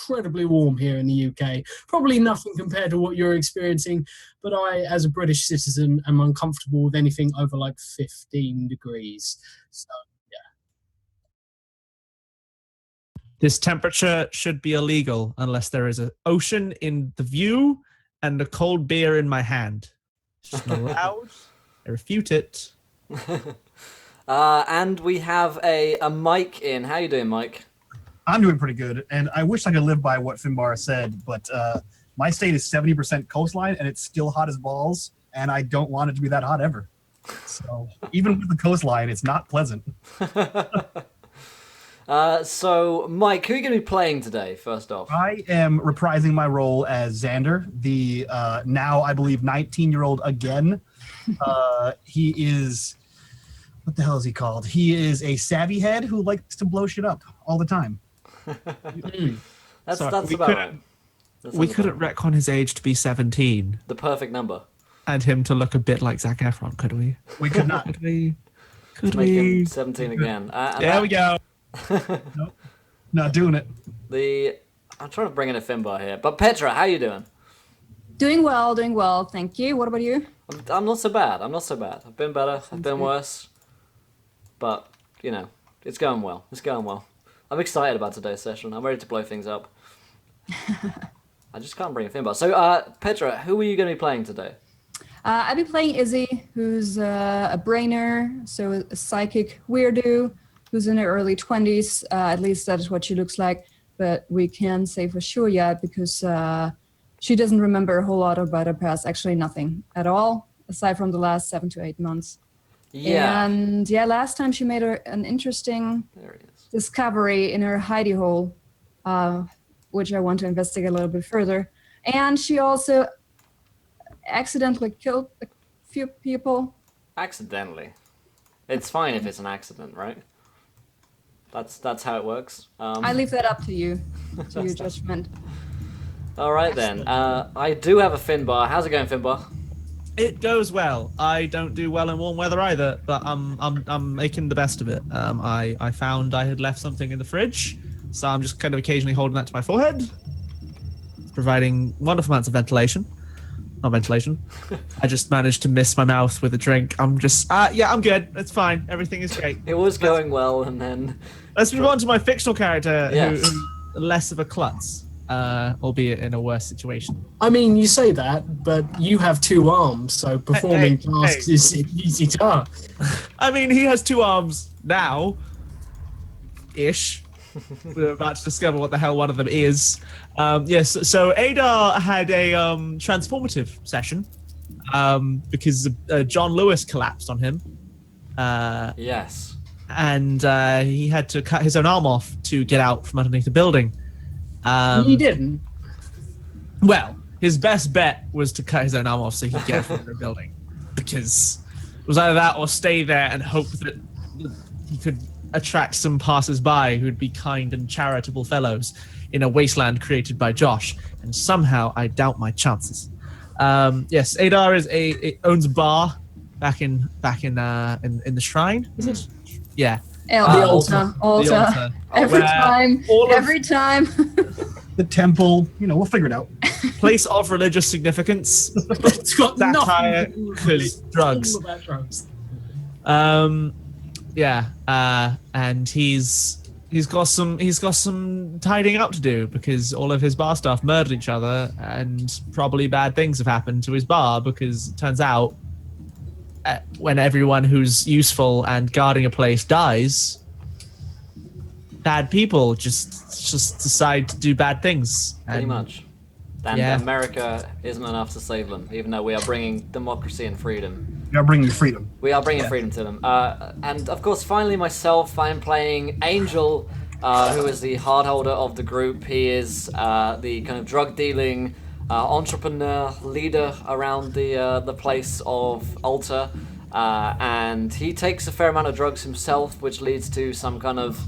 incredibly warm here in the UK. Probably nothing compared to what you're experiencing, but I, as a British citizen, am uncomfortable with anything over like 15 degrees. So, This temperature should be illegal unless there is an ocean in the view and a cold beer in my hand. It's just not allowed. I refute it. And we have a Mike in. How you doing, Mike? I'm doing pretty good, and I wish I could live by what Finbar said, but my state is 70% coastline, and it's still hot as balls, and I don't want it to be that hot ever. So even with the coastline, it's not pleasant. So, Mike, who are you going to be playing today, first off? I am reprising my role as Xander, the now, I believe, 19-year-old again. He is... What the hell is he called? He is a savvy head who likes to blow shit up all the time. That's about right. We couldn't retcon his age to be 17. The perfect number. And him to look a bit like Zac Efron, could we? We could not. Could we? Make him 17 again. There we go. Nope. Not doing it. I'm trying to bring in a Finbar here. But Petra, how you doing? Doing well. Thank you. What about you? I'm not so bad. I've been better. I've been worse. But, you know, it's going well. I'm excited about today's session. I'm ready to blow things up. I just can't bring a Finbar. So, Petra, who are you going to be playing today? I'll be playing Izzy, who's a brainer, so a psychic weirdo, who's in her early 20s. At least that is what she looks like. But we can't say for sure yet because she doesn't remember a whole lot about her past. Actually, nothing at all, aside from the last 7 to 8 months. Yeah. And yeah, last time she made an interesting discovery in her hidey hole, which I want to investigate a little bit further. And she also accidentally killed a few people. Accidentally. It's fine if it's an accident, right? That's how it works. I leave that up to you, to your judgment. All right then. I do have a Finbar. How's it going, Finbar? It goes well. I don't do well in warm weather either, but I'm making the best of it. I found I had left something in the fridge, so I'm just kind of occasionally holding that to my forehead, providing wonderful amounts of ventilation. Not ventilation. I just managed to miss my mouth with a drink. I'm just, I'm good. It's fine. Everything is great. It was going well, and then... Let's move on to my fictional character, who's less of a klutz. Albeit in a worse situation. I mean, you say that, but you have 2 arms, so performing tasks is an easy task. I mean, he has 2 arms now, ish. We're about to discover what the hell one of them is. Yes, so Adar had a transformative session because John Lewis collapsed on him. Yes. And he had to cut his own arm off to get out from underneath the building. He didn't. Well, his best bet was to cut his own arm off so he could get from the building, because it was either that or stay there and hope that he could attract some passers-by who'd be kind and charitable fellows in a wasteland created by Josh. And somehow I doubt my chances. Yes, Adar owns a bar back in the shrine. Is it? Yeah. The altar. Every time. The temple, we'll figure it out. Place of religious significance. It's got satire, nothing. drugs. All about drugs. And he's got some tidying up to do because all of his bar staff murdered each other, and probably bad things have happened to his bar because it turns out when everyone who's useful and guarding a place dies, bad people just decide to do bad things. Pretty much. And America isn't enough to save them, even though we are bringing democracy and freedom. We are bringing freedom. We are bringing freedom to them. And of course, finally myself, I'm playing Angel, who is the heart holder of the group. He is the kind of drug dealing entrepreneur leader around the place of Alta, and he takes a fair amount of drugs himself, which leads to some kind of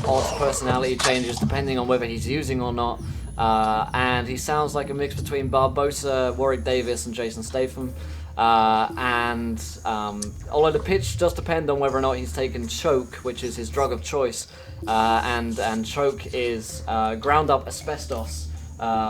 odd personality changes depending on whether he's using or not. And he sounds like a mix between Barbosa, Warwick Davis, and Jason Statham. Although the pitch does depend on whether or not he's taken choke, which is his drug of choice, and choke is ground up asbestos,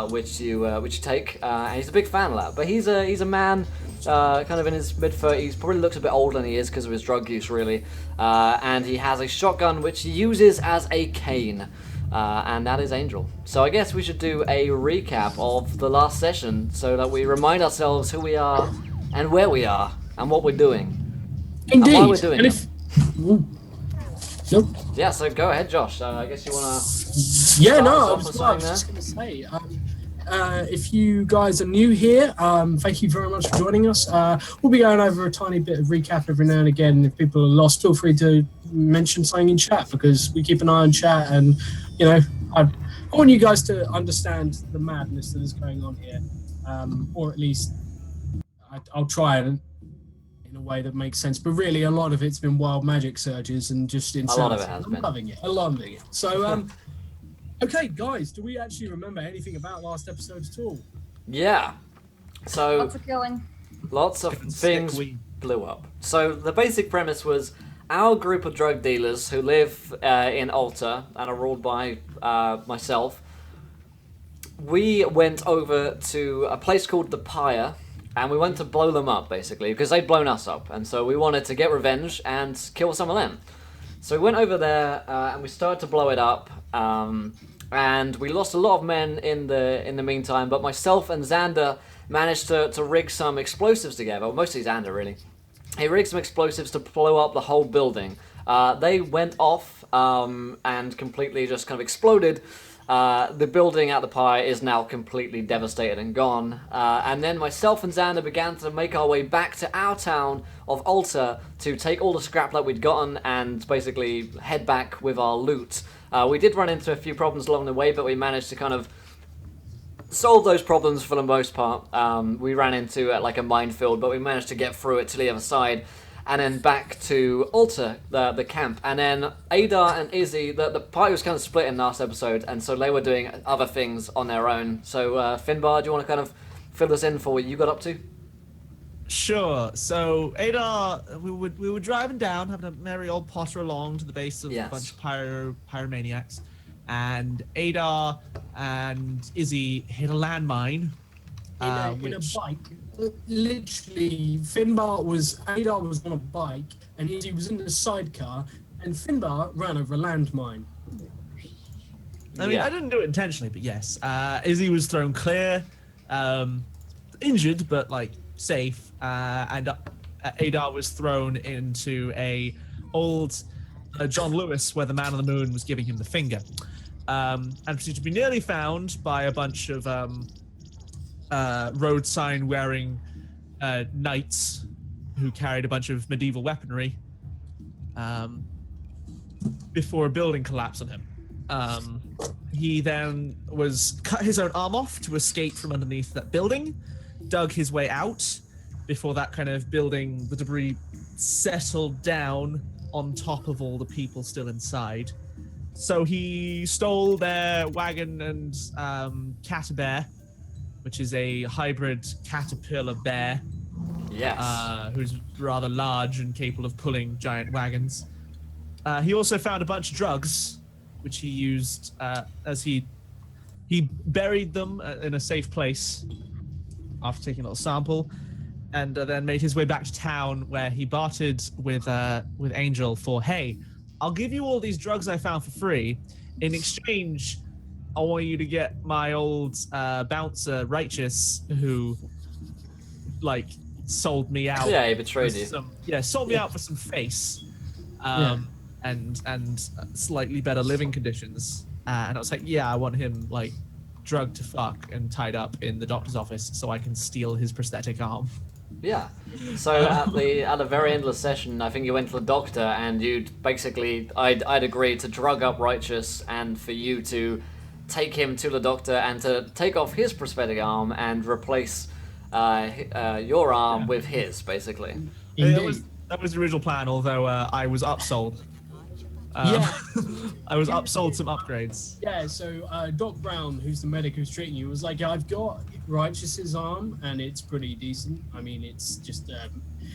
which you take, and he's a big fan of that. But he's a man, kind of in his mid-30s, probably looks a bit older than he is because of his drug use, really. And he has a shotgun which he uses as a cane, and that is Angel. So I guess we should do a recap of the last session so that we remind ourselves who we are and where we are and what we're doing. Indeed. And why we're doing and it. Nope. Yeah, so go ahead, Josh. I guess you want to... Yeah, no, I off was, with I was something just going to say, if you guys are new here, thank you very much for joining us. We'll be going over a tiny bit of recap every now and again. If people are lost, feel free to mention something in chat because we keep an eye on chat, and you know, I want you guys to understand the madness that is going on here, or at least I'll try and in a way that makes sense. But really, a lot of it's been wild magic surges and just insanity. A lot of it has been. I'm loving it. So, okay, guys, do we actually remember anything about last episode at all? Yeah. So... Lots of killing. Lots of things blew up. So the basic premise was our group of drug dealers who live in Alta and are ruled by myself. We went over to a place called the Pyre, and we went to blow them up, basically, because they'd blown us up. And so we wanted to get revenge and kill some of them. So we went over there and we started to blow it up. And we lost a lot of men in the meantime, but myself and Xander managed to rig some explosives together. Well, mostly Xander, really. He rigged some explosives to blow up the whole building. They went off and completely just kind of exploded. The building at the Pyre is now completely devastated and gone. And then myself and Xander began to make our way back to our town of Alta to take all the scrap that we'd gotten and basically head back with our loot. We did run into a few problems along the way, but we managed to kind of solve those problems for the most part. We ran into like a minefield, but we managed to get through it to the other side, and then back to Alta, the camp. And then Adar and Izzy, the party was kind of split in last episode, and so they were doing other things on their own. So Finbar, do you want to kind of fill us in for what you got up to? Sure. So Adar, we were driving down, having a merry old potter along to the base of Yes. a bunch of pyromaniacs, and Adar and Izzy hit a landmine. In a bike. Literally, Adar was on a bike, and Izzy was in the sidecar, and Finbar ran over a landmine. I mean, I didn't do it intentionally, but yes. Izzy was thrown clear, injured, but like safe, and Adar was thrown into a old John Lewis where the man on the moon was giving him the finger, and proceeded to be nearly found by a bunch of road sign wearing knights who carried a bunch of medieval weaponry before a building collapsed on him. He then cut his own arm off to escape from underneath that building, dug his way out before that kind of building, the debris settled down on top of all the people still inside. So he stole their wagon and Catabear, which is a hybrid caterpillar bear. Yes. Who's rather large and capable of pulling giant wagons. He also found a bunch of drugs, which he used as he buried them in a safe place after taking a little sample, and then made his way back to town, where he bartered with Angel for, hey, I'll give you all these drugs I found for free. In exchange, I want you to get my old bouncer, Righteous, who, like, sold me out. Yeah, he betrayed you. Sold me out for some face, and slightly better living conditions. And I was like, yeah, I want him, like, drugged to fuck and tied up in the doctor's office so I can steal his prosthetic arm. Yeah. So at the very end of the session, I think you went to the doctor, and you'd basically, I'd agreed to drug up Righteous and for you to take him to the doctor and to take off his prosthetic arm and replace your arm with his, basically. That was the original plan, although I was upsold I was upsold some upgrades. Yeah, so Doc Brown, who's the medic who's treating you, was like, yeah, I've got Righteous's arm, and it's pretty decent. I mean, it's just,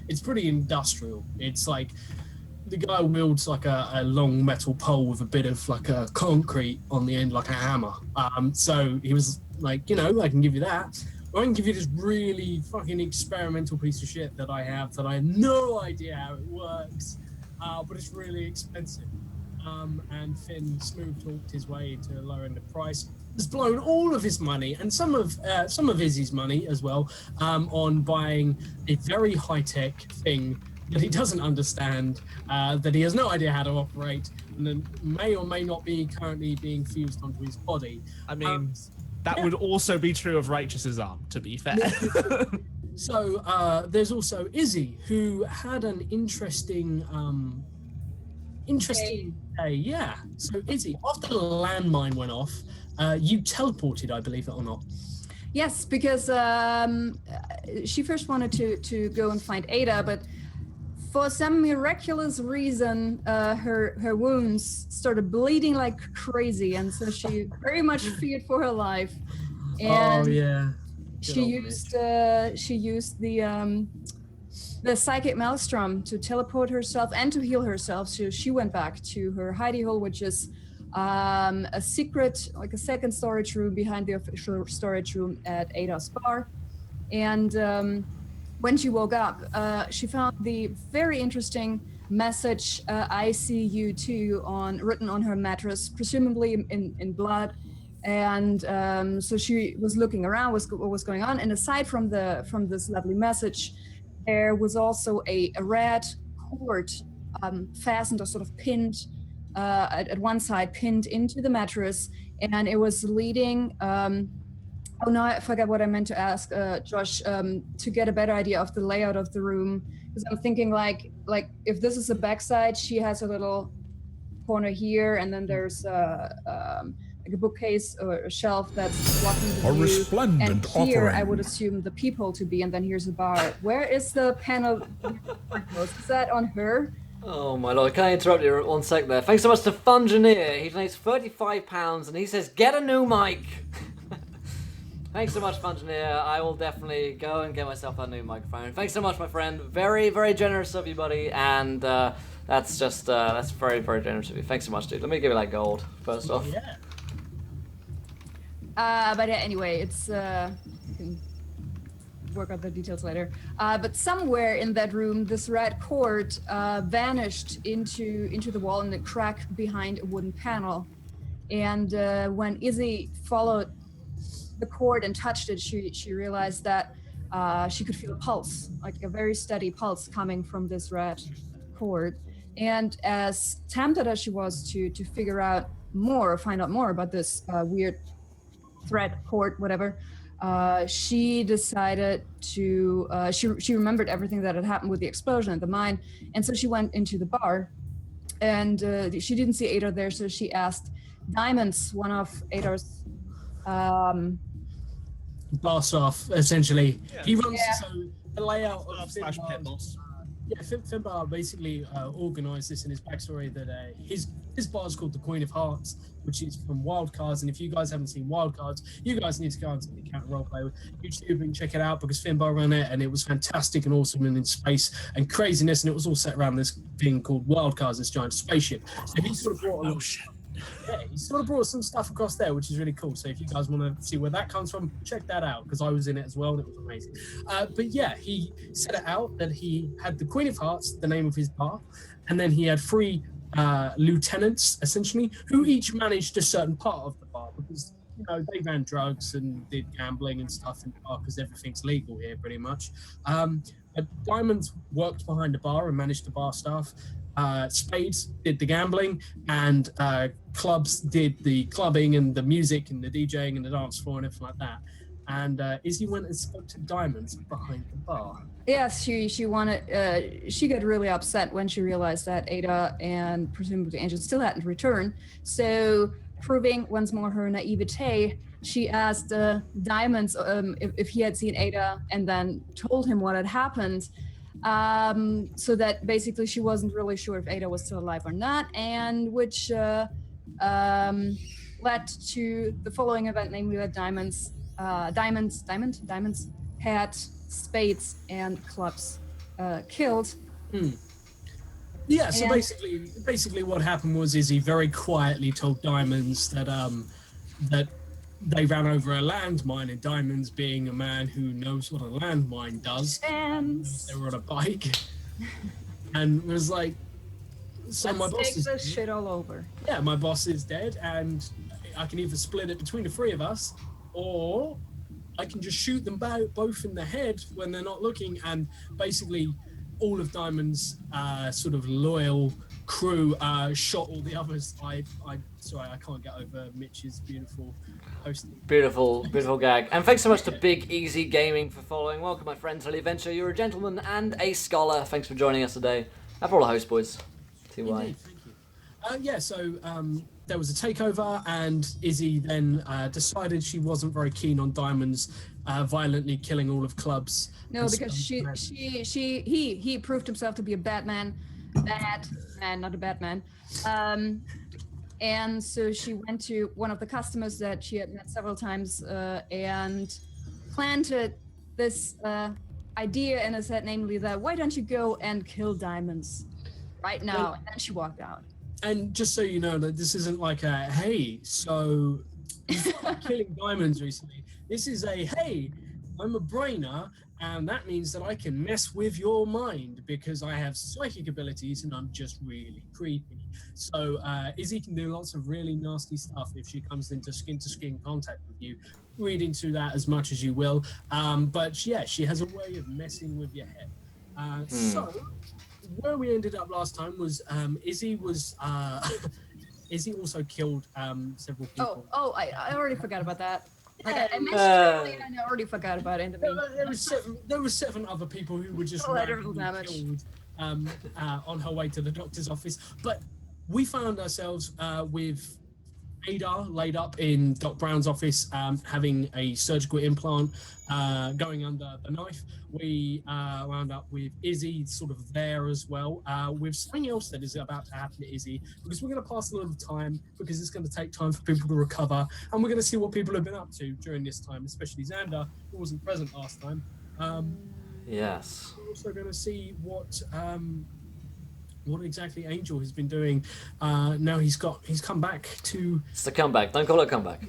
it's pretty industrial. It's like, the guy wields like a long metal pole with a bit of like a concrete on the end, like a hammer. So he was like, you know, I can give you that. Or I can give you this really fucking experimental piece of shit that I have that I have no idea how it works, but it's really expensive. And Finn smooth talked his way into lowering the price. Has blown all of his money and some of Izzy's money as well on buying a very high-tech thing that he doesn't understand, that he has no idea how to operate, and then may or may not be currently being fused onto his body. I mean, that would also be true of Righteous's arm, to be fair. So there's also Izzy, who had an interesting day. Yeah. So Izzy, after the landmine went off, you teleported, I believe it or not. Yes, because she first wanted to go and find Ada, but for some miraculous reason, her wounds started bleeding like crazy, and so she very much feared for her life. And oh yeah. she used the psychic maelstrom to teleport herself and to heal herself. So she went back to her hidey hole, which is a secret, like a second storage room behind the official storage room at Ada's bar. And when she woke up, she found the very interesting message, I see you too, written on her mattress, presumably in blood. And so she was looking around, what was going on. And aside from this lovely message, there was also a red cord fastened or sort of pinned at one side, pinned into the mattress. And it was leading... Oh no, I forgot what I meant to ask, Josh, to get a better idea of the layout of the room. Because I'm thinking like if this is the backside, she has a little corner here, and then there's like a bookcase or a shelf that's blocking the view. Resplendent and here offering. I would assume the peephole to be, and then here's a bar. Where is the panel? Is that on her? Oh my lord, can I interrupt you 1 sec there? Thanks so much to Fungineer. He donates £35 and he says, get a new mic! Thanks so much, Fungineer. I will definitely go and get myself a new microphone. Thanks so much, my friend. Very, very generous of you, buddy. And that's just, that's very, very generous of you. Thanks so much, dude. Let me give you that gold, first off. Yeah. But anyway, it's you can work out the details later. But somewhere in that room, this red cord vanished into the wall in a crack behind a wooden panel. And when Izzy followed the cord and touched it, she realized that she could feel a pulse, like a very steady pulse coming from this red cord. And as tempted as she was to figure out more, find out more about this weird thread cord, whatever, she decided to, she remembered everything that had happened with the explosion at the mine. And so she went into the bar, and she didn't see Ada there, so she asked Diamonds, one of Ada's bar staff, essentially. Yeah. He runs Yeah. so the layout of Slash Finbar- pit boss. Yeah, Finbar basically organised this in his backstory that his bar is called the Queen of Hearts, which is from Wild Cards. And if you guys haven't seen Wild Cards, you guys need to go onto the Account Roleplay with YouTube and check it out, because Finbar ran it and it was fantastic and awesome and in space and craziness, and it was all set around this thing called Wild Cards, this giant spaceship. So he sort of brought a little yeah, he sort of brought some stuff across there, which is really cool. So if you guys want to see where that comes from, check that out, because I was in it as well and it was amazing. But yeah, he set it out that he had the Queen of Hearts, the name of his bar, and then he had 3 lieutenants, essentially, who each managed a certain part of the bar, because they ran drugs and did gambling and stuff in the bar, because everything's legal here pretty much. But Diamonds worked behind the bar and managed the bar staff. Spades did the gambling, and Clubs did the clubbing and the music and the DJing and the dance floor and everything like that. And Izzy went and spoke to Diamonds behind the bar. Yes, she wanted. She got really upset when she realized that Ada and presumably Angel still hadn't returned. So, proving once more her naivete, she asked Diamonds if he had seen Ada, and then told him what had happened. So that basically she wasn't really sure if Ada was still alive or not, and which led to the following event, namely that diamonds had spades and clubs killed. Yeah, so And- basically what happened was Izzy very quietly told Diamonds that that they ran over a landmine, and Diamonds, being a man who knows what a landmine does, And they were on a bike and was like, so my let's boss take is this shit all over. yeah, my boss is dead, and I can either split it between the three of us, or I can just shoot them both in the head when they're not looking. And basically, all of Diamond's sort of loyal crew shot all the others. Sorry, I can't get over Mitch's beautiful hosting. Beautiful gag. And thanks so much to Big Easy Gaming for following. Welcome, my friend, to the adventure. You're a gentleman and a scholar. Thanks for joining us today. And for all the host boys. TY. Indeed, thank you. So there was a takeover, and Izzy then decided she wasn't very keen on Diamonds violently killing all of Club's. No, because he proved himself to be a bad man, not a bad man. And so she went to one of the customers that she had met several times and planted this idea in his head, namely that why don't you go and kill Diamonds right now? And then she walked out. And just so you know, that this isn't like a hey, so you started killing Diamonds recently. This is a hey, I'm a brainer, and that means that I can mess with your mind because I have psychic abilities and I'm just really creepy. So Izzy can do lots of really nasty stuff if she comes into skin-to-skin contact with you. Read into that as much as you will. But yeah, she has a way of messing with your head. So where we ended up last time was Izzy was Izzy also killed several people. I already forgot about that. Like I mentioned Uh, earlier, and I already forgot about it. There were seven other people who were just Collateral randomly damage. killed on her way to the doctor's office. But we found ourselves with Ada laid up in Doc Brown's office, having a surgical implant going under the knife. We wound up with Izzy sort of there as well, with something else that is about to happen to Izzy, because we're going to pass a little time, because it's going to take time for people to recover, and we're going to see what people have been up to during this time, especially Xander, who wasn't present last time. Yes. We're also going to see what exactly Angel has been doing. Now he's come back to. It's the comeback. Don't call it a comeback.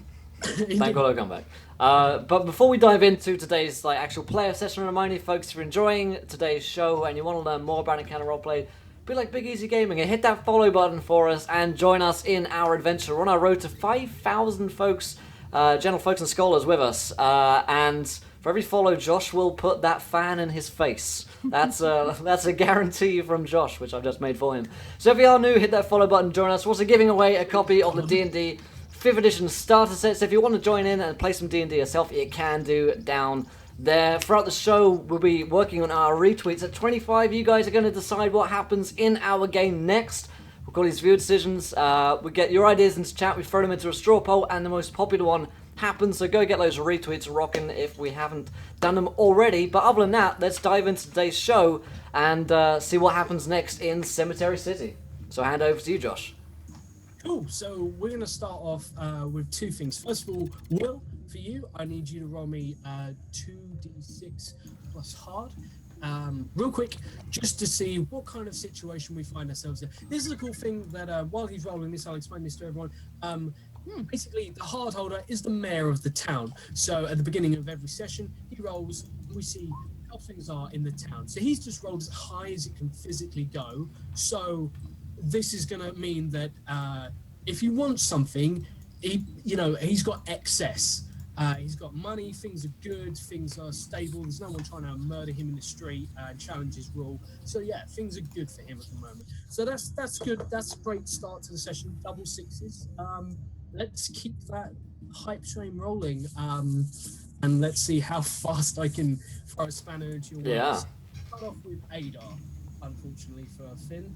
Don't call it a comeback. But before we dive into today's actual player session, remind you folks, if you're enjoying today's show and you want to learn more about Encounter Roleplay, be like Big Easy Gaming and hit that follow button for us and join us in our adventure. We're on our road to 5,000 folks, general folks and scholars with us. And for every follow, Josh will put that fan in his face. That's a guarantee from Josh, which I've just made for him. So if you are new, hit that follow button, join us. We're also giving away a copy of the D&D 5th edition starter set. So if you want to join in and play some D&D yourself, you can do down there. Throughout the show, we'll be working on our retweets. At 25, you guys are going to decide what happens in our game next. We'll call these viewer decisions. We get your ideas into chat, we throw them into a straw poll, and the most popular one happens. So go get those retweets rocking if we haven't done them already. But other than that, let's dive into today's show and see what happens next in Cemetery City. So hand over to you, Josh. Cool. So we're going to start off with two things. First of all, Will, for you, I need you to roll me 2d6 plus hard. Real quick, just to see what kind of situation we find ourselves in. This is a cool thing that while he's rolling this, I'll explain this to everyone. Basically, the hard holder is the mayor of the town. So at the beginning of every session, he rolls, and we see how things are in the town. So he's just rolled as high as it can physically go. So this is going to mean that if you want something, he's got excess. He's got money, things are good, things are stable. There's no one trying to murder him in the street and challenge his rule. So yeah, things are good for him at the moment. So that's good. That's a great start to the session. Double sixes. Let's keep that hype train rolling. And let's see how fast I can throw a spanner into your works. Yeah. Start off with Adar, unfortunately for Finn.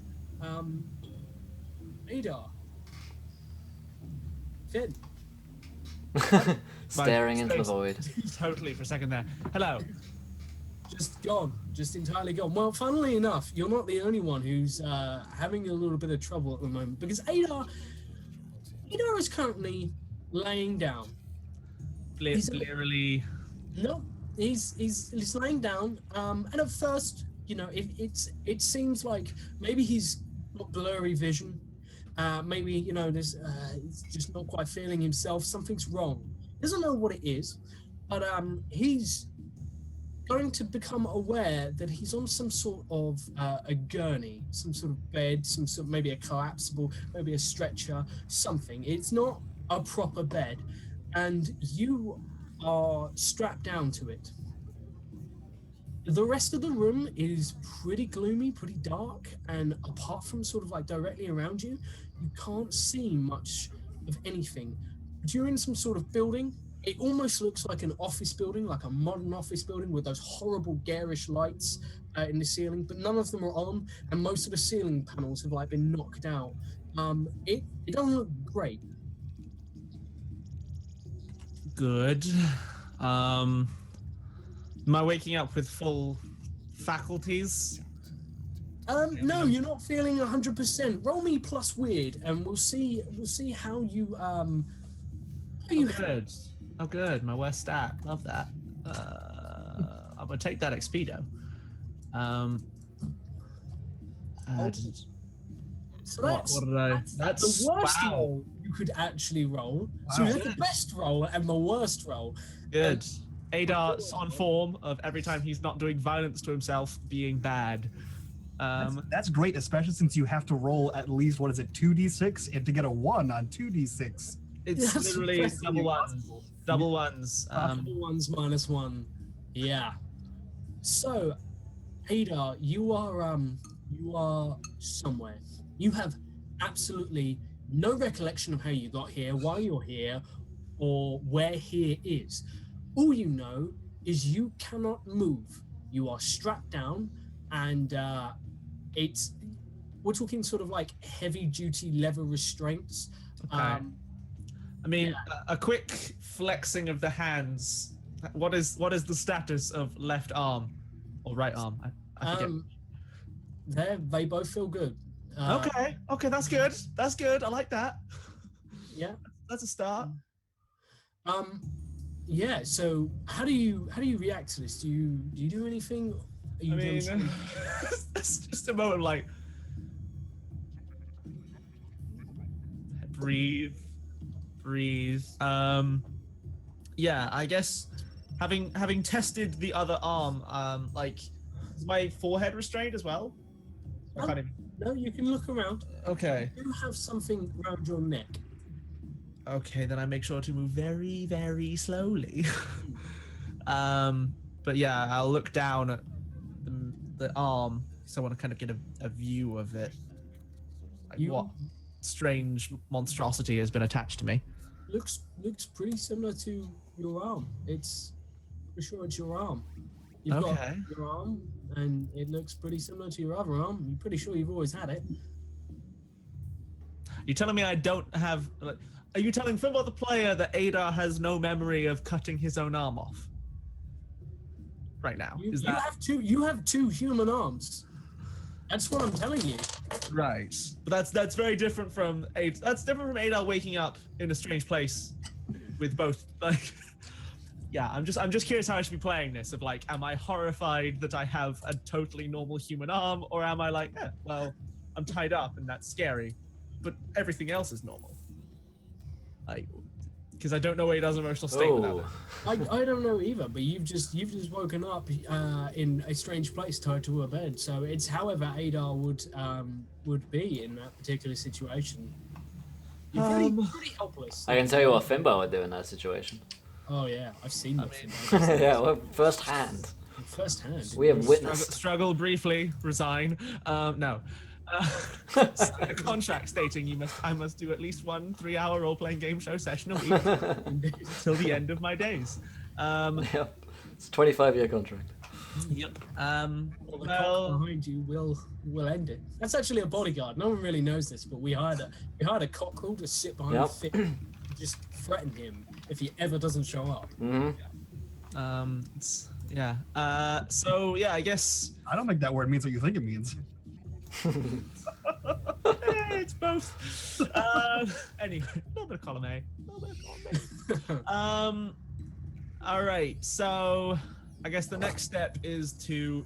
Adar. Finn. Staring into the void. Totally for a second there. Hello. just gone, just entirely gone. Well, funnily enough, you're not the only one who's having a little bit of trouble at the moment because Adar is currently laying down. Clearly. No, he's laying down. And at first, it seems like maybe he's got blurry vision. Maybe there's he's just not quite feeling himself. Something's wrong. He doesn't know what it is, but he's going to become aware that he's on some sort of a gurney, some sort of bed, maybe a collapsible, maybe a stretcher, something. It's not a proper bed, and you are strapped down to it. The rest of the room is pretty gloomy, pretty dark, and apart from sort of like directly around you, you can't see much of anything. But you're in some sort of building. It almost looks like an office building, like a modern office building with those horrible garish lights in the ceiling, but none of them are on, and most of the ceiling panels have been knocked out. It doesn't look great. Good. Am I waking up with full faculties? No, you're not feeling 100%. Roll me plus weird, and we'll see how you Good. Oh, good. My worst stat. Love that. I'm gonna take that XP though. So what did I? That's the worst wow. roll you could actually roll. So you have the best roll and the worst roll. Good. Adar's on form of every time he's not doing violence to himself being bad. That's great, especially since you have to roll at least 2d6 and to get a 1 on 2d6. It's That's literally impressively double ones. impossible. Double ones. Double ones minus 1. Yeah. So, Adar, you are somewhere. You have absolutely no recollection of how you got here, why you're here, or where here is. All you know is you cannot move. You are strapped down, and we're talking sort of like heavy duty leather restraints. Okay. I mean, a quick flexing of the hands. What is the status of left arm or right arm? I forget. They both feel good. Okay, that's good. That's good. I like that. Yeah. That's a start. Yeah. So how do you react to this? Do you do anything? Are you doing something? It's just a moment like breathe. Yeah, I guess having tested the other arm, is my forehead restrained as well? I can't even. No, you can look around. Okay. You have something around your neck. Okay, then I make sure to move very, very slowly. But yeah, I'll look down at the arm because I want to kind of get a view of it. What strange monstrosity has been attached to me? Looks pretty similar to your arm. It's for sure it's your arm. You've got your arm, and it looks pretty similar to your other arm. You're pretty sure you've always had it. You're telling me I don't have? Are you telling Fimbo the player that Adar has no memory of cutting his own arm off? Right now, you have two human arms. That's what I'm telling you. Right, but that's very different from Adar waking up in a strange place with both Yeah, I'm just curious how I should be playing this. Of am I horrified that I have a totally normal human arm, or am I well, I'm tied up and that's scary, but everything else is normal. Because I don't know Adar's emotional state without it. I don't know either, but you've just woken up in a strange place tied to a bed. So it's however Adar would be in that particular situation. You're pretty helpless. I can tell you what Fimbo would do in that situation. Oh yeah, I've seen that. Yeah, well, first hand. First hand. We have witnessed. Struggle briefly, resign. No. A contract stating I must do at least 1 3-hour role-playing game show session a week till the end of my days. Yep. It's a 25-year contract. Yep. Well, the cop behind you will end it. That's actually a bodyguard. No one really knows this, but we hired a cockerel to sit behind Finn and just threaten him if he ever doesn't show up. Mm-hmm. Yeah. So yeah, I guess I don't think that word means what you think it means. it's both. Anyway, a little bit of column A. All right. So I guess the next step is to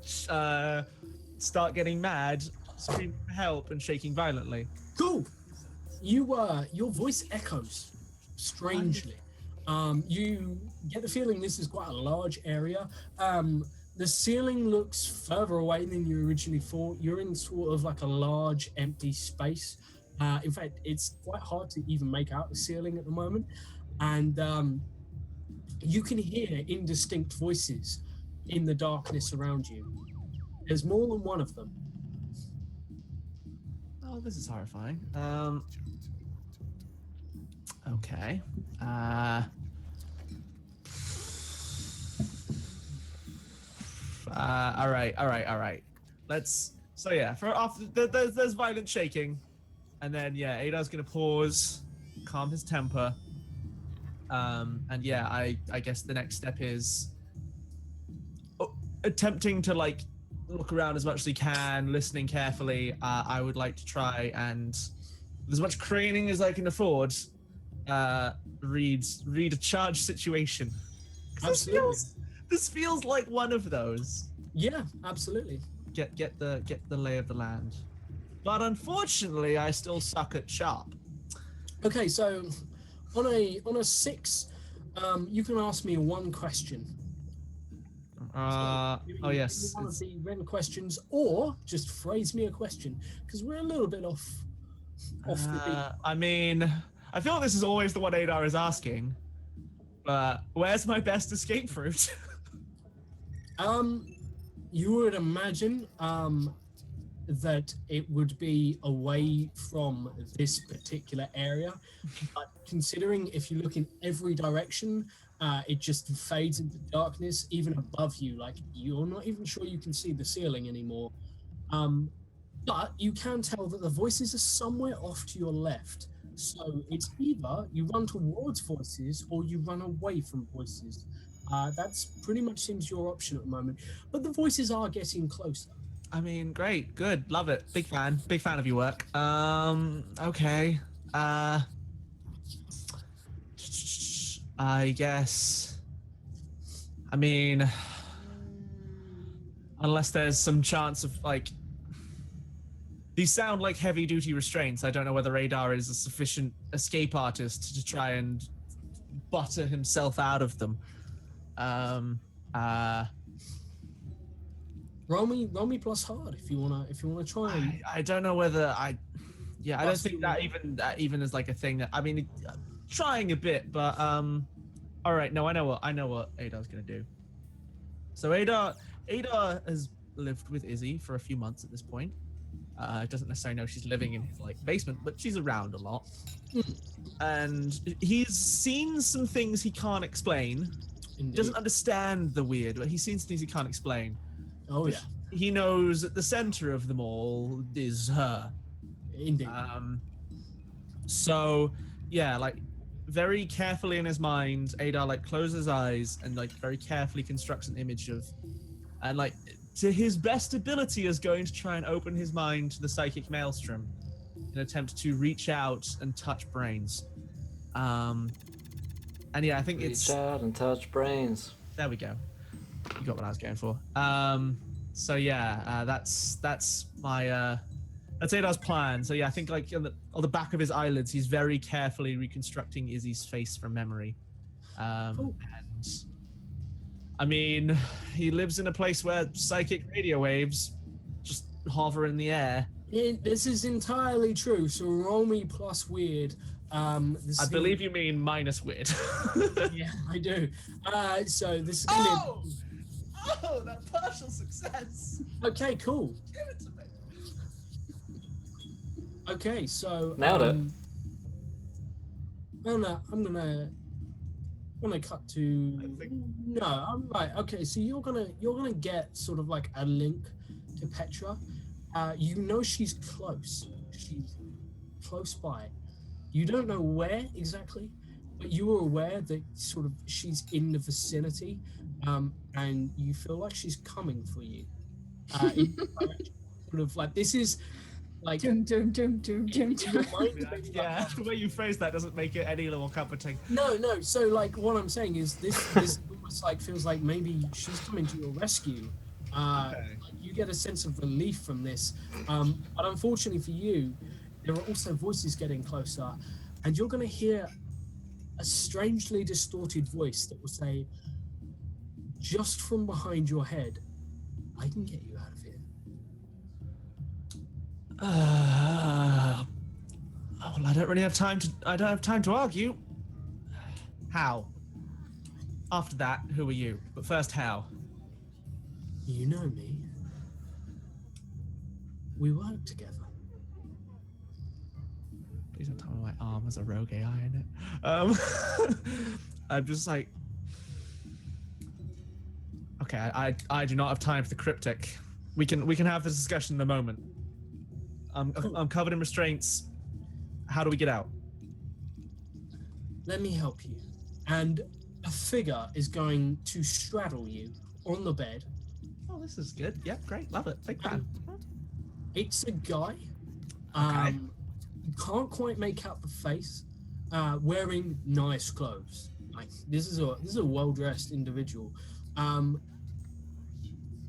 start getting mad, screaming for help, and shaking violently. Cool. Your voice echoes strangely. You get the feeling this is quite a large area. The ceiling looks further away than you originally thought. You're in sort of like a large empty space. In fact, it's quite hard to even make out the ceiling at the moment. And you can hear indistinct voices in the darkness around you. There's more than one of them. Oh, this is horrifying. Okay. All right. So yeah, for after there's violent shaking, and then yeah, Adar's gonna pause, calm his temper, and yeah, I guess the next step is attempting to like look around as much as he can, listening carefully. I would like to try and, with as much craning as I can afford, read a charged situation. Absolutely. This feels like one of those. Yeah, absolutely. Get the lay of the land. But unfortunately, I still suck at sharp. Okay, so on a 6, you can ask me one question. Oh yes. One of the written questions, or just phrase me a question, because we're a little bit off the beat. I mean, I feel like this is always the one Adar is asking. But where's my best escape route? You would imagine that it would be away from this particular area, but considering if you look in every direction, it just fades into darkness, even above you. Like, you're not even sure you can see the ceiling anymore. But you can tell that the voices are somewhere off to your left. So it's either you run towards voices or you run away from voices. That's pretty much seems your option at the moment. But the voices are getting closer. I mean, great, good, love it. Big fan of your work. Okay. I guess. I mean, unless there's some chance of like. These sound like heavy-duty restraints. I don't know whether Adar is a sufficient escape artist to try and butter himself out of them. Roll me plus hard if you wanna try. And I don't know whether I don't think that even is like a thing that, I mean, trying a bit, but all right, no, I know what Adar's gonna do. So Adar has lived with Izzy for a few months at this point. Doesn't necessarily know she's living in his like basement, but she's around a lot. And he's seen some things he can't explain. Indeed. Doesn't understand the weird, but he's seen some things he can't explain. Oh yeah, He knows at the center of them all is her. indeed. So yeah, like very carefully in his mind, Adar like closes his eyes and like very carefully constructs an image of, and like to his best ability is going to try and open his mind to the psychic maelstrom in an attempt to reach out and touch brains. And yeah, I think Reach out and touch brains. there we go. You got what I was going for. So yeah, that's my that's Adar's plan. So yeah, I think like on the back of his eyelids, he's very carefully reconstructing Izzy's face from memory. Cool. And I mean, he lives in a place where psychic radio waves just hover in the air. This is entirely true. So roll me plus weird. I believe you mean minus weird. Yeah, I do. So this is Oh, that partial success. okay. Cool. Give it to me. Okay, so Nailed it. I'm gonna cut to. No, I'm right. Okay, so you're gonna get sort of like a link to Petra. You know she's close. She's close by. You don't know where exactly, but you are aware that sort of she's in the vicinity, and you feel like she's coming for you. Sort of like this is like Doom, doom, doom, doom, doom, in your doom. mind, maybe like, Yeah, the way you phrase that doesn't make it any more comforting. No. So, like, what I'm saying is, this almost like feels like maybe she's coming to your rescue. Okay. You get a sense of relief from this, but unfortunately for you, there are also voices getting closer, and you're going to hear a strangely distorted voice that will say, "Just from behind your head, I can get you out of here." Well, I don't really have time to. I don't have time to argue. How? After that, who are you? But first, how? You know me. We work together. Please don't tell me my arm has a rogue AI in it. I'm just like. Okay, I do not have time for the cryptic. We can have this discussion in a moment. I'm covered in restraints. How do we get out? Let me help you. And a figure is going to straddle you on the bed. Oh, this is good. Yeah, great. Love it. Big fan. It's a guy. Okay. You can't quite make out the face. Wearing nice clothes. Like this is a well-dressed individual.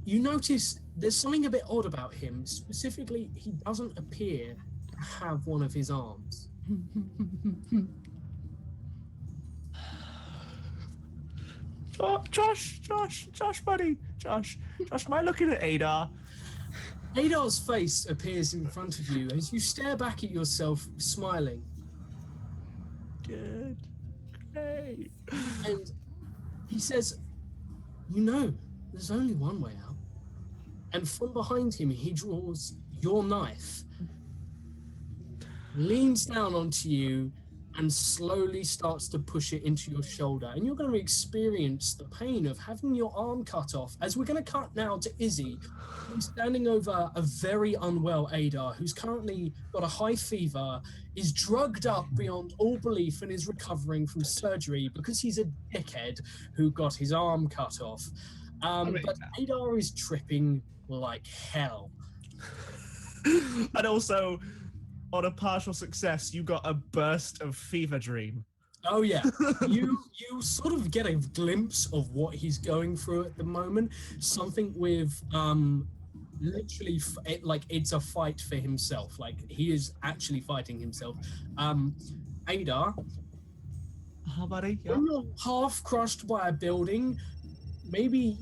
You notice there's something a bit odd about him. Specifically, he doesn't appear to have one of his arms. Oh, Josh, buddy. Josh, am I looking at Adar? Adar's face appears in front of you as you stare back at yourself, smiling. Good. Great. And he says, "You know, there's only one way out." And from behind him, he draws your knife, leans down onto you, and slowly starts to push it into your shoulder. And you're going to experience the pain of having your arm cut off. As we're going to cut now to Izzy, who's standing over a very unwell Adar, who's currently got a high fever, is drugged up beyond all belief, and is recovering from surgery because he's a dickhead who got his arm cut off. But Adar is tripping like hell. And also, on a partial success, you got a burst of fever dream. Oh yeah, you sort of get a glimpse of what he's going through at the moment. Something with literally it's a fight for himself. Like he is actually fighting himself. Adar, buddy. Yeah. when you're half crushed by a building, maybe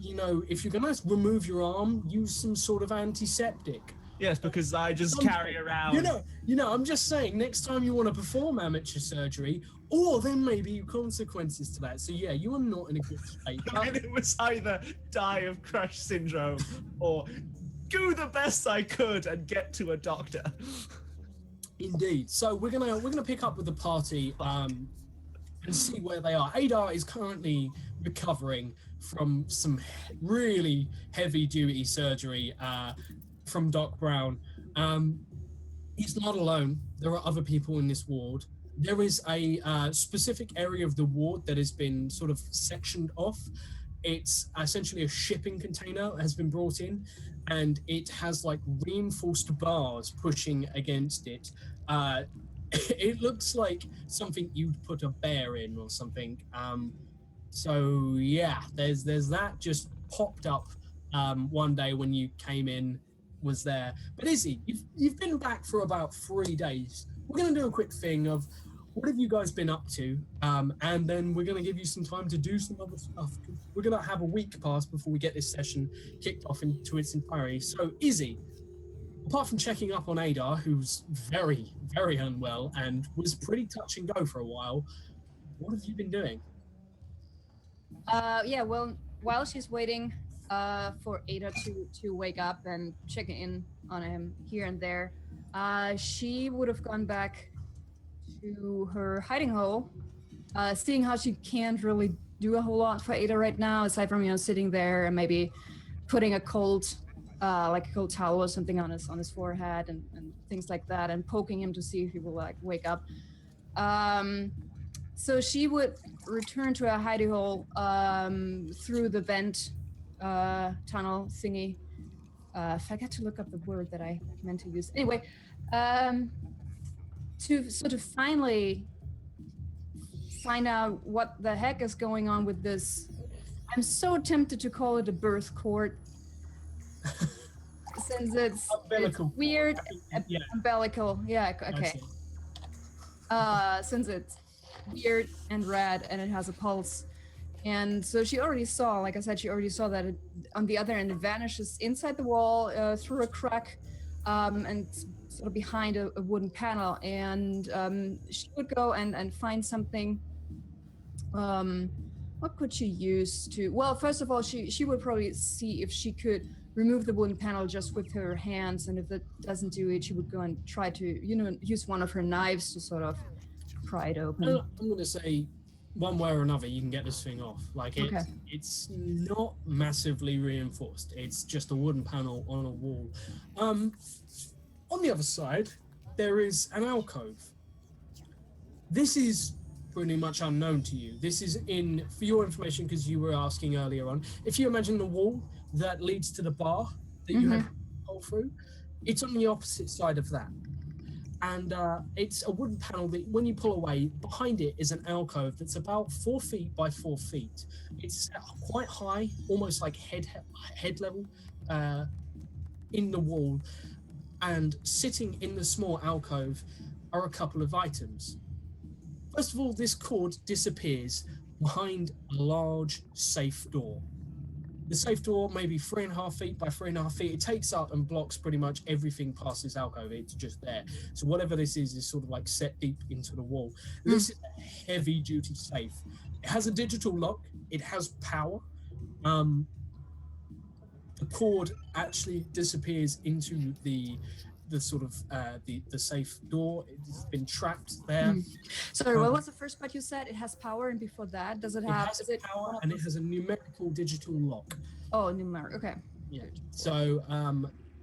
if you're gonna remove your arm, use some sort of antiseptic. Yes, because I just carry around. I'm just saying, next time you want to perform amateur surgery, or then maybe consequences to that. So yeah, you are not in a good state. And it was either die of crush syndrome or do the best I could and get to a doctor. Indeed. So we're gonna pick up with the party and see where they are. Adar is currently recovering from some really heavy duty surgery from Doc Brown. He's not alone. There are other people in this ward. There is a specific area of the ward that has been sort of sectioned off. It's essentially a shipping container that has been brought in, and it has like reinforced bars pushing against it. It looks like something you'd put a bear in or something. So yeah, there's that just popped up one day when you came in. Was there. But Izzy, you've been back for about 3 days. We're going to do a quick thing of what have you guys been up to, and then we're going to give you some time to do some other stuff. We're going to have a week pass before we get this session kicked off into its entirety. So Izzy, apart from checking up on Adar, who's very, very unwell and was pretty touch and go for a while, what have you been doing? Well, while she's waiting for Ada to wake up and checking in on him here and there, she would have gone back to her hiding hole, seeing how she can't really do a whole lot for Ada right now, aside from sitting there and maybe putting a cold towel or something on his forehead and things like that, and poking him to see if he will wake up. So she would return to her hidey hole through the vent tunnel thingy. I forgot to look up the word that I meant to use. Anyway, to sort of finally find out what the heck is going on with this. I'm so tempted to call it a birth court. Since it's weird, Yeah. umbilical. Yeah, okay. Since it's weird and red and it has a pulse. And so she already saw, like I said, that it, on the other end, it vanishes inside the wall through a crack and sort of behind a wooden panel. And she would go and find something. What could she use to? Well, first of all, she would probably see if she could remove the wooden panel just with her hands. And if that doesn't do it, she would go and try to, use one of her knives to sort of pry it open. I'm going to say, one way or another, you can get this thing off. Like it's not massively reinforced. It's just a wooden panel on a wall. On the other side, there is an alcove. This is pretty much unknown to you. This is for your information, because you were asking earlier on. If you imagine the wall that leads to the bar that you have to pull through, it's on the opposite side of that. And it's a wooden panel that when you pull away, behind it is an alcove that's about 4 feet by 4 feet. It's quite high, almost like head level in the wall. And sitting in the small alcove are a couple of items. First of all, this cord disappears behind a large safe door. The safe door may be 3.5 feet by 3.5 feet. It takes up and blocks pretty much everything past this alcove. It's just there. So whatever this is sort of like set deep into the wall. This is a heavy duty safe. It has a digital lock. It has power. The cord actually disappears into the sort of the safe door. It's been trapped there. Sorry, what was the first part you said? It has power, and before that, does it have? It has power, and it has a numerical digital lock. Oh, numeric. Okay. Yeah. So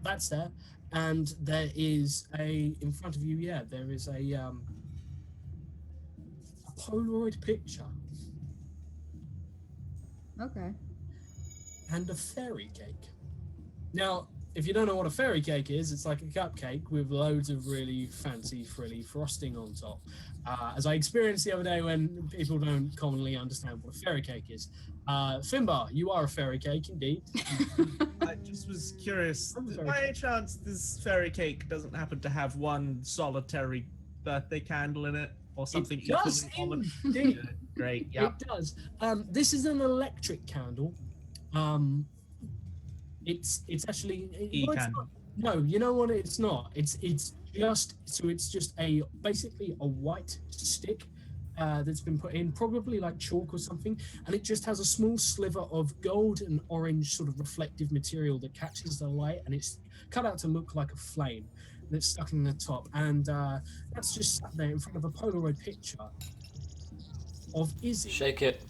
that's there, and there is in front of you. Yeah, there is a Polaroid picture. Okay. And a fairy cake. Now, if you don't know what a fairy cake is, it's like a cupcake with loads of really fancy, frilly frosting on top. As I experienced the other day when people don't commonly understand what a fairy cake is. Finbar, you are a fairy cake, indeed. I just was curious. By any chance, this fairy cake doesn't happen to have one solitary birthday candle in it? Or something? It does, indeed. Great, yeah. It does. This is an electric candle. It's actually E-candle. No, you know what? It's not. It's just basically a white stick that's been put in, probably like chalk or something, and it just has a small sliver of gold and orange sort of reflective material that catches the light, and it's cut out to look like a flame that's stuck in the top, and that's just sat there in front of a Polaroid picture of Izzy. Shake it.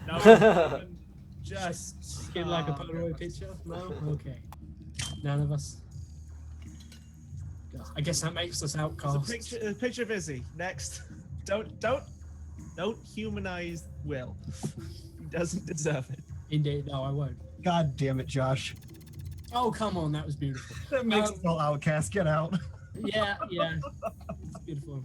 No, just get like a Polaroid picture. No, okay. None of us. I guess that makes us outcasts. A picture of Izzy. Next. Don't humanize Will. He doesn't deserve it. Indeed, no, I won't. God damn it, Josh. Oh, come on, that was beautiful. That makes us all outcast. Get out. Yeah, it's beautiful.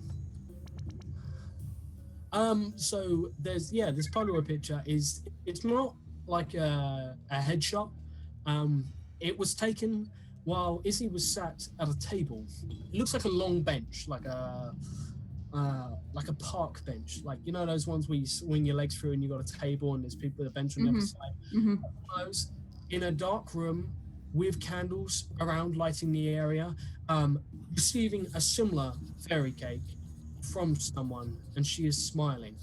So there's this Polaroid picture it's not like a headshot. It was taken while Izzy was sat at a table. It looks like a long bench, like a park bench, like those ones where you swing your legs through and you got a table and there's people with a bench on the other side. Those in a dark room with candles around lighting the area, receiving a similar fairy cake from someone, and she is smiling.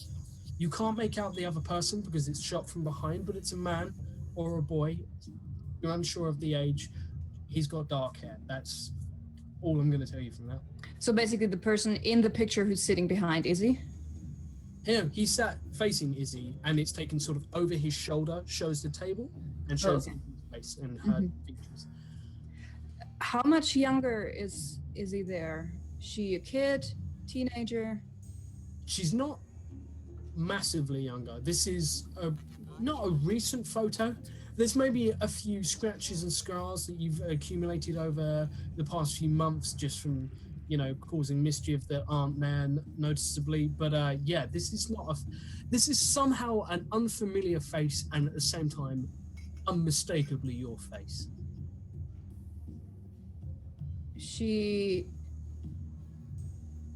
You can't make out the other person because it's shot from behind, but it's a man or a boy. You're unsure of the age. He's got dark hair. That's all I'm going to tell you from that. So basically, the person in the picture who's sitting behind Izzy. Here, he sat facing Izzy, and it's taken sort of over his shoulder, shows the table, and shows Okay. his face and her features. How much younger is he there? She a kid, teenager? She's not massively younger. This is not a recent photo. There's maybe a few scratches and scars that you've accumulated over the past few months just from, causing mischief that aren't there noticeably. But yeah, this is somehow an unfamiliar face and at the same time unmistakably your face. She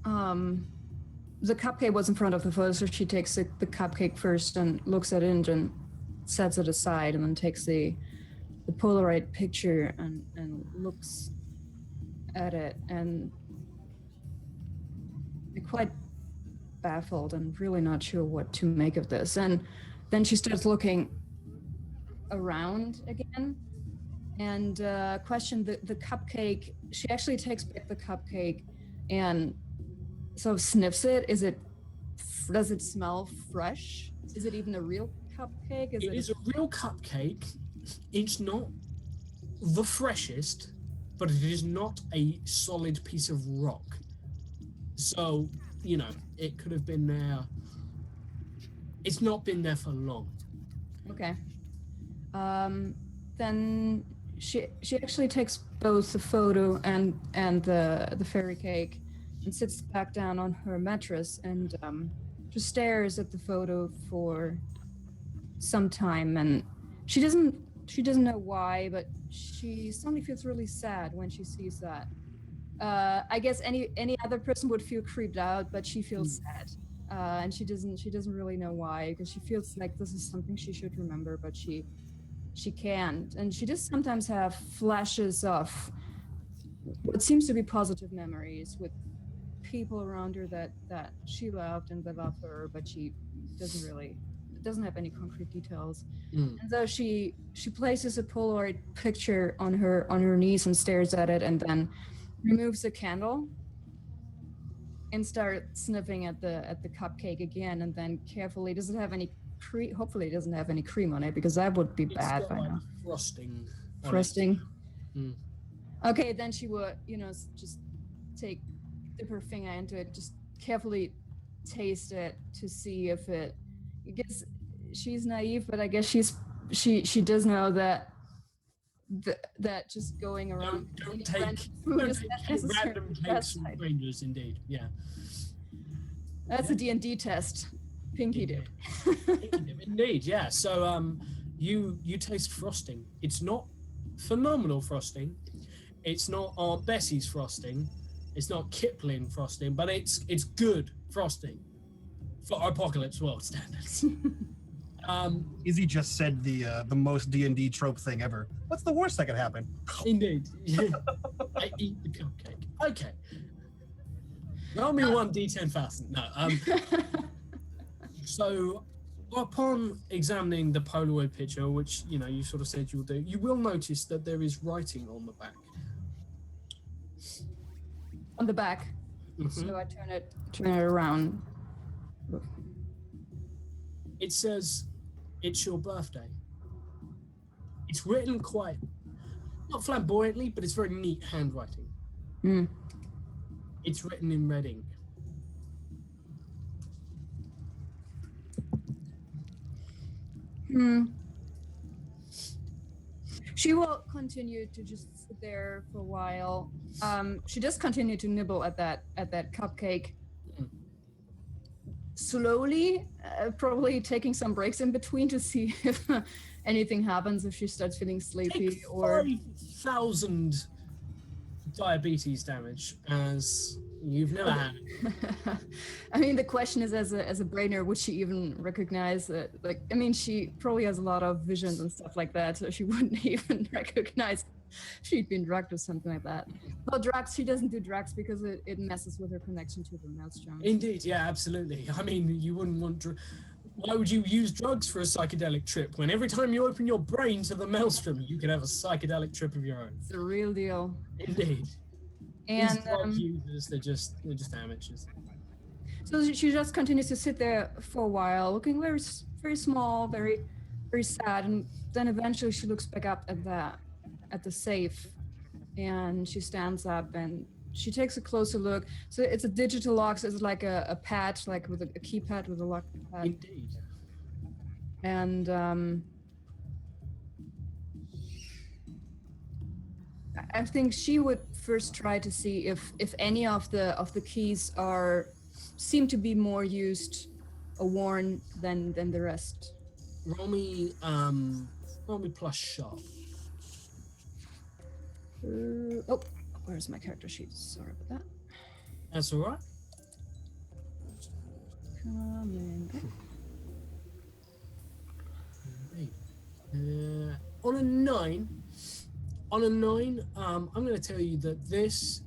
the cupcake was in front of the photo, so she takes the cupcake first and looks at it and sets it aside, and then takes the Polaroid picture and looks at it, and quite baffled and really not sure what to make of this. And then she starts looking around again and question the cupcake. She actually takes back the cupcake and sort of sniffs it. Does it smell fresh? Is it even a real cupcake? It is a real cupcake. It's not the freshest, but it is not a solid piece of rock. So, it could have been there. It's not been there for long. Okay. Then she actually takes both the photo and the fairy cake and sits back down on her mattress and just stares at the photo for some time, and she doesn't know why, but she suddenly feels really sad when she sees that. I guess any other person would feel creeped out, but she feels sad, and she doesn't really know why, because she feels like this is something she should remember, but she can't. And she does sometimes have flashes of what seems to be positive memories with people around her that she loved and that loved her, but she doesn't have any concrete details. And so she places a Polaroid picture on her knees and stares at it, and then removes the candle and starts sniffing at the cupcake again, and then carefully, does it have any cream? Hopefully it doesn't have any cream on it, because that would be bad It's by got now. frosting. on Frosting. Mm. Okay, then she would, just dip her finger into it, just carefully taste it to see if it. I guess she's naive, but I guess she does know that just going around. Don't eating take random food is not necessarily random the cakes best from idea. strangers. Indeed, yeah. That's a D&D test. Pinky did. Indeed, yeah. So you taste frosting. It's not phenomenal frosting. It's not Aunt Bessie's frosting. It's not Kipling frosting, but it's good frosting for Apocalypse World standards. Izzy just said the most D&D trope thing ever. What's the worst that could happen? Indeed. Yeah. I eat the cupcake. Okay. Roll me 1d10 fasten. No. So, upon examining the Polaroid picture, which you sort of said you'll do, you will notice that there is writing on the back. On the back. So I turn it around. It says, "It's your birthday." It's written quite, not flamboyantly, but it's very neat handwriting. It's written in red ink. She will continue to just sit there for a while. She does continue to nibble at that cupcake. Slowly, probably taking some breaks in between to see if anything happens, if she starts feeling sleepy Take or 5,000 diabetes damage as you've never had. I mean, the question is, as a brainer, would she even recognize it? She probably has a lot of visions and stuff like that, so she wouldn't even recognize she'd been drugged or something like that. Well, drugs, she doesn't do drugs because it messes with her connection to the maelstrom. Indeed, yeah, absolutely. I mean, you wouldn't want why would you use drugs for a psychedelic trip when every time you open your brain to the maelstrom, you could have a psychedelic trip of your own? It's the real deal. Indeed. And These drug users, they're just amateurs. So she just continues to sit there for a while, looking very small, very sad, and then eventually she looks back up at the safe, and she stands up and she takes a closer look. So it's a digital lock, so it's like a pad, like with a keypad with a lock pad. Indeed. And I think she would first try to see if any of the keys seem to be more used or worn than the rest. Roll me plus sharp. Where's my character sheet? Sorry about that. That's all right. Coming. On a 9, I'm going to tell you that this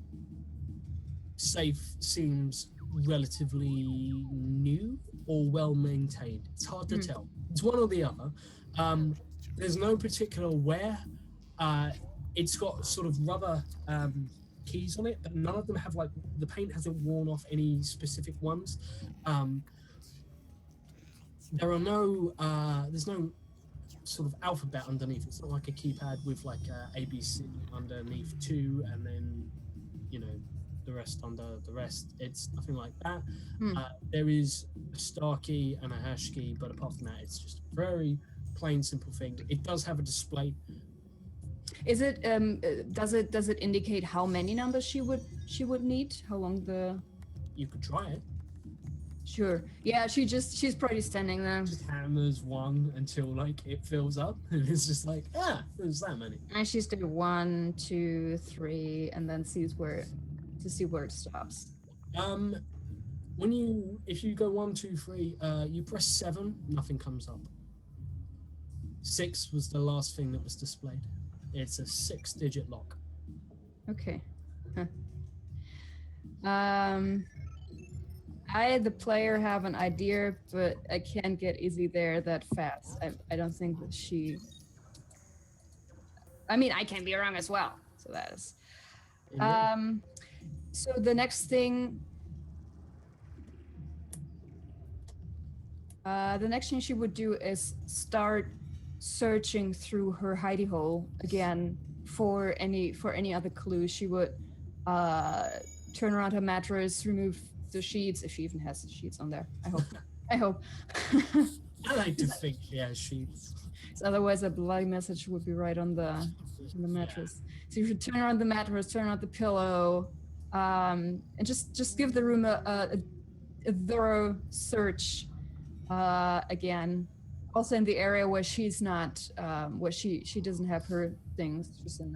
safe seems relatively new or well maintained. It's hard to tell. It's one or the other. There's no particular wear. It's got sort of rubber keys on it, but none of them have the paint hasn't worn off any specific ones. There's no sort of alphabet underneath. It's not like a keypad with like ABC underneath 2 and then the rest under the rest. It's nothing like that. There is a star key and a hash key, but apart from that, it's just a very plain, simple thing. It does have a display. Is it does it indicate how many numbers she would need? How long the? You could try it. Sure. Yeah, she's probably standing there. Just hammers 1 until it fills up, and it's just there's that many. And she's doing 1, 2, 3, and then see where it stops. If you go 1, 2, 3, you press 7, nothing comes up. 6 was the last thing that was displayed. It's a 6-digit lock. Okay. Huh. I, the player, have an idea, but I can't get Izzy there that fast. I don't think that she... I mean, I can be wrong as well. So that is... So the next thing... the next thing she would do is start searching through her hidey hole again for any other clues. She would turn around her mattress, remove the sheets, if she even has the sheets on there. I hope. I like to think she has sheets. So otherwise, a bloody message would be right on the mattress. So you should turn around the mattress, turn around the pillow, and just give the room a thorough search again. Also in the area where she's not, where she doesn't have her things, just in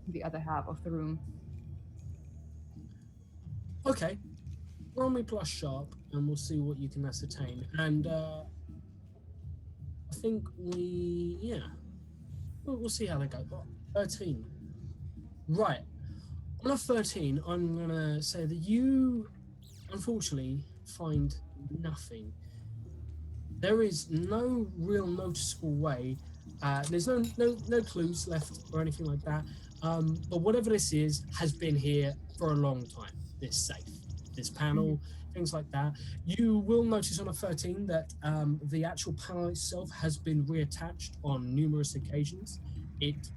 the other half of the room. Okay. Roll me plus sharp, and we'll see what you can ascertain. And I think we'll see how they go. 13. Right. On a 13, I'm going to say that you, unfortunately, find nothing. There is no real noticeable way. There's no clues left or anything like that. But whatever this is has been here for a long time. This safe, this panel, things like that. You will notice on a 13 that the actual panel itself has been reattached on numerous occasions. It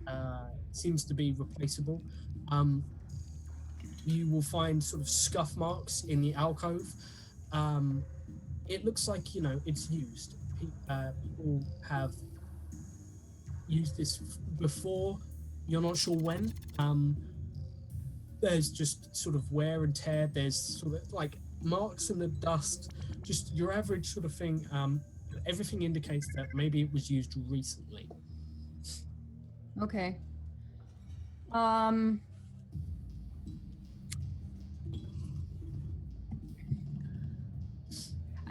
seems to be replaceable. You will find sort of scuff marks in the alcove. It looks like, it's used. People have used this before. You're not sure when. There's just sort of wear and tear. There's sort of like marks in the dust. Just your average sort of thing. Everything indicates that maybe it was used recently. Okay.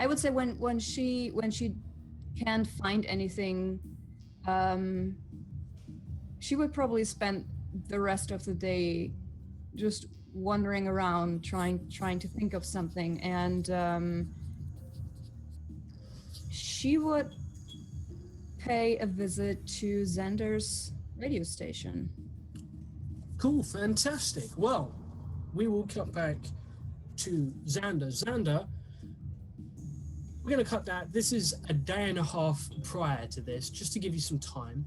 I would say when she can't find anything, she would probably spend the rest of the day just wandering around, trying to think of something, and she would pay a visit to Xander's radio station. Cool, fantastic. Well, we will cut back to Xander. Xander, we're going to cut that. This is a day and a half prior to this, just to give you some time.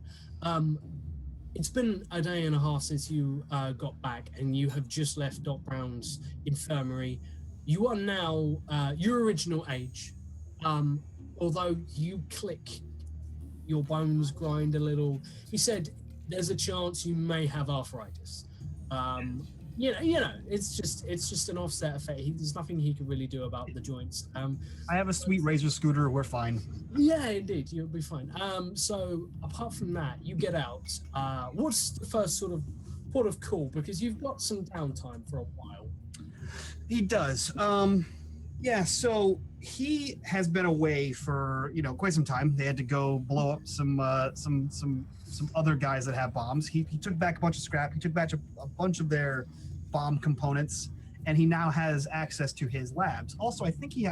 It's been a day and a half since you got back, and you have just left Doc Brown's infirmary. You are now your original age, although you click, your bones grind a little. He said there's a chance you may have arthritis. You know, it's just an offset effect. There's nothing he can really do about the joints. I have a sweet razor scooter. We're fine. Yeah, indeed, you'll be fine. So apart from that, you get out. What's the first sort of port of call? Because you've got some downtime for a while. He does. Yeah. So he has been away for quite some time. They had to go blow up some other guys that have bombs. He took back a bunch of scrap. He took back a bunch of their bomb components, and he now has access to his labs. Also, I think he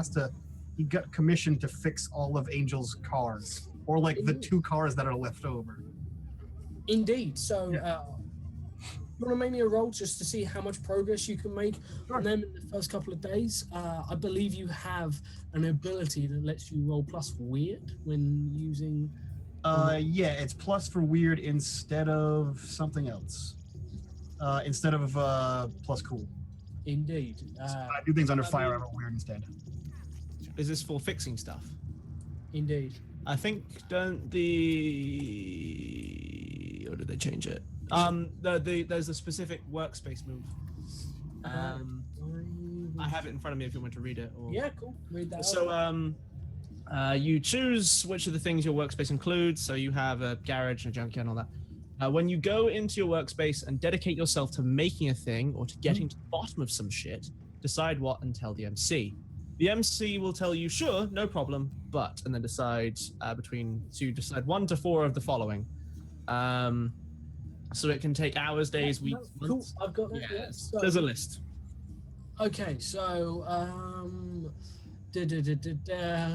got commissioned to fix all of Angel's cars, or like the 2 cars that are left over. Indeed. So you want to make me a roll just to see how much progress you can make on them in the first couple of days? I believe you have an ability that lets you roll plus weird when using... Yeah, it's plus for weird instead of something else. Instead of plus cool. Indeed. So I do things under fire, I roll weird instead. Is this for fixing stuff? Indeed. I think or did they change it? There's a specific workspace move. I have it in front of me if you want to read it. Or... Yeah, cool. Read that. So you choose which of the things your workspace includes. So you have a garage, a junkyard, and all that. When you go into your workspace and dedicate yourself to making a thing or to getting to the bottom of some shit, decide what and tell the MC. The MC will tell you, sure, no problem, but, and then decide decide 1 to 4 of the following. So it can take hours, days, weeks, months. Cool, I've got that. Yeah, Yeah. So, there's a list. okay, so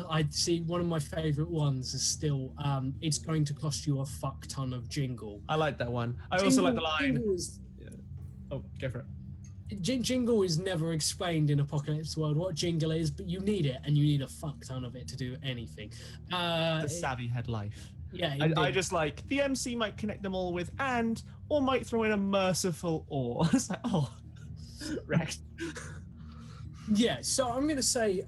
I see one of my favorite ones is still it's going to cost you a fuck ton of jingle. I like that one. I also like the line. Jingle is, Oh, go for it. jingle is never explained in Apocalypse World what jingle is, but you need it, and you need a fuck ton of it to do anything. The savvy head life. Yeah, I just like the MC might connect them all with or might throw in a merciful or. It's like, oh, wrecked. Yeah, so I'm going to say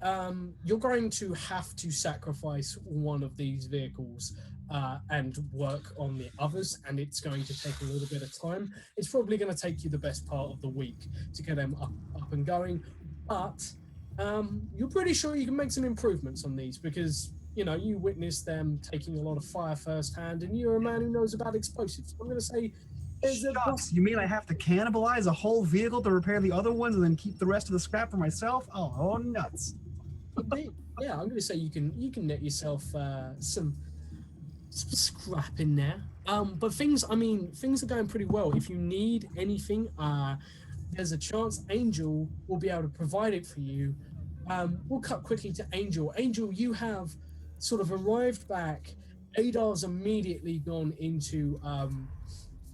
you're going to have to sacrifice one of these vehicles and work on the others, and it's going to take a little bit of time. It's probably going to take you the best part of the week to get them up and going, but you're pretty sure you can make some improvements on these because, you witnessed them taking a lot of fire firsthand, and you're a man who knows about explosives. I'm going to say... Shucks, you mean I have to cannibalize a whole vehicle to repair the other ones and then keep the rest of the scrap for myself? Oh nuts. Yeah, I'm going to say you can net yourself some scrap in there. But things are going pretty well. If you need anything, there's a chance Angel will be able to provide it for you. We'll cut quickly to Angel. Angel, you have sort of arrived back. Adar's immediately gone into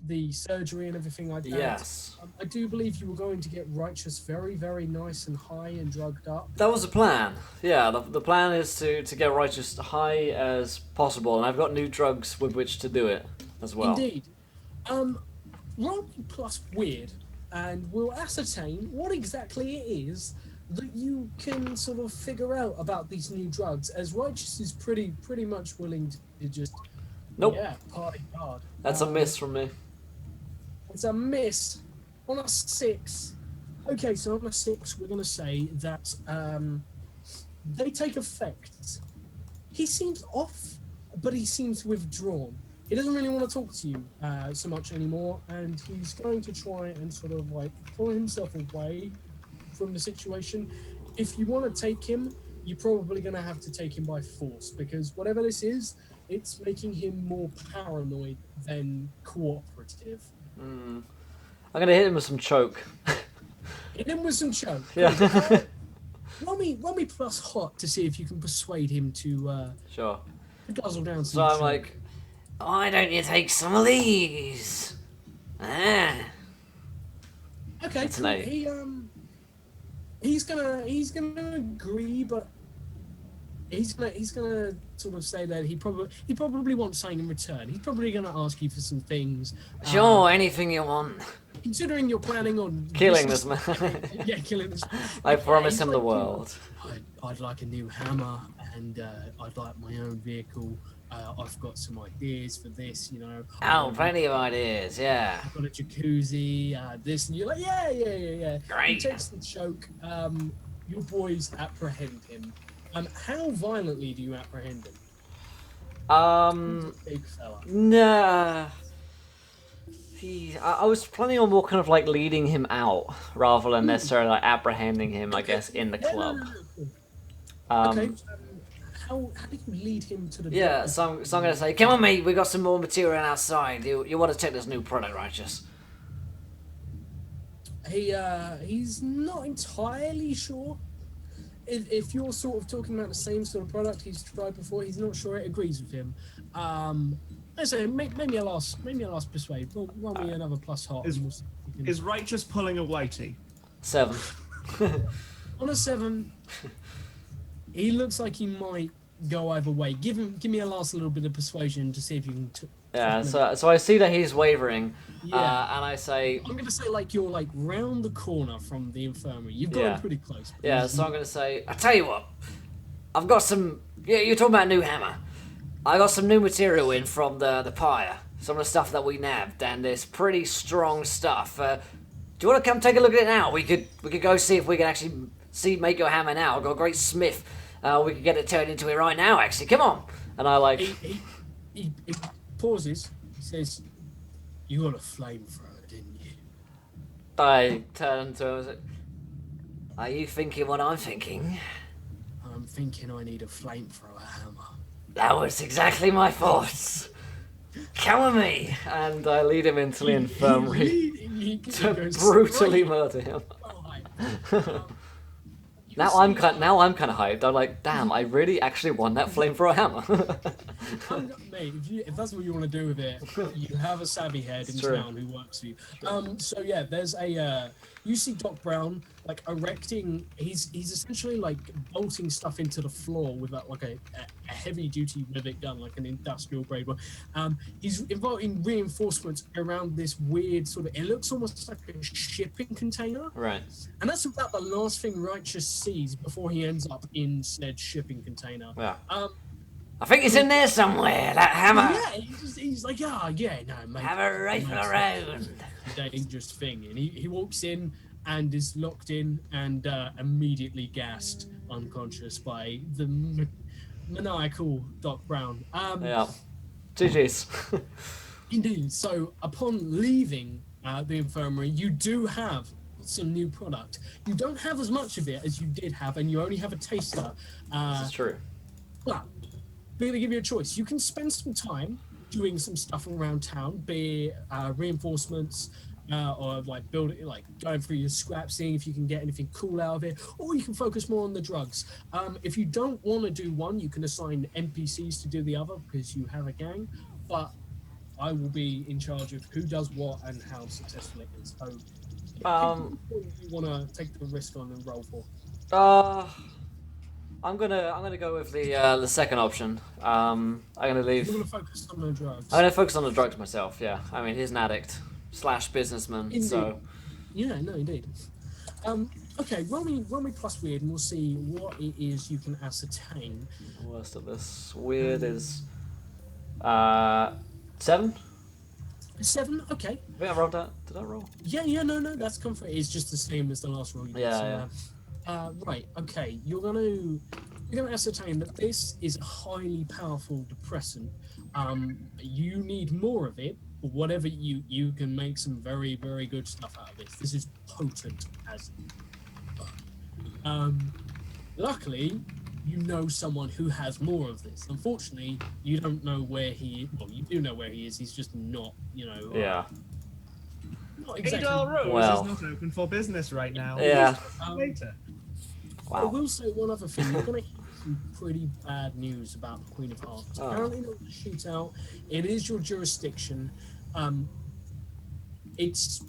the surgery and everything like that. Yes. I do believe you were going to get Righteous very, very nice and high and drugged up. That was the plan. Yeah, the plan is to get Righteous high as possible, and I've got new drugs with which to do it as well. Indeed. Roll plus weird, and we'll ascertain what exactly it is that you can sort of figure out about these new drugs, as Righteous is pretty much willing to just party hard. That's a miss from me. It's a miss on a 6. Okay, so on a 6, we're going to say that they take effect. He seems off, but he seems withdrawn. He doesn't really want to talk to you so much anymore, and he's going to try and sort of like pull himself away from the situation. If you want to take him, you're probably going to have to take him by force, because whatever this is, it's making him more paranoid than cooperative. I'm gonna hit him with some choke. Hit him with some choke. Yeah. Roll me plus hot to see if you can persuade him to Sure. guzzle down some So I'm choke. like, why don't you take some of these? Okay, That's cool. an A. He's gonna agree, but he's gonna sort of say that he probably wants something in return. He's probably gonna ask you for some things. Sure, anything you want. Considering you're planning on Killing this man. yeah, killing this. I promise he's him the like, world. I'd like a new hammer, and I'd like my own vehicle. I've got some ideas for this, you know. Oh, plenty of ideas, yeah. I've got a jacuzzi, this, and you're like, yeah. Great. He takes the choke. Your boys apprehend him. How violently do you apprehend him? Big fella. Nah. I was planning on more kind of like leading him out rather than necessarily like apprehending him, I guess, in the Yeah, club. no. Okay. How do you lead him to the Yeah, door? so I'm gonna say, come on, mate, we got some more material outside. You want to check this new product, Righteous? He's not entirely sure. If you're sort of talking about the same sort of product he's tried before, he's not sure it agrees with him. I say maybe I'll ask persuade. Roll me another plus hot. Is- and we'll see if we can- Is Righteous pulling a whitey? 7. On a 7, he looks like he might go either way. Give me a last little bit of persuasion to see if you can. Yeah, so I see that he's wavering, Yeah. and I say, I'm gonna say like you're like round the corner from the infirmary. You've got Yeah. him pretty close. but yeah, he's- so I'm gonna say, I tell you what, I've got some. Yeah, you're talking about a new hammer. I got some new material in from the pyre. Some of the stuff that we nabbed, and it's pretty strong stuff. Do you want to come take a look at it now? We could go see if we can actually make your hammer now. I've got a great smith. We could get it turned into it right now. Actually, come on. And I like. He pauses. He says, "You got a flamethrower, didn't you?" I turn to him and say, are you thinking what I'm thinking? I'm thinking I need a flamethrower hammer. That was exactly my thoughts. Come with me. And I lead him into the infirmary He to goes brutally straight murder him. behind. You Now see, I'm kind of hyped. I'm like, damn, I really actually won that flamethrower hammer. Mate, if that's what you want to do with it, you have a savvy head in true. town who works for you. So yeah, there's a you see Doc Brown like erecting. He's essentially like bolting stuff into the floor with like a heavy duty rivet gun, like an industrial grade one. He's involving reinforcements around this weird sort of. It looks almost like a shipping container. Right. And that's about the last thing Righteous sees before he ends up in said shipping container. Yeah. Um, I think it's in there somewhere, that hammer. yeah, he's like, no, mate. Have a rifle around. Dangerous thing. And he walks in and is locked in and immediately gassed unconscious by the maniacal Doc Brown. Yeah. GG's. Indeed. So upon leaving the infirmary, you do have some new product. You don't have as much of it as you did have, and you only have a taster. This is true. But we're gonna give you a choice. You can spend some time doing some stuff around town, be it reinforcements, or like building, like going through your scrap, seeing if you can get anything cool out of it, or you can focus more on the drugs. If you don't want to do one, you can assign NPCs to do the other because you have a gang. But I will be in charge of who does what and how successful it is. So, you want to take the risk on and roll for? I'm gonna go with the second option. I'm gonna leave. You want to focus on the drugs? I'm gonna focus on the drugs myself. Yeah. I mean, he's an addict / businessman. Indeed. So Yeah, no, indeed. Okay, roll me plus weird, and we'll see what it is you can ascertain. worst of this weird is 7. 7. Okay. I think I rolled that. Did I roll? Yeah, no, that's comfort. It's just the same as the last roll. You did, Yeah, right. Okay. You're gonna ascertain that this is a highly powerful depressant. You need more of it, but whatever you can make some very, very good stuff out of this. This is potent as. Luckily, you know someone who has more of this. Unfortunately, you don't know where he. Well, you do know where he is. He's just not. Yeah. Not exactly. Adel Rose Well. is not open for business right now. Yeah. Later. I Wow. will say one other thing. You're going to hear some pretty bad news about the Queen of Hearts. Oh. Apparently, there was a shootout. It is your jurisdiction. It's,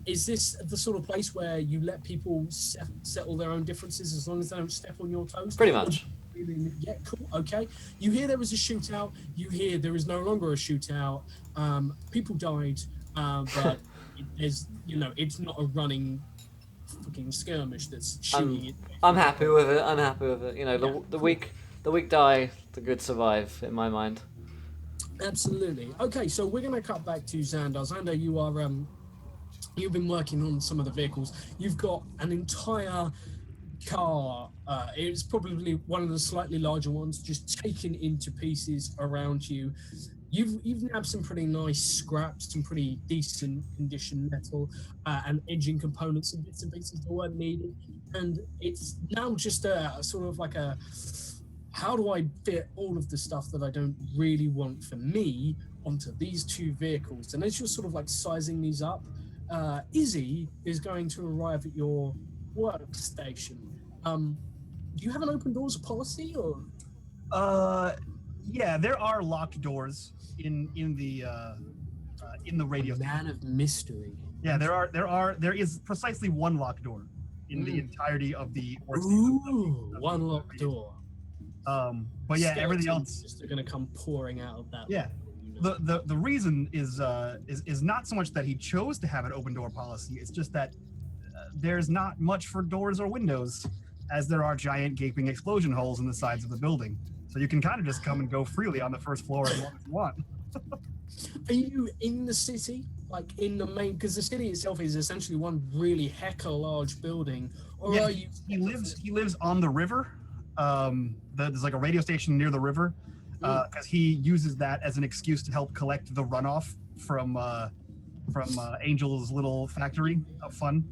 is this the sort of place where you let people settle their own differences as long as they don't step on your toes? Pretty much. Yeah, cool. Okay. You hear there was a shootout. You hear there is no longer a shootout. People died, but it's not a running fucking skirmish that's shooting it. I'm happy with it. I'm happy with it. You know, Yeah, the weak die, the good survive. In my mind. Absolutely. Okay, so we're going to cut back to Xander. Xander, you are you've been working on some of the vehicles. You've got an entire car. It's probably one of the slightly larger ones, just taken into pieces around you. You've nabbed some pretty nice scraps, some pretty decent condition metal, and engine components and bits and pieces that weren't needed. And it's now just a sort of like a, how do I fit all of the stuff that I don't really want for me onto these two vehicles? And as you're sort of like sizing these up, Izzy is going to arrive at your workstation. Do you have an open doors policy, or? Yeah, there are locked doors in the radio station. Man of mystery. Yeah, there is precisely one locked door in the entirety of the Ooh, one locked door. But yeah, everything else just are going to come pouring out of that. Yeah. The reason is not so much that he chose to have an open door policy. It's just that there's not much for doors or windows, as there are giant gaping explosion holes in the sides of the building. So you can kind of just come and go freely on the first floor as long as you want. Are you in the city, like in the main? Because the city itself is essentially one really hecka large building. Or are you? He lives on the river. There's like a radio station near the river, because he uses that as an excuse to help collect the runoff from Angel's little factory of fun.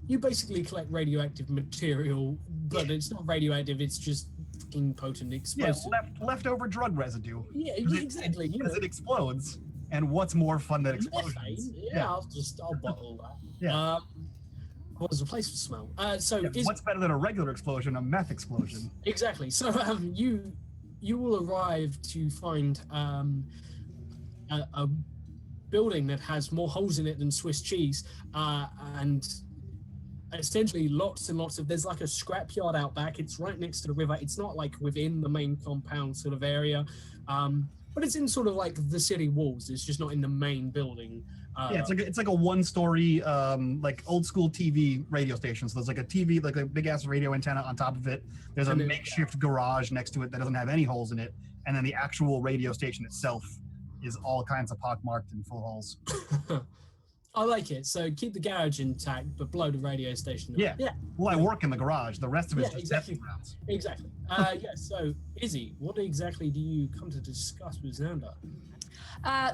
You basically collect radioactive material, but it's not radioactive. It's just fucking potent explosive. Yeah, leftover drug residue. Yeah, exactly. Because it explodes, and what's more fun than explosions? Methane. Yeah, I'll bottle that. Yeah. What does a place for smell? What's better than a regular explosion? A meth explosion. Exactly. So you will arrive to find a building that has more holes in it than Swiss cheese, and essentially lots and lots of, there's like a scrapyard out back. It's right next to the river. It's not like within the main compound sort of area, but it's in sort of like the city walls. It's just not in the main building. It's like a one-story like old school TV radio station. So there's like a TV, like a big ass radio antenna on top of it. There's a makeshift garage next to it that doesn't have any holes in it, and then the actual radio station itself is all kinds of pockmarked and full of holes. I like it. So keep the garage intact, but blow the radio station up. Yeah. Well, I work in the garage. The rest of it's just exactly. testing grounds. Exactly. So Izzy, what exactly do you come to discuss with Xander?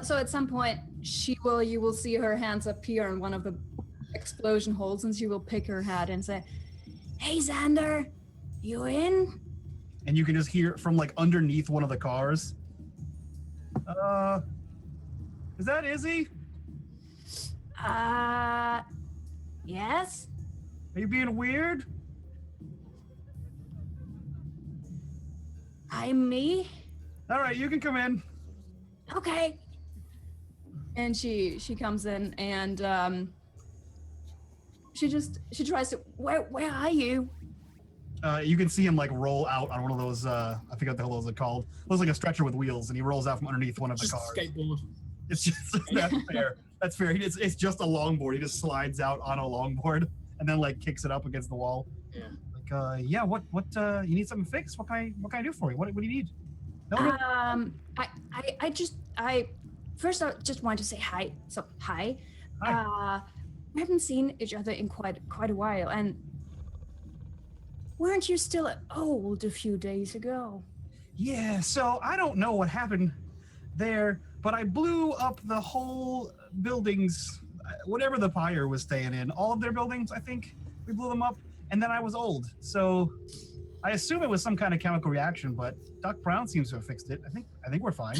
So at some point, you will see her hands appear in one of the explosion holes, and she will pick her head and say, "Hey, Xander, you in?" And you can just hear from like underneath one of the cars. Is that Izzy? Yes? Are you being weird? I'm me? All right, you can come in. Okay. And she comes in, and she tries to, where are you? You can see him like roll out on one of those, I forget what the hell those are called. It looks like a stretcher with wheels, and he rolls out from underneath one of the Just cars. a skateboard. It's just, that's fair. That's fair. It's just a longboard. He just slides out on a longboard and then like kicks it up against the wall. Yeah. Like, yeah, what, you need something fixed? What can I do for you? What do you need? No. First I just wanted to say hi. So hi. Hi. We haven't seen each other in quite a while, and weren't you still old a few days ago? Yeah, so I don't know what happened there, but I blew up the whole buildings, whatever the Pyre was staying in, all of their buildings, I think. We blew them up, and then I was old. So I assume it was some kind of chemical reaction, but Doc Brown seems to have fixed it. I think we're fine.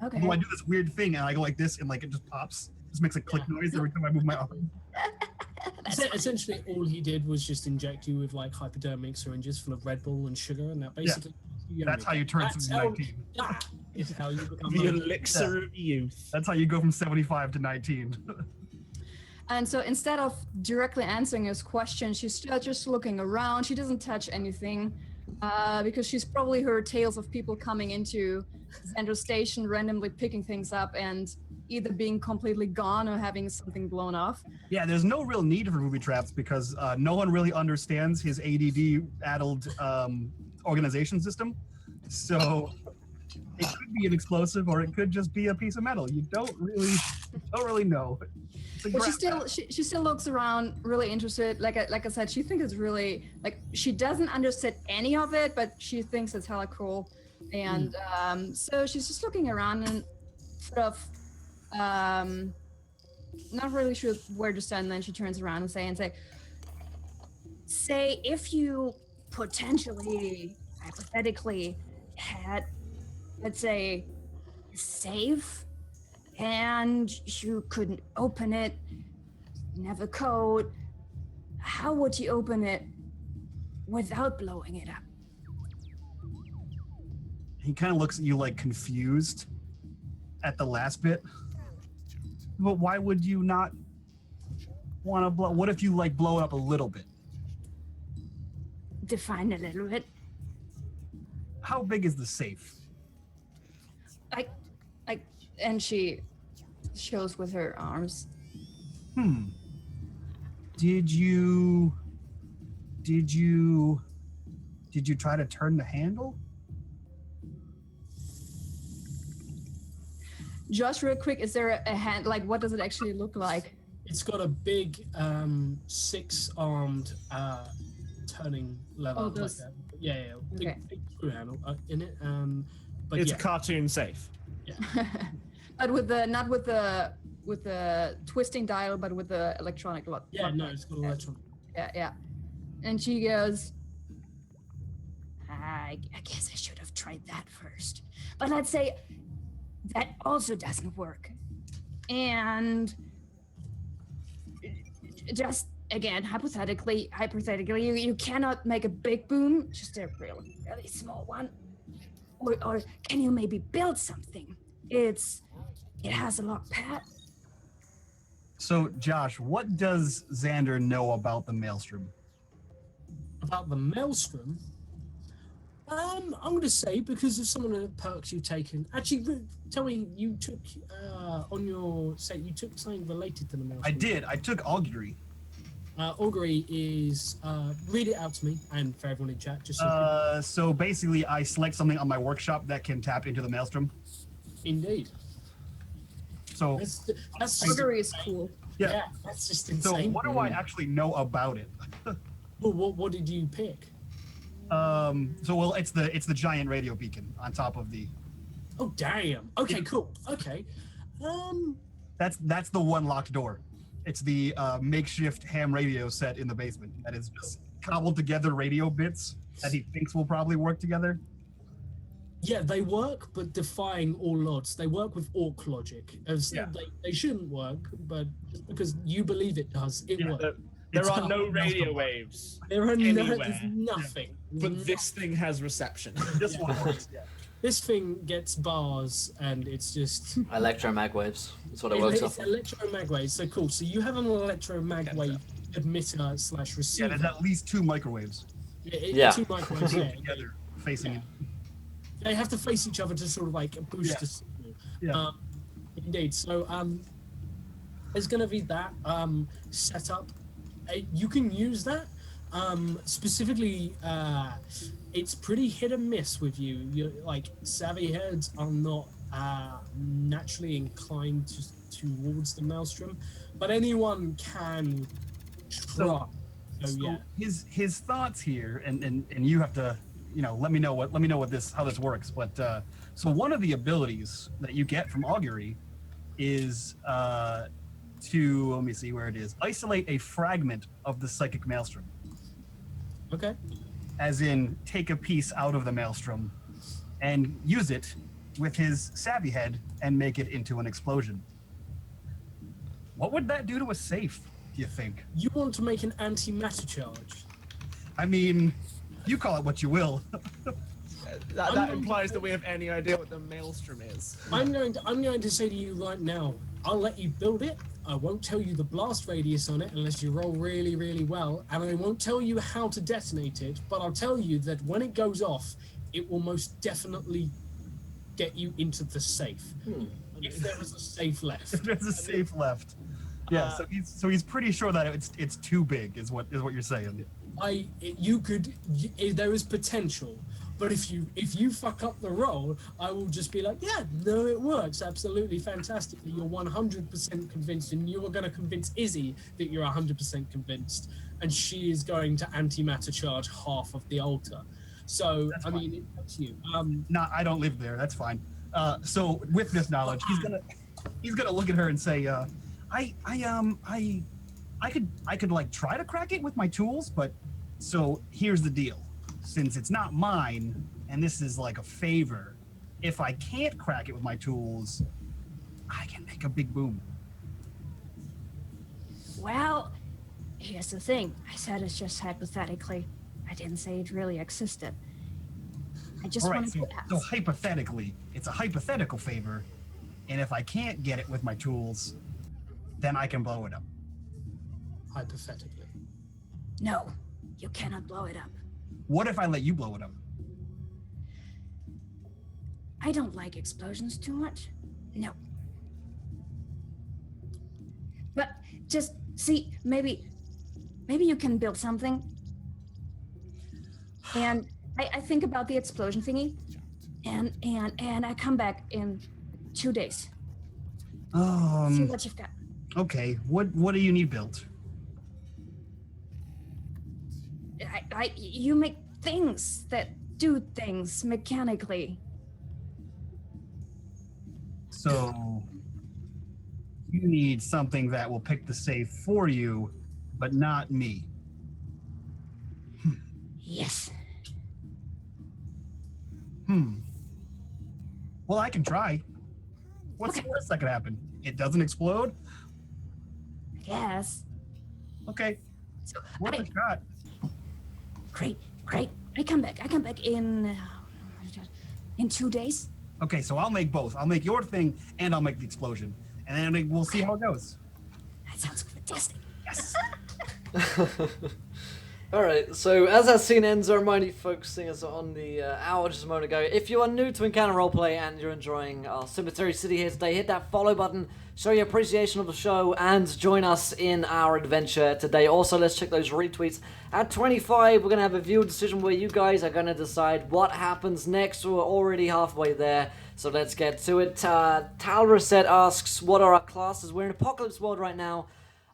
Okay. Although I do this weird thing, and I go like this, and like it just pops. It just makes a click noise every time I move my arm. Essentially, all he did was just inject you with like hypodermic syringes full of Red Bull and sugar, and that basically. That's how you turn from 19. That is how you become The elixir of youth. That's how you go from 75 to 19. And so instead of directly answering his question, she's still just looking around. She doesn't touch anything. because she's probably heard tales of people coming into Xander Station, randomly picking things up and either being completely gone or having something blown off. Yeah, there's no real need for booby traps because no one really understands his ADD-addled organization system. So it could be an explosive, or it could just be a piece of metal. You don't really know. It's a But grab she still looks around, really interested. Like I said, she thinks it's really like she doesn't understand any of it, but she thinks it's hella cool. And so she's just looking around and sort of not really sure where to stand. And then she turns around and say, if you potentially, hypothetically, had, let's say, a safe, and you couldn't open it, didn't have a code, how would you open it without blowing it up? He kind of looks at you like confused at the last bit. But why would you not want to blow? What if you like blow it up a little bit? Define a little bit. How big is the safe? Like, and she shows with her arms. Did you try to turn the handle? Josh, real quick, is there a hand? Like, what does it actually look like? It's got a big 6-armed turning lever. Oh, like those- that. Yeah. Okay. Big screw handle in it. But It's yeah, cartoon safe. But with the not with the twisting dial, but with the electronic lock. yeah, no, it's got electronic. Yeah. And she goes, I guess I should have tried that first. But let's say that also doesn't work. And just again, hypothetically, you cannot make a big boom, just a really, really small one. Or can you maybe build something? It has a lock pad. So, Josh, what does Xander know about the Maelstrom? About the Maelstrom, I'm going to say because of some of the perks you've taken. Actually, tell me, you took on your set, you took something related to the Maelstrom. I did. I took augury. Augury is read it out to me and for everyone in chat. Just So basically, I select something on my workshop that can tap into the Maelstrom. indeed. So, That's just Augury is cool. Yeah, that's just so insane. what do I actually know about it? Well, what did you pick? It's the giant radio beacon on top of the. Oh damn. Okay, cool. Okay. That's the one locked door. It's the makeshift ham radio set in the basement that is just cobbled together radio bits that he thinks will probably work together. Yeah, they work, but defying all odds. They work with orc logic. As Yeah. they shouldn't work, but just because you believe it does, it works. There It's are not no Maelstrom radio work. waves, There are anywhere. there's nothing. but this thing has reception. This one works. Yeah. This thing gets bars, and it's just Electromag waves. That's what it works it's off. electromag waves. So cool. So you have an electromag wave emitter slash Yeah, receiver. there's at least 2 microwaves Yeah. 2 microwaves. Yeah. together facing it. They have to face each other to sort of like boost Yeah. the signal. Yeah. Indeed. So there's going to be that setup. You can use that. Specifically, it's pretty hit and miss with you. You're like savvy heads are not naturally inclined towards the Maelstrom, but anyone can try. So yeah. His thoughts here, and you have to, let me know how this works. But so one of the abilities that you get from augury is to, let me see where it is, isolate a fragment of the psychic maelstrom, Okay. as in take a piece out of the maelstrom and use it with his savvy head and make it into an explosion. What would that do to a safe, do you think? You want to make an antimatter charge? I mean, you call it what you will. that implies that we have any idea what the maelstrom is. I'm going to say to you right now, I'll let you build it. I won't tell you the blast radius on it unless you roll really, really well, and I won't tell you how to detonate it, but I'll tell you that when it goes off, it will most definitely get you into the safe. If there is a safe left. There's a safe left. Yeah, so he's pretty sure that it's too big, is what you're saying. There is potential, but if you fuck up the roll, I will just be like, yeah, no, it works absolutely fantastically. You're 100% convinced, and you're going to convince Izzy that you're 100% convinced, and she is going to antimatter charge half of the altar. So That's I fine. mean, it's you. No, I don't live there. That's fine. So with this knowledge, he's gonna look at her and say, I could like try to crack it with my tools, but so here's the deal. Since it's not mine, and this is like a favor, if I can't crack it with my tools, I can make a big boom. Well, here's the thing. I said it's just hypothetically. I didn't say it really existed. I just All right, wanted so, to ask. so hypothetically, it's a hypothetical favor, and if I can't get it with my tools, then I can blow it up. Hypothetically. No, you cannot blow it up. What if I let you blow it up? I don't like explosions too much. No. But just see, maybe you can build something. And I think about the explosion thingy, and I come back in 2 days. See what you've got. Okay. What do you need built? You make things that do things mechanically. So you need something that will pick the safe for you, but not me. Yes. Well, I can try. What's the worst that could happen? It doesn't explode? Yes. Okay. So Worth a shot. great. I come back in 2 days. Okay, so I'll make both. I'll make your thing and I'll make the explosion. And then we'll see how it goes. That sounds fantastic. Yes. Alright, so as that scene ends, I remind you focusing us on the hour just a moment ago. If you are new to Encounter Roleplay and you're enjoying our Cemetery City here today, hit that follow button, show your appreciation of the show, and join us in our adventure today. Also, let's check those retweets. At 25, we're going to have a viewer decision where you guys are going to decide what happens next. We're already halfway there, so let's get to it. Talreset asks, what are our classes? We're in Apocalypse World right now.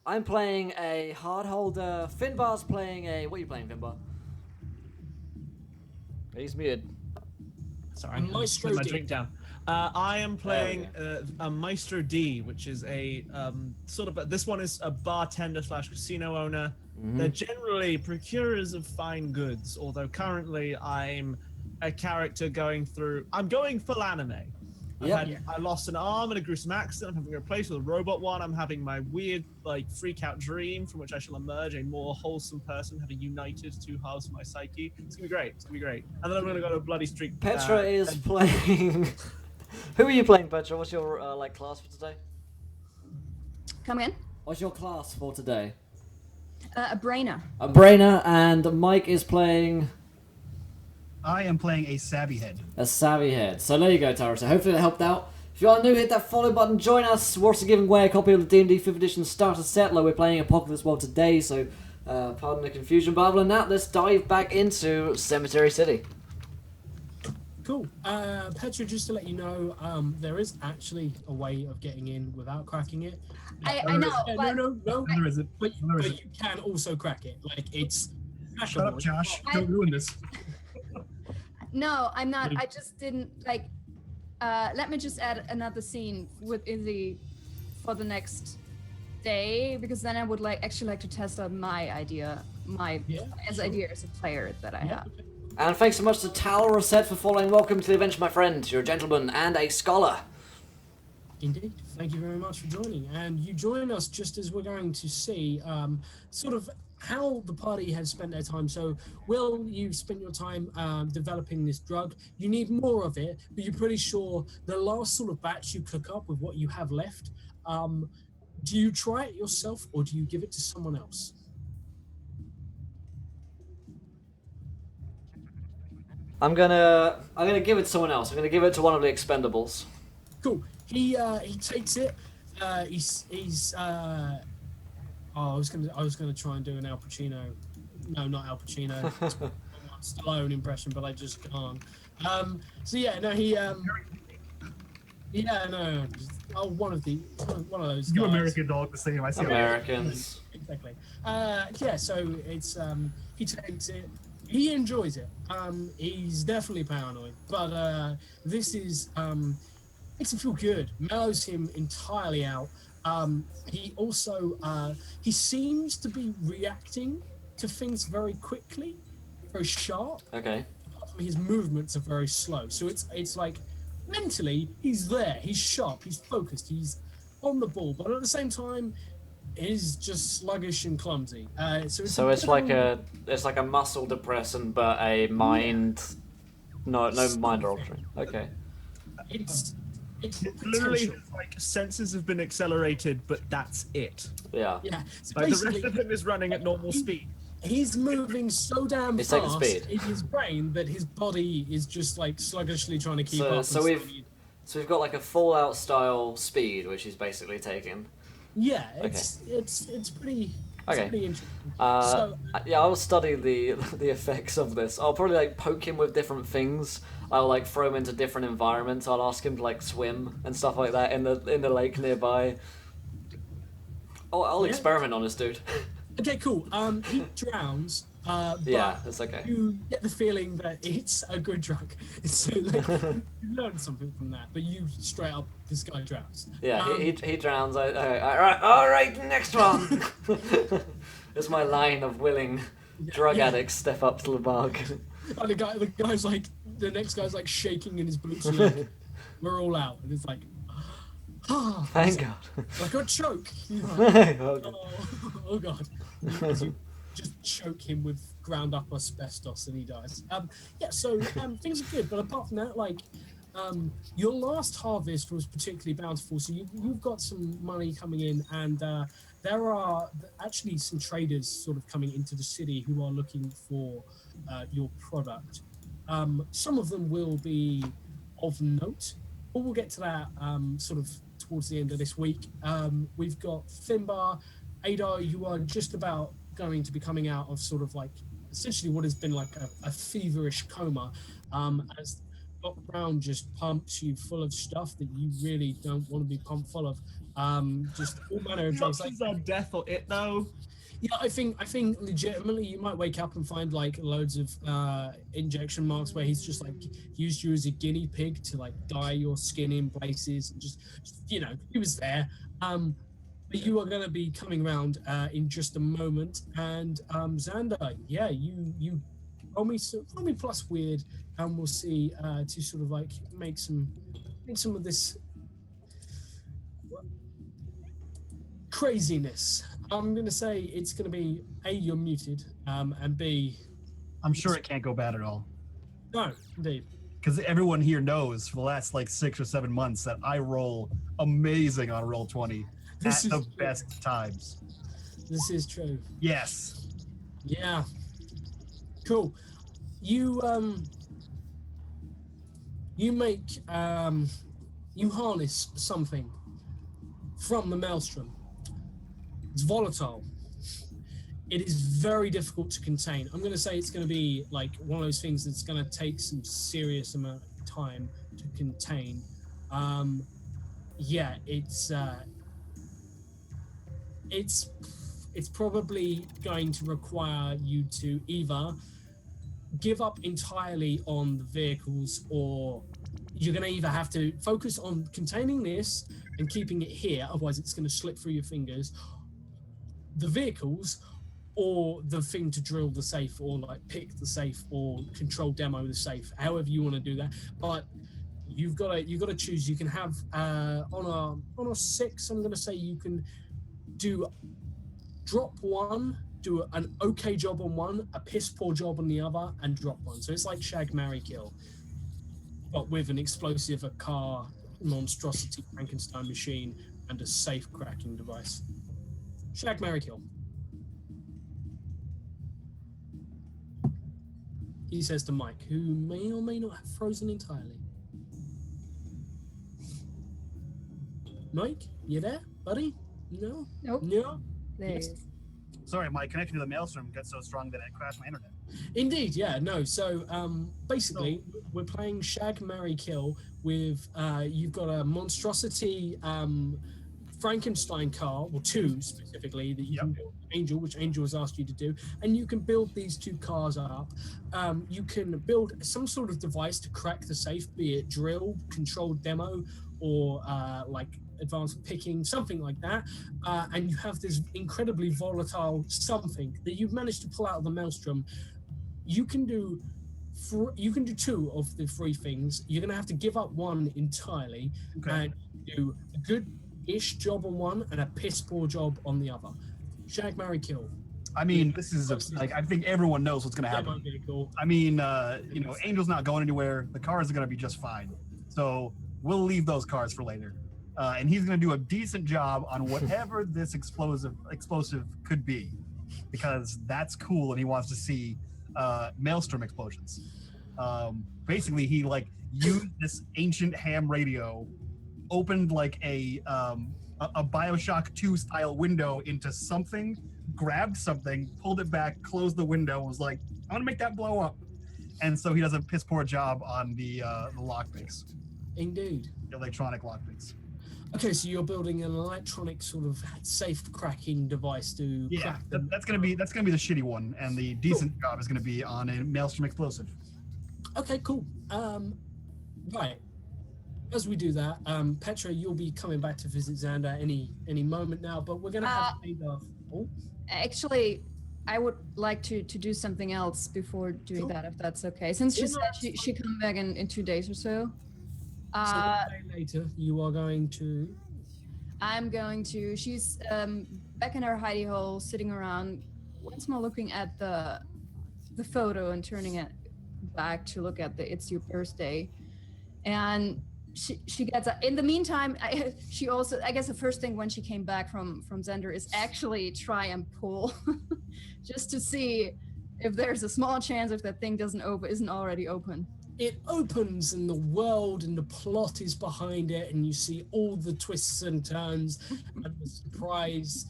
I'm playing a hard holder. Finbar's playing a... What are you playing, Finbar? He's muted. Sorry, I Maestro put my D. drink down. I am playing a Maestro D, which is a sort of this one is a bartender / casino owner. They're generally procurers of fine goods, although currently I'm a character going full anime. I lost an arm in a gruesome accident. I'm having it replaced with a robot one. I'm having my weird, freak out dream from which I shall emerge a more wholesome person, having united two halves of my psyche. It's gonna be great. And then I'm gonna go to a bloody streak. Petra is playing... Who are you playing, Petra? What's your class for today? Come in. What's your class for today? A brainer. A brainer, and Mike is playing... I am playing a savvy head. a savvy head. So there you go, Tara. So hopefully that helped out. If you are new, hit that follow button, join us. We're also giving away a copy of the D&D 5th edition starter set. We're playing Apocalypse World today, so pardon the confusion. But other than that, let's dive back into Cemetery City. Cool. Petra, just to let you know, there is actually a way of getting in without cracking it. I know, Yeah, but no. There is it. But There is you it. can also crack it. It's Shut up, Josh. I- Don't ruin this. no, I'm not. I just didn't like. Let me just add another scene with Izzy for the next day, because then I would actually like to test out my idea, idea as a player that I have. And thanks so much to Tal Rosette for following. Welcome to the adventure, my friend. You're a gentleman and a scholar. Indeed. Thank you very much for joining. And you join us just as we're going to see sort of how the party has spent their time. So, Will, you've spent your time developing this drug. You need more of it, but you're pretty sure the last sort of batch you cook up with what you have left, do you try it yourself or do you give it to someone else? I'm gonna give it to someone else. I'm gonna give it to one of the Expendables. Cool. He takes it. He's I was gonna try and do an Al Pacino. No, not Al Pacino. Stallone impression, but I just can't. So yeah, no, he yeah, no. Oh, one of those. You guys. American dog the same. I see. Americans. Exactly. Yeah. So it's he takes it. He enjoys it. He's definitely paranoid, but this is makes him feel good. Mellows him entirely out. He also he seems to be reacting to things very quickly, very sharp. Okay. His movements are very slow, so it's like mentally he's there, he's sharp, he's focused, he's on the ball, but at the same time he's just sluggish and clumsy. So it's like a muscle depressant, but a mind, no mind altering. Okay. It's Literally, potential. his, like senses have been accelerated, but that's it. Yeah. Yeah. So Like the basically, rest of him is running at normal speed. he's moving so damn He's taking fast speed. in his brain that his body is just like sluggishly trying to keep So- up. so and we've got like a Fallout style speed, which he's basically taking. yeah, it's pretty. Okay. It's pretty interesting. Yeah, I'll study the the effects of this. I'll probably like poke him with different things. I'll like throw him into different environments. I'll ask him to like swim and stuff like that in the lake nearby. I'll Yeah. experiment on this dude. Okay, cool. He drowns. But Yeah, that's okay. You get the feeling that it's a good drug. So like, you learn something from that, but you straight up, this guy drowns. Yeah, he drowns. All right, next one. It's my line of willing drug Yeah. addicts step up to the mark. And the next guy's like shaking in his boots. And like, we're all out, and it's like, Thank God. like a choke. You're like, Okay. oh god. You just choke him with ground up asbestos and he dies. Yeah, so things are good, but apart from that, like your last harvest was particularly bountiful, so you've got some money coming in, and there are actually some traders sort of coming into the city who are looking for your product. Some of them will be of note, but we'll get to that sort of towards the end of this week. We've got Finbar, Adar, you are just about going to be coming out of sort of like essentially what has been like a feverish coma, as Doc Brown just pumps you full of stuff that you really don't want to be pumped full of. Just all manner of drugs. Like, Options are death or it though. yeah, I think legitimately you might wake up and find like loads of injection marks where he's just like used you as a guinea pig to like dye your skin in places, and just you know, he was there. But you are going to be coming around in just a moment, and Xander, yeah, you roll me plus weird, and we'll see to sort of like make some of this craziness. I'm going to say it's going to be A, you're muted, and B, I'm sure it can't go bad at all. no, indeed. Because everyone here knows for the last like 6 or 7 months that I roll amazing on Roll20 This at the is- best times. This is true. Yes. Yeah. Cool. You you make you harness something from the maelstrom. It's volatile. It is very difficult to contain. I'm going to say it's going to be like one of those things that's going to take some serious amount of time to contain. Yeah, it's probably going to require you to either give up entirely on the vehicles, or you're going to either have to focus on containing this and keeping it here, otherwise it's going to slip through your fingers, the vehicles, or the thing to drill the safe, or like pick the safe, or control demo the safe, however you want to do that. But you've got to choose. You can have on a 6. I'm going to say you can drop 1, do an okay job on 1, a piss poor job on the other, and drop 1. So it's like shag, marry, kill, but with an explosive, a car, monstrosity, Frankenstein machine, and a safe cracking device. Shag, marry, kill. He says to Mike, who may or may not have frozen entirely. Mike, you there, buddy? No? Nope. No? There Yes. he is. Sorry, my connection to the Maelstrom got so strong that it crashed my internet. Indeed, yeah, no. So basically, we're playing Shag, Marry, Kill with, you've got a monstrosity Frankenstein car, or 2 specifically, that you can build. Angel, which Angel has asked you to do, and you can build these 2 cars up. You can build some sort of device to crack the safe, be it drill, controlled demo, or like advanced picking, something like that. And you have this incredibly volatile something that you've managed to pull out of the Maelstrom. You can do 2 of the 3 things. You're going to have to give up 1 entirely, and do a good-ish job on 1 and a piss poor job on the other. Shag, marry, kill. I mean, this is like, I think everyone knows what's going to Demo happen. vehicle. I mean, Angel's not going anywhere. The cars are going to be just fine. So we'll leave those cars for later. And he's going to do a decent job on whatever this explosive could be, because that's cool, and he wants to see Maelstrom explosions. Basically, he used this ancient ham radio, opened like a Bioshock 2 style window into something, grabbed something, pulled it back, closed the window, and was like, I want to make that blow up. And so he does a piss poor job on the lockpicks, Indeed. the electronic lockpicks. Okay, so you're building an electronic sort of safe cracking device to Yeah, crack that's gonna be the shitty one, and the decent job is gonna be on a Maelstrom explosive. Okay, cool. Right. As we do that, Petra, you'll be coming back to visit Xander any moment now, but we're gonna have Adolf. Oh, Actually, I would like to do something else before doing Sure. that, if that's okay. Since she Yeah, said that's she come back in 2 days or so. so a day later, you are going to. I'm going to. She's back in her hidey hole, sitting around, once more looking at the photo and turning it back to look at the "It's Your Birthday," and she gets up. In the meantime, she also, I guess, the first thing when she came back from Xander is actually try and pull, just to see if there's a small chance if that thing isn't already open. It opens and the world and the plot is behind it, and you see all the twists and turns and the surprise,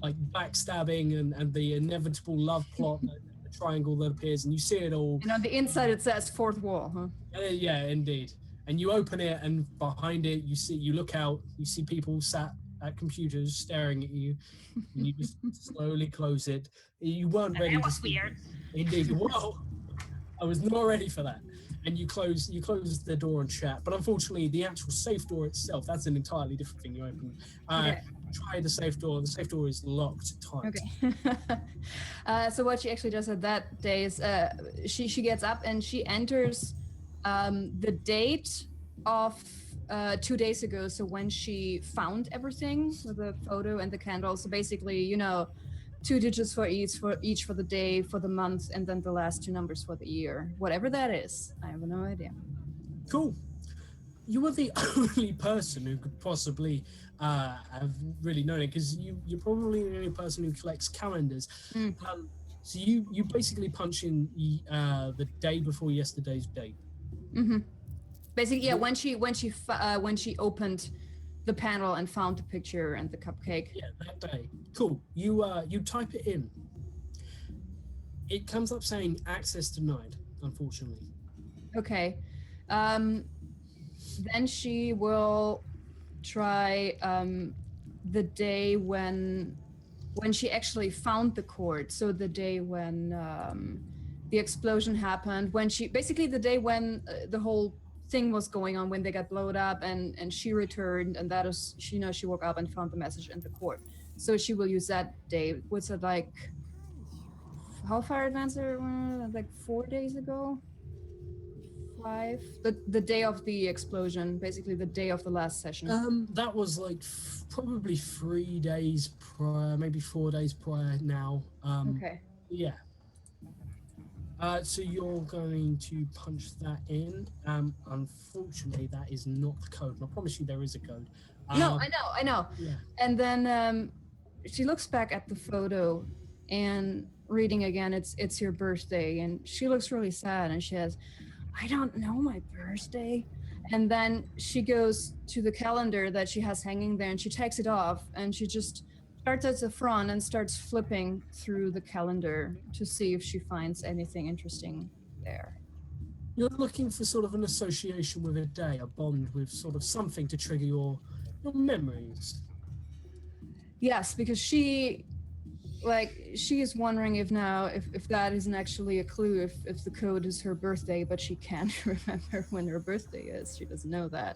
like backstabbing and the inevitable love plot, the triangle that appears, and you see it all. And on the inside it says "Fourth Wall," huh? Yeah, indeed. And you open it, and behind it, you look out, you see people sat at computers staring at you, and you just slowly close it. You weren't ready. That was to see weird. it. Indeed. Whoa. I was not ready for that. And you close the door and chat. But unfortunately, the actual safe door itself, that's an entirely different thing you open. Okay. Try the safe door. The safe door is locked tight. Okay. So what she actually does at that day is she gets up and she enters the date of 2 days ago. So when she found everything with the photo and the candle. So basically, 2 digits for each for the day, for the month, and then the last 2 numbers for the year. Whatever that is. I have no idea. Cool. You were the only person who could possibly have really known it, because you're probably the only person who collects calendars. So you basically punch in the day before yesterday's date. Mm-hmm. Basically, yeah. When she opened the panel and found the picture and the cupcake. Yeah, that day. Cool. You type it in. It comes up saying access denied, unfortunately. Okay. Then she will try the day when she actually found the cord. So the day when the explosion happened, the day when the whole thing was going on, when they got blown up and she returned, and that is, she woke up and found the message in the cord. So she will use that day. What's it like? How far advanced? Like 4 days ago? 5? The day of the explosion, basically the day of the last session. That was like probably 3 days prior, maybe 4 days prior now. Okay. Yeah. So you're going to punch that in. Unfortunately, that is not the code. And I promise you there is a code. No, I know. Yeah. And then she looks back at the photo and reading again, it's your birthday. And she looks really sad and she says, I don't know my birthday. And then she goes to the calendar that she has hanging there and she takes it off and she just starts at the front and starts flipping through the calendar to see if she finds anything interesting there. You're looking for sort of an association with a day, a bond with sort of something to trigger your memories. Yes, because she is wondering if that isn't actually a clue, if the code is her birthday, but she can't remember when her birthday is. She doesn't know that.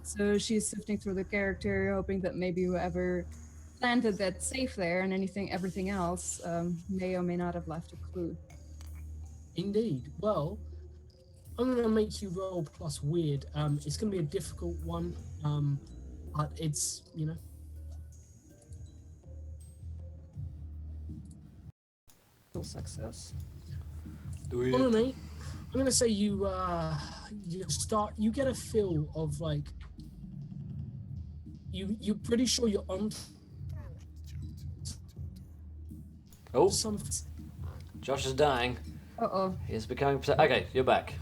So she's sifting through the character, hoping that maybe whoever planted that safe there and everything else may or may not have left a clue. Indeed. Well, I'm going to make you roll plus weird. It's going to be a difficult one, but it's, Full success. On an 8, I'm going to say you get a feel of like, you're pretty sure you're on something. Josh is dying. Uh-oh. He's becoming okay. You're back.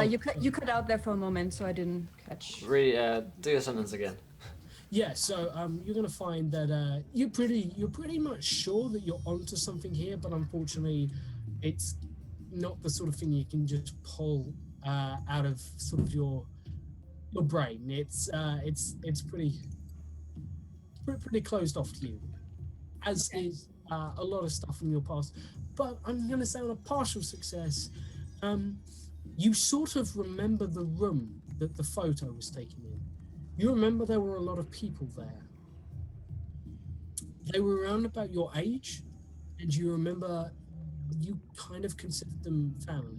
You cut out there for a moment, so I didn't catch. Do your sentence again. Yeah, so you're gonna find that you're pretty much sure that you're onto something here, but unfortunately, it's not the sort of thing you can just pull out of sort of your brain. It's pretty closed off to you, as is a lot of stuff from your past. But I'm gonna say on a partial success, you sort of remember the room that the photo was taken in. You remember there were a lot of people there. They were around about your age, and you remember you kind of considered them family.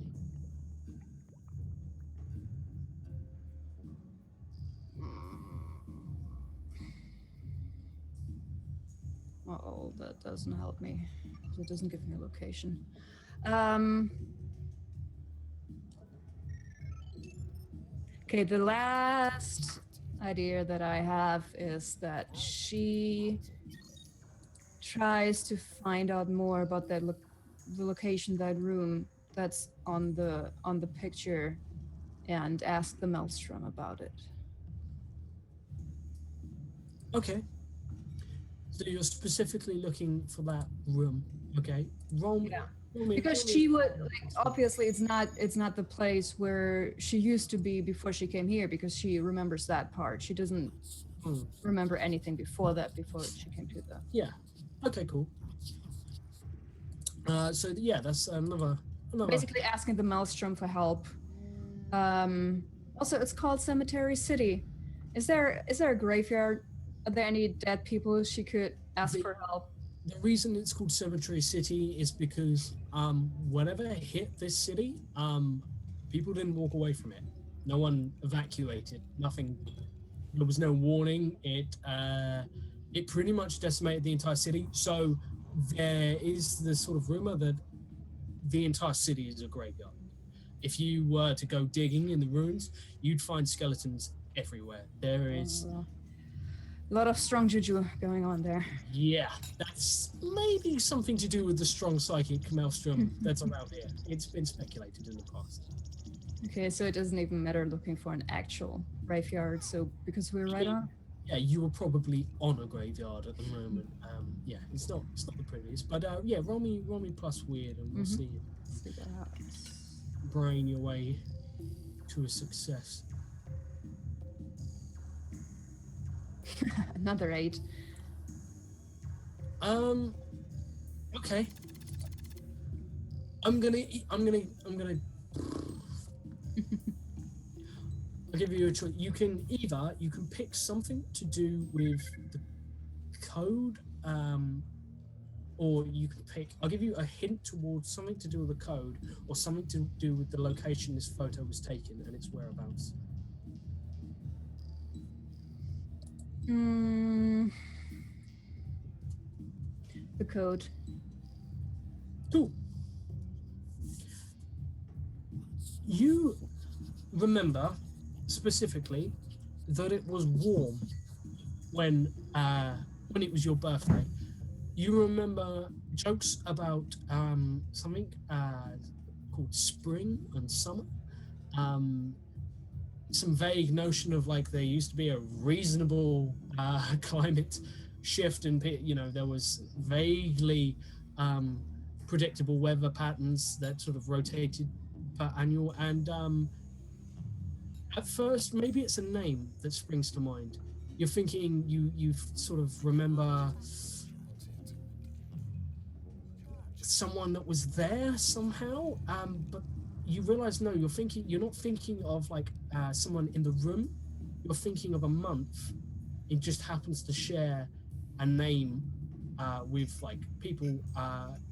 Uh-oh, that doesn't help me. It doesn't give me a location. Okay, the last idea that I have is that she tries to find out more about that the location, that room that's on the picture, and ask the Maelstrom about it. Okay. So you're specifically looking for that room. Okay. Roll Yeah. me- Because she would obviously it's not the place where she used to be before she came here, because she remembers that part. She doesn't remember anything before she came to the. Yeah. Okay. Cool. So yeah, that's another. Basically asking the Maelstrom for help. Also, it's called Cemetery City. Is there a graveyard? Are there any dead people she could ask for help? The reason it's called Cemetery City is because whenever it hit this city, people didn't walk away from it. No one evacuated. Nothing. There was no warning. It pretty much decimated the entire city. So there is the sort of rumor that the entire city is a graveyard. If you were to go digging in the ruins, you'd find skeletons everywhere. There is. A lot of strong juju going on there. Yeah, that's maybe something to do with the strong psychic Maelstrom that's around here. It's been speculated in the past. Okay, so it doesn't even matter looking for an actual graveyard. So because we're right on. Yeah, you were probably on a graveyard at the moment. Yeah, it's not the prettiest, but yeah, roll me plus weird, and we'll see you See what happens. brain your way to a success. Another 8. Okay. I'm gonna I'll give you a choice. You can pick something to do with the code, or you can pick. I'll give you a hint towards something to do with the code, or something to do with the location this photo was taken and its whereabouts. The code. Cool. You remember specifically that it was warm when it was your birthday. You remember jokes about something called spring and summer. Some vague notion of like there used to be a reasonable climate shift, and there was vaguely predictable weather patterns that sort of rotated per annual. And at first, maybe it's a name that springs to mind. You're thinking you sort of remember someone that was there somehow, but you realize no, you're not thinking of like someone in the room. You're thinking of a month. It just happens to share a name with like people.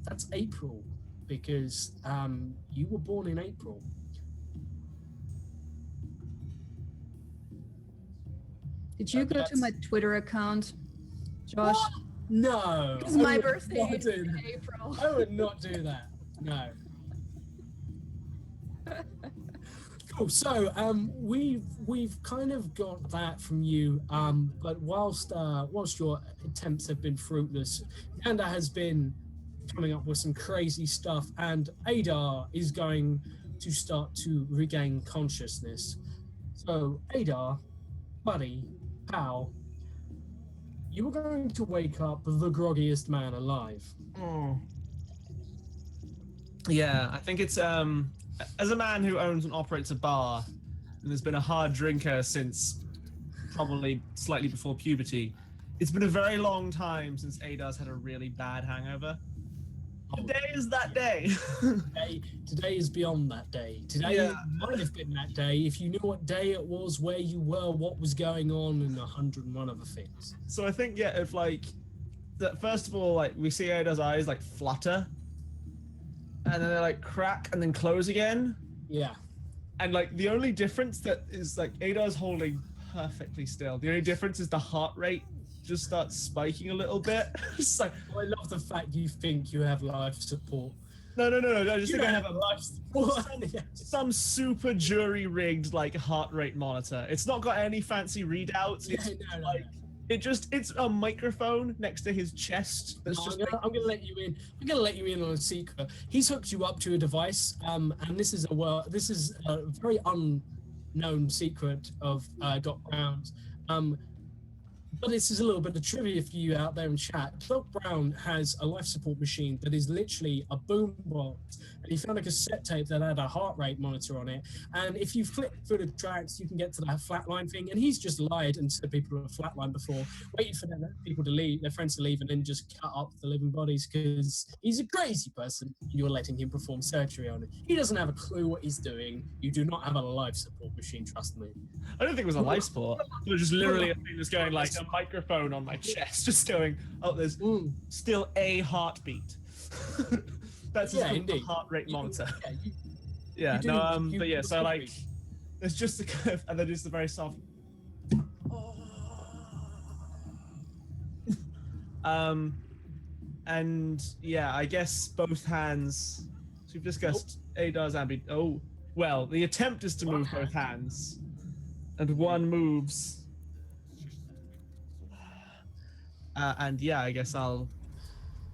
That's April, because you were born in April. Did you go to my Twitter account, Josh? What? No. Because my birthday is in in April. I would not do that. No. Cool. So we've kind of got that from you. But whilst your attempts have been fruitless, Yanda has been coming up with some crazy stuff, and Adar is going to start to regain consciousness. So Adar, buddy, pal, you are going to wake up the groggiest man alive. Yeah, I think it's as a man who owns and operates a bar and has been a hard drinker since probably slightly before puberty, it's been a very long time since Adar's had a really bad hangover. Today is that day. Today is beyond that day. Today might have been that day if you knew what day it was, where you were, what was going on, and 101 other things. So I think, if like, first of all, like we see Adar's eyes like flutter, and then they like crack and then close again. Yeah. And like the only difference that is like Adar's holding perfectly still. The only difference is the heart rate just starts spiking a little bit. So I love the fact you think you have life support. No. I just think I have life support. some super jury-rigged like heart rate monitor. It's not got any fancy readouts. It's a microphone next to his chest. That's I'm gonna let you in. I'm gonna let you in on a secret. He's hooked you up to a device, and this is a very unknown secret of Doc Brown's. But this is a little bit of trivia for you out there in chat. Doc Brown has a life support machine that is literally a boombox, and he found a cassette tape that had a heart rate monitor on it. And if you flick through the tracks, you can get to that flatline thing. And he's just lied and said people have flatlined before, waiting for people to leave, their friends to leave, and then just cut up the living bodies because he's a crazy person. You're letting him perform surgery on it. He doesn't have a clue what he's doing. You do not have a life support machine, trust me. I don't think it was a life support. It was just literally a thing that's going like a microphone on my chest, just going, oh, there's still a heartbeat. That's a heart rate monitor. So like, there's just a curve, and then just a very soft. And yeah, I guess both hands. So we've discussed Adar's ambi. Oh, well, the attempt is to move both hands, and one moves. And yeah, I guess I'll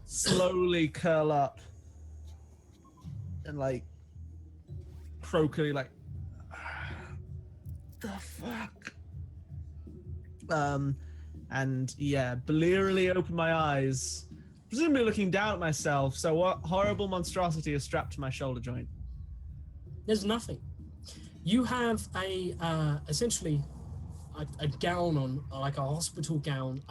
slowly curl up and like croakily like the fuck. And yeah, blearily open my eyes, presumably looking down at myself. So what horrible monstrosity is strapped to my shoulder joint? There's nothing. You have essentially a gown on, like a hospital gown,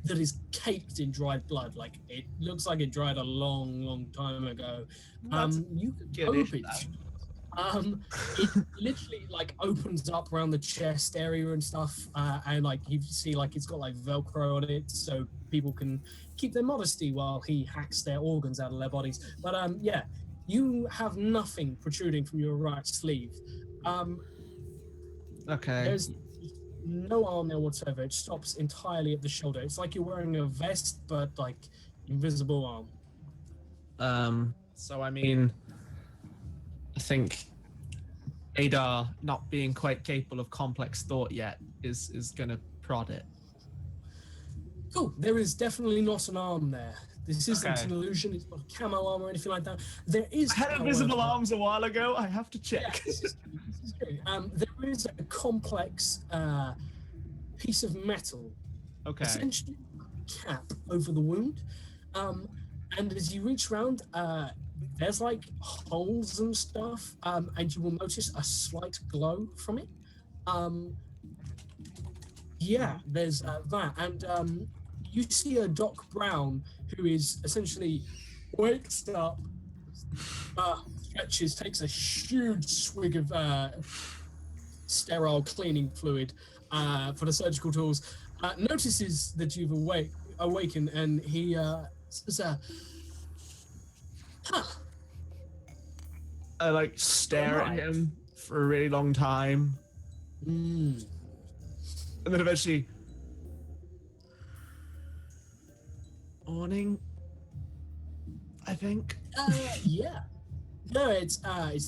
that is caked in dried blood. Like it looks like it dried a long, long time ago. You could hope it. It literally like opens up around the chest area and stuff, and like you see like it's got like Velcro on it, so people can keep their modesty while he hacks their organs out of their bodies. But yeah, you have nothing protruding from your right sleeve. Okay. There's no arm there whatsoever. It stops entirely at the shoulder. It's like you're wearing a vest, but like invisible arm. So I mean, I think Adar, not being quite capable of complex thought yet, is gonna prod it. Cool. There is definitely not an arm there. This isn't Okay. an illusion. It's not a camo arm or anything like that. There is. I had however- invisible arms a while ago. I have to Yeah, check. this is good. There is a complex piece of metal, Okay. essentially a cap over the wound, and as you reach around, there's like holes and stuff, and you will notice a slight glow from it. Yeah, there's that, and you see a Doc Brown who is essentially wakes up, stretches, takes a huge swig of sterile cleaning fluid for the surgical tools, notices that you've awakened, and he says, I like stare at him for a really long time, and then eventually, morning. I think. yeah. No, it's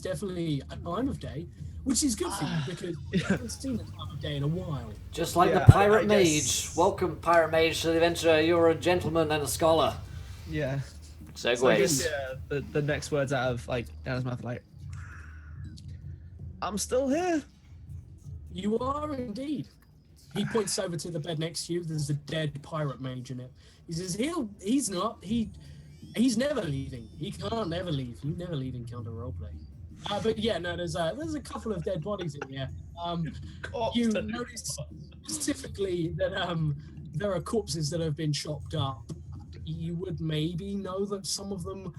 definitely a time of day, which is good for you because you haven't seen a time of day in a while. Just like Yeah, the pirate I mage. guess- Welcome, pirate mage, to the adventure. You're a gentleman and a scholar. Yeah. Segues. So I guess, yeah, the next words out of like down his mouth, like, I'm still here. You are indeed. He points over to the bed next to you. There's a dead pirate mage in it. He says, he's never leaving. He can't ever leave. You never leave Encounter Roleplay. But yeah, no, there's a couple of dead bodies in here. You notice specifically that there are corpses that have been chopped up. You would maybe know that some of them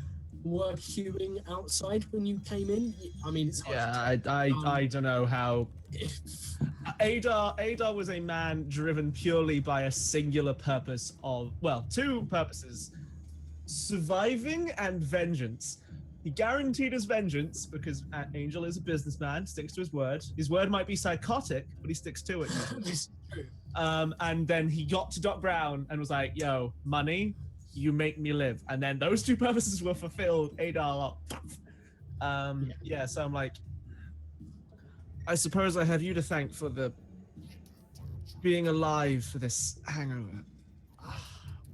were queuing outside when you came in. I mean, it's hard Yeah, to I don't know how. tell. Adar was a man driven purely by a singular purpose of, well, two purposes: surviving and vengeance. He guaranteed his vengeance because Angel is a businessman, sticks to his word. His word might be psychotic, but he sticks to it. It's true. And then he got to Doc Brown and was like, yo, money, you make me live. And then those two purposes were fulfilled. Adar, yeah, so I'm like, I suppose I have you to thank for the being alive for this hangover.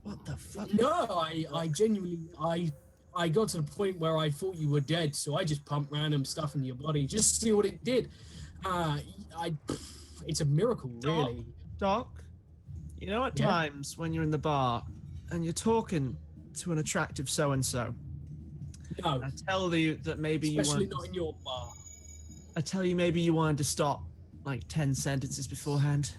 What the fuck? No, I genuinely, I got to the point where I thought you were dead, so I just pumped random stuff into your body just to see what it did. It's a miracle, really. Doc, you know at Yeah? times when you're in the bar and you're talking to an attractive so-and-so, No, I tell you that maybe especially you not wanted, in your bar. I tell you maybe you wanted to stop like 10 sentences beforehand.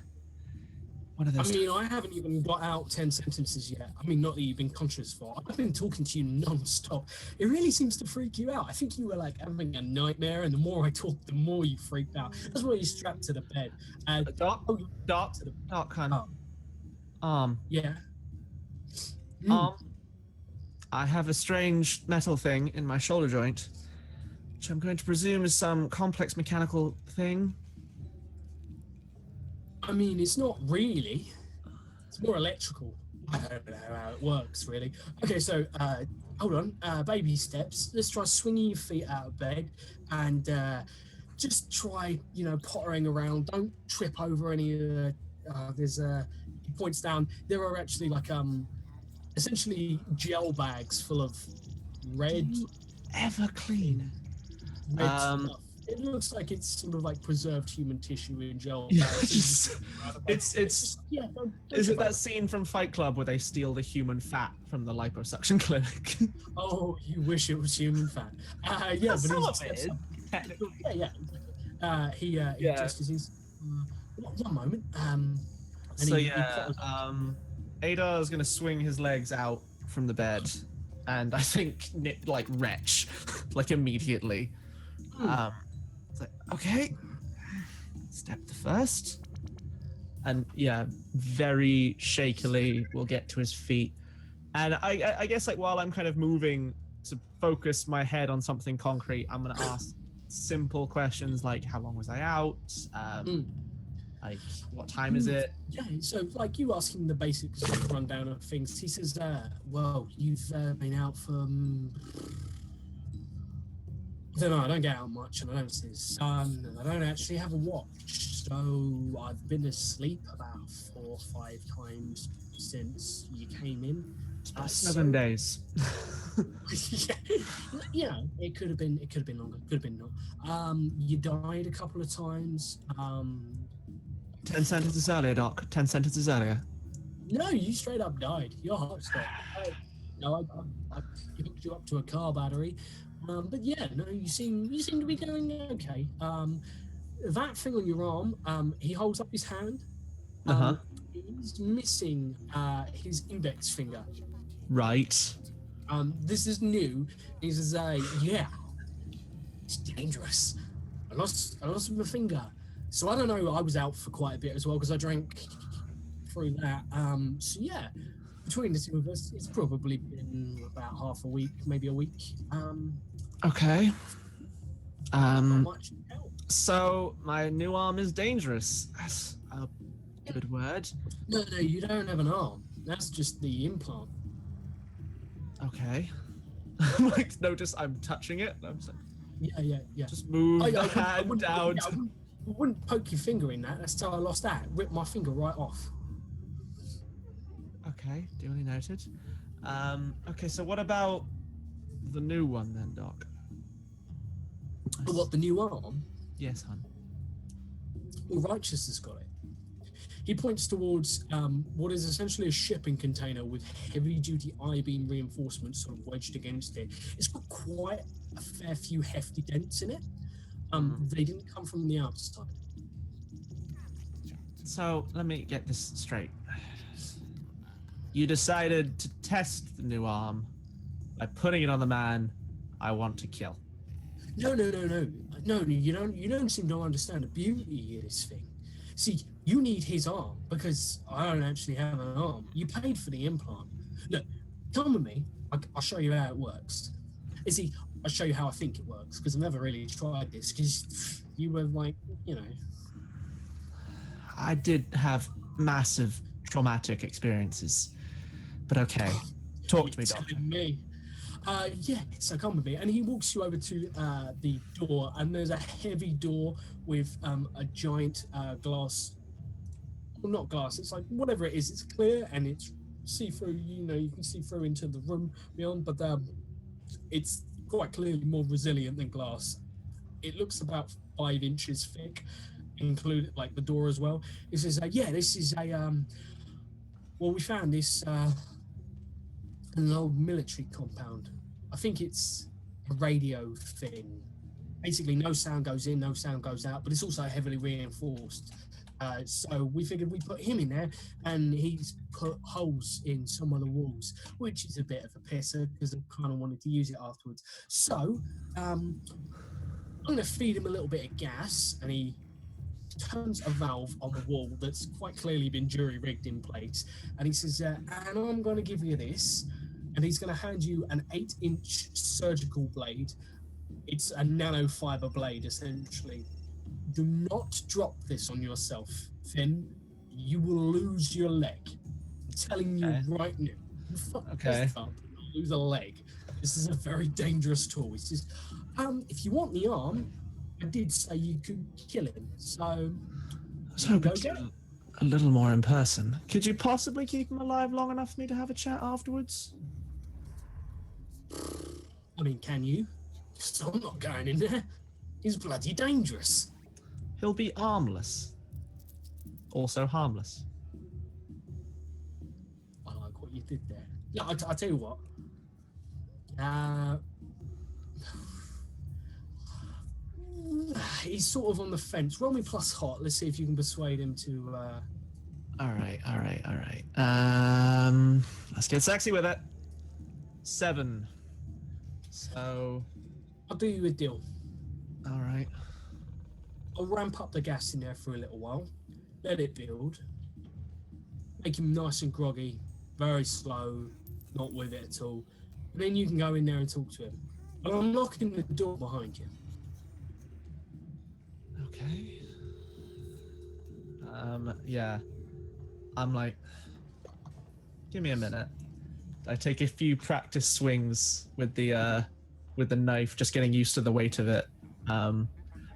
One of I those. mean, I haven't even got out 10 sentences yet. I mean, not that you've been conscious for. I've been talking to you non-stop. It really seems to freak you out. I think you were like having a nightmare, and the more I talked, the more you freaked out. That's why you're strapped to the bed. Doc, oh, Doc, to the- Doc, hun. Oh. Yeah. I have a strange metal thing in my shoulder joint, which I'm going to presume is some complex mechanical thing. I mean, it's not really. It's more electrical. I don't know how it works, really. Okay, so hold on. Baby steps. Let's try swinging your feet out of bed and just try, pottering around. Don't trip over any of the. He points down. There are actually like essentially gel bags full of red Ever clean. stuff. It looks like it's sort of like preserved human tissue in gel Yeah, bags. it's yeah. Don't is it trip that scene from Fight Club where they steal the human fat from the liposuction clinic? Oh, you wish it was human fat. Yeah, but Some he of steps it up. is, technically. Yeah. He Yeah. just as he's one moment. And So he yeah, Adar is gonna swing his legs out from the bed, and I think like retch, like immediately. Okay. Step the first. And yeah, very shakily will get to his feet. And I guess like while I'm kind of moving to focus my head on something concrete, I'm gonna ask simple questions like how long was I out? Like what time is it? Yeah, so like you ask him the basic sort of rundown of things. He says, well, you've been out for I don't know, I don't get out much and I don't see the sun and I don't actually have a watch. So I've been asleep about 4 or 5 times since you came in. 7 days. yeah, it could have been longer, could have been not. You died a couple of times. 10 sentences earlier, Doc. 10 sentences earlier. No, you straight up died. Your heart stopped. I hooked you up to a car battery. But yeah, no, you seem to be doing okay. That thing on your arm, he holds up his hand. He's missing his index finger. Right. This is new. He says, yeah, it's dangerous. I lost my finger. So I don't know, I was out for quite a bit as well because I drank through that. So yeah, between the two of us, it's probably been about half a week, maybe a week. Okay. Not much help. So my new arm is dangerous. That's a good word. No, you don't have an arm. That's just the implant. Okay. Like, notice I'm touching it. I'm just like, Yeah. just move the hand down. I wouldn't poke your finger in that. That's how I lost that. Ripped my finger right off. Okay, duly noted. Okay, so what about the new one then, Doc? What, the new arm? Yes, hon. Well, Righteous has got it. He points towards what is essentially a shipping container with heavy-duty I-beam reinforcements sort of wedged against it. It's got quite a fair few hefty dents in it. They didn't come from the outside. So let me get this straight. You decided to test the new arm by putting it on the man I want to kill. No. You don't seem to understand the beauty of this thing. See, you need his arm because I don't actually have an arm. You paid for the implant. Look, come with me. I'll show you how it works. I'll show you how I think it works because I've never really tried this because you were like, I did have massive traumatic experiences, but okay. Talk to me, Doctor. So come with me. And he walks you over to the door, and there's a heavy door with a giant glass. Well, not glass, it's like whatever it is, it's clear and it's see-through, you can see through into the room beyond, but it's quite clearly more resilient than glass. It looks about 5 inches thick, including like the door as well. It says, this is we found this an old military compound. I think it's a radio thing. Basically, no sound goes in, no sound goes out, but it's also heavily reinforced. So we figured we'd put him in there, and he's put holes in some of the walls, which is a bit of a pisser because I kind of wanted to use it afterwards. So I'm going to feed him a little bit of gas, and he turns a valve on the wall that's quite clearly been jury-rigged in place, and he says, and I'm going to give you this, and he's going to hand you an 8-inch surgical blade. It's a nanofiber blade, essentially. Do not drop this on yourself, Finn. You will lose your leg. I'm telling you right now. You fuck this up, you'll lose a leg. This is a very dangerous tool. He says, if you want the arm, I did say you could kill him. So I was hoping to a little more in person. Could you possibly keep him alive long enough for me to have a chat afterwards? I mean, can you? So I'm not going in there. He's bloody dangerous. He'll be armless. Also harmless. I like what you did there. Yeah, I tell you what. He's sort of on the fence. Roll me plus hot. Let's see if you can persuade him to. All right. Let's get sexy with it. 7. So. I'll do you a deal. All right. I'll ramp up the gas in there for a little while, let it build, make him nice and groggy, very slow, not with it at all. And then you can go in there and talk to him. But I'm locking the door behind you. Okay. Yeah. I'm like, give me a minute. I take a few practice swings with the knife, just getting used to the weight of it.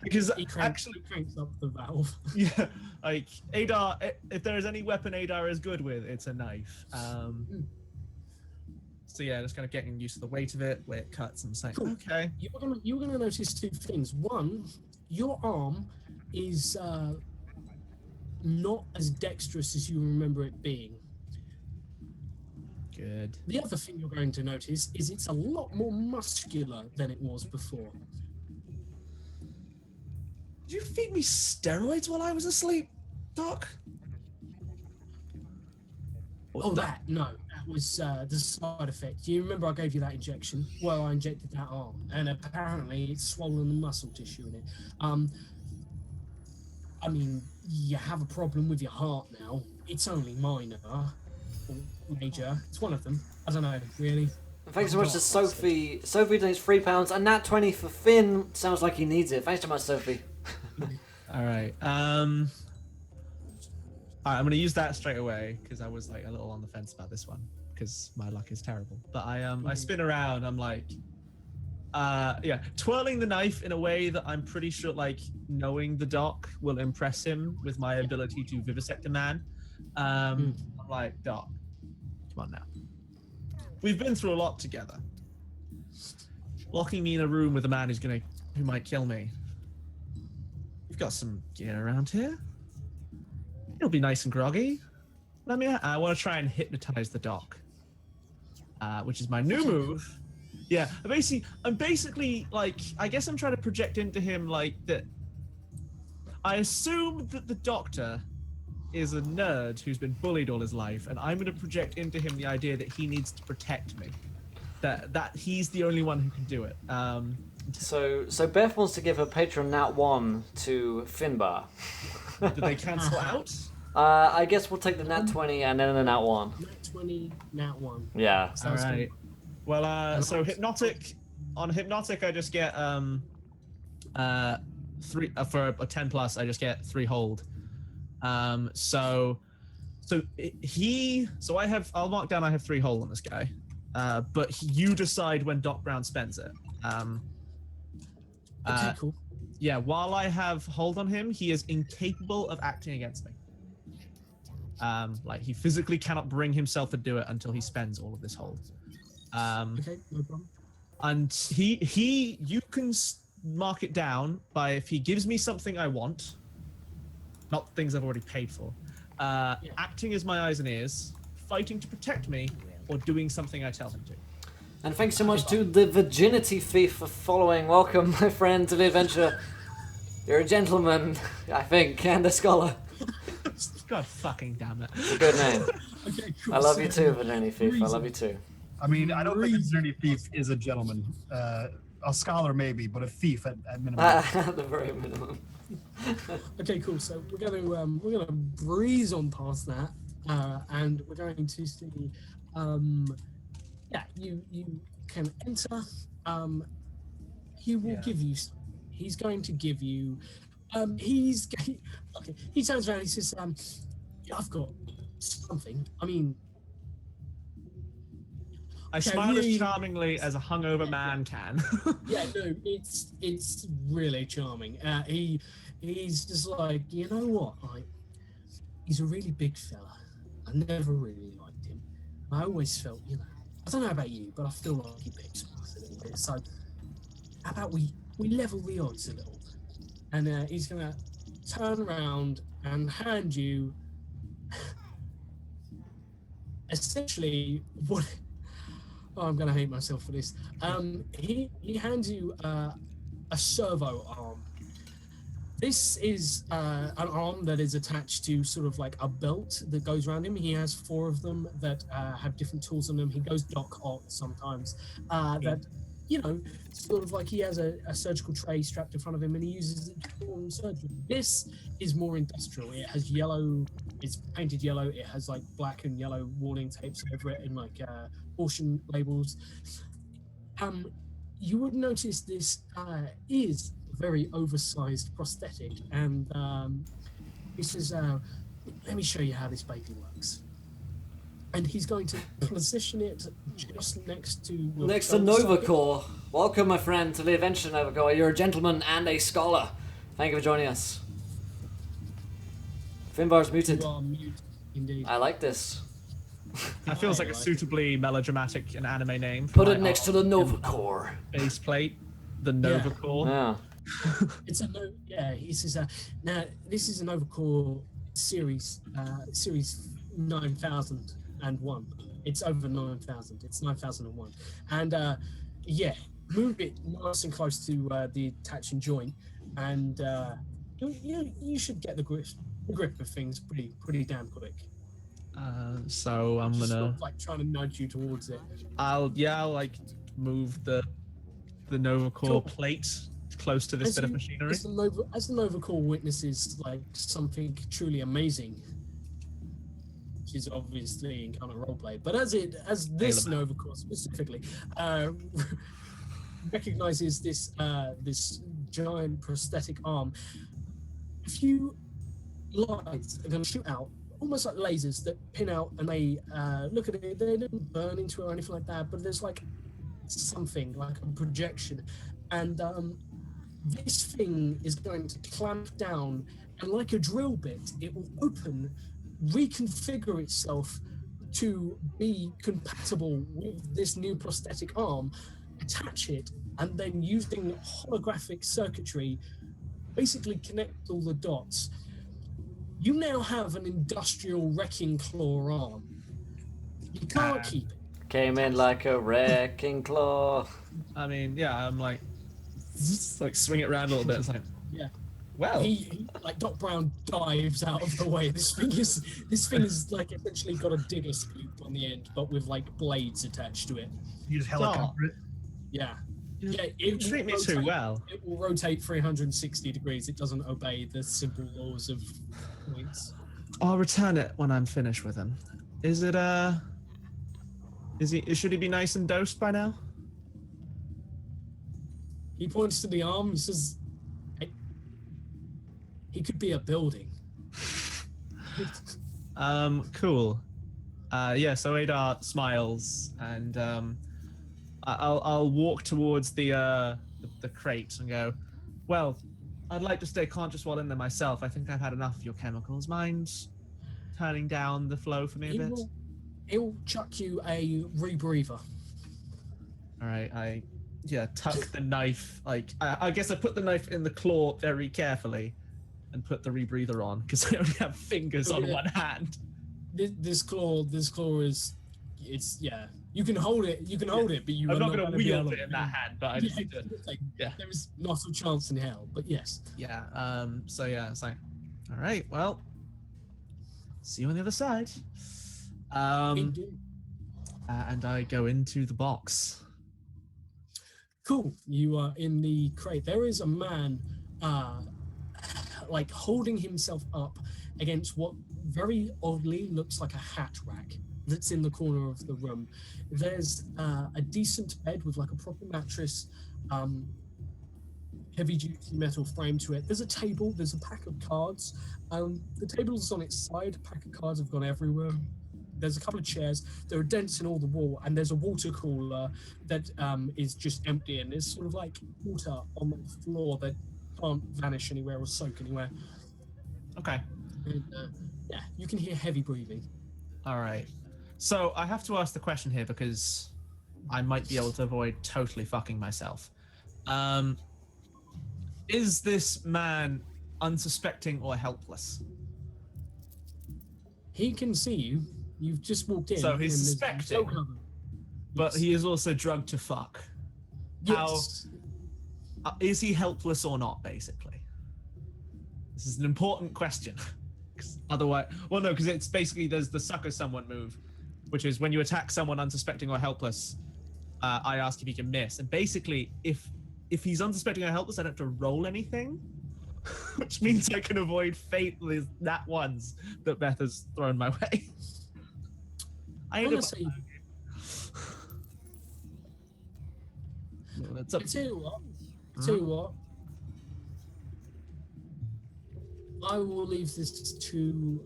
Because He actually, cranks up the valve. yeah, like Adar, if there is any weapon Adar is good with, it's a knife. So yeah, just kind of getting used to the weight of it, where it cuts, and saying, Cool. okay. You're gonna notice two things. One, your arm is not as dexterous as you remember it being. Good. The other thing you're going to notice is it's a lot more muscular than it was before. Did you feed me steroids while I was asleep, Doc? Oh, no, that was the side effect. You remember I gave you that injection? Well, I injected that arm, and apparently it's swollen the muscle tissue in it. I mean, you have a problem with your heart now. It's only minor or major. It's one of them. I don't know, really. And thanks so much to Sophie. Sophie donates £3, and that 20 for Finn sounds like he needs it. Thanks so much, Sophie. All right. I'm gonna use that straight away because I was like a little on the fence about this one because my luck is terrible. But I spin around. I'm like, twirling the knife in a way that I'm pretty sure, like, knowing the Doc will impress him with my ability to vivisect a man. I'm like, Doc, come on now. We've been through a lot together. Locking me in a room with a man who might kill me. We've got some gear around here. It'll be nice and groggy. I want to try and hypnotize the Doc, which is my new move. Yeah, I'm basically like, I guess I'm trying to project into him like that. I assume that the Doctor is a nerd who's been bullied all his life, and I'm going to project into him the idea that he needs to protect me. That he's the only one who can do it. So Beth wants to give her patron Nat 1 to Finbar. Did they cancel out? I guess we'll take the Nat 20 and then the Nat 1. Nat 20, Nat 1. Yeah. All right. Well, so hypnotic. On hypnotic, I just get 3 for a 10 plus. I just get 3 hold. I'll mark down I have 3 hold on this guy. But you decide when Doc Brown spends it. Okay, cool. Yeah, while I have hold on him, he is incapable of acting against me. Like, he physically cannot bring himself to do it until he spends all of this hold. Okay, no problem. And you can mark it down by if he gives me something I want, not things I've already paid for, acting as my eyes and ears, fighting to protect me, or doing something I tell him to. And thanks so much to the Virginity Thief for following. Welcome, my friend, to the adventure. You're a gentleman, I think, and a scholar. God fucking damn it. It's a good name. Okay, cool. I love you too, Virginity Thief. I love you too. I mean, I don't think a Virginity Thief is a gentleman. A scholar maybe, but a thief at minimum. At the very minimum. Okay, cool. So we're gonna breeze on past that, and we're going to see. You can enter. He will give you. He's going to give you. He turns around. He says, "I've got something. I mean." I smile as charmingly as a hungover man can. Yeah, no, it's really charming. He's just like, you know what? He's a really big fella. I never really liked him. I always felt, I don't know about you, but I feel like he picks us a little bit. So how about we level the odds a little? And he's gonna turn around and hand you essentially what. Oh, I'm going to hate myself for this. He hands you a servo arm. This is an arm that is attached to sort of like a belt that goes around him. He has 4 of them that have different tools on them. He goes Doc Ock sometimes. That you know, sort of like he has a surgical tray strapped in front of him and he uses it to perform surgery. This is more industrial. It has yellow, it's painted yellow, it has like black and yellow warning tapes over it and like portion labels. You would notice this is a very oversized prosthetic, and he says, let me show you how this baby works. And he's going to position it just next to... Next to Novacore. Welcome, my friend, to the adventure, Novacore. You're a gentleman and a scholar. Thank you for joining us. Finbar's muted. You are mute, indeed. I like this. That feels like a suitably melodramatic and anime name. Put it next to the Novacore. Base plate, the Nova Core. Yeah. It's a no. Yeah, he says. Now this is a Nova Core series 9001. It's over 9000. It's 9001, and yeah, move it nice and close to the attaching joint, and you should get the grip of things pretty damn quick. So I'm Just gonna sort of like trying to nudge you towards it. I'll like move the Nova Core Cool. plate close to this bit of machinery. As the Nova Core witnesses like something truly amazing, which is obviously in kind of roleplay, but as this Halo. Nova Core specifically recognizes this this giant prosthetic arm, a few lights are going to shoot out, almost like lasers that pin out, and they look at it. They don't burn into it or anything like that, but there's like something like a projection, and this thing is going to clamp down, and like a drill bit, it will open, reconfigure itself to be compatible with this new prosthetic arm, attach it, and then using holographic circuitry, basically connect all the dots. You now have an industrial wrecking claw arm. You can't keep it. Came in like a wrecking claw. I mean, yeah, I'm like swing it around a little bit. It's like, Yeah. well, He like Doc Brown dives out of the way. This thing is like essentially got a digger scoop on the end, but with like blades attached to it. You just helicopter it. Yeah. you it treat me will too rotate- well. It will rotate 360 degrees. It doesn't obey the simple laws of points. I'll return it when I'm finished with him. Is it should he be nice and dosed by now? He points to the arm. He says, "Hey, he could be a building." Cool. Yeah, so Adar smiles and I'll walk towards the crate and go, well, I'd like to stay conscious while in there myself. I think I've had enough of your chemicals. Mind turning down the flow for me a bit? He'll chuck you a rebreather. All right, I tuck the knife. Like I guess I put the knife in the claw very carefully, and put the rebreather on because I only have fingers on Yeah. one hand. This claw is, it's yeah. You can hold it. You can hold it, but you. I'm are not going to gonna be wield able it in that hand, but I just need to. like, Yeah. There is not a chance in hell, but yes. Yeah. So yeah, it's like, all right, well, see you on the other side. Indeed. And I go into the box. Cool. You are in the crate. There is a man, like holding himself up against what very oddly looks like a hat rack that's in the corner of the room. There's a decent bed with like a proper mattress, heavy duty metal frame to it. There's a table, there's a pack of cards. The table's on its side, a pack of cards have gone everywhere. There's a couple of chairs, there are dents in all the wall, and there's a water cooler that is just empty, and there's sort of like water on the floor that can't vanish anywhere or soak anywhere. Okay. And yeah, you can hear heavy breathing. All right. So I have to ask the question here because I might be able to avoid totally fucking myself. Is this man unsuspecting or helpless? He can see you. You've just walked in. So he's and there's suspecting, no cover. But Yes. he is also drugged to fuck. Yes. Is he helpless or not, basically? This is an important question. 'Cause otherwise, well, no, because it's basically there's the sucker someone move, which is when you attack someone unsuspecting or helpless, I ask if he can miss. And basically, if he's unsuspecting or helpless, I don't have to roll anything, which means I can avoid fate with nat ones that Beth has thrown my way. I end up. Honestly, Well, that's up. I tell you what. I'll leave this to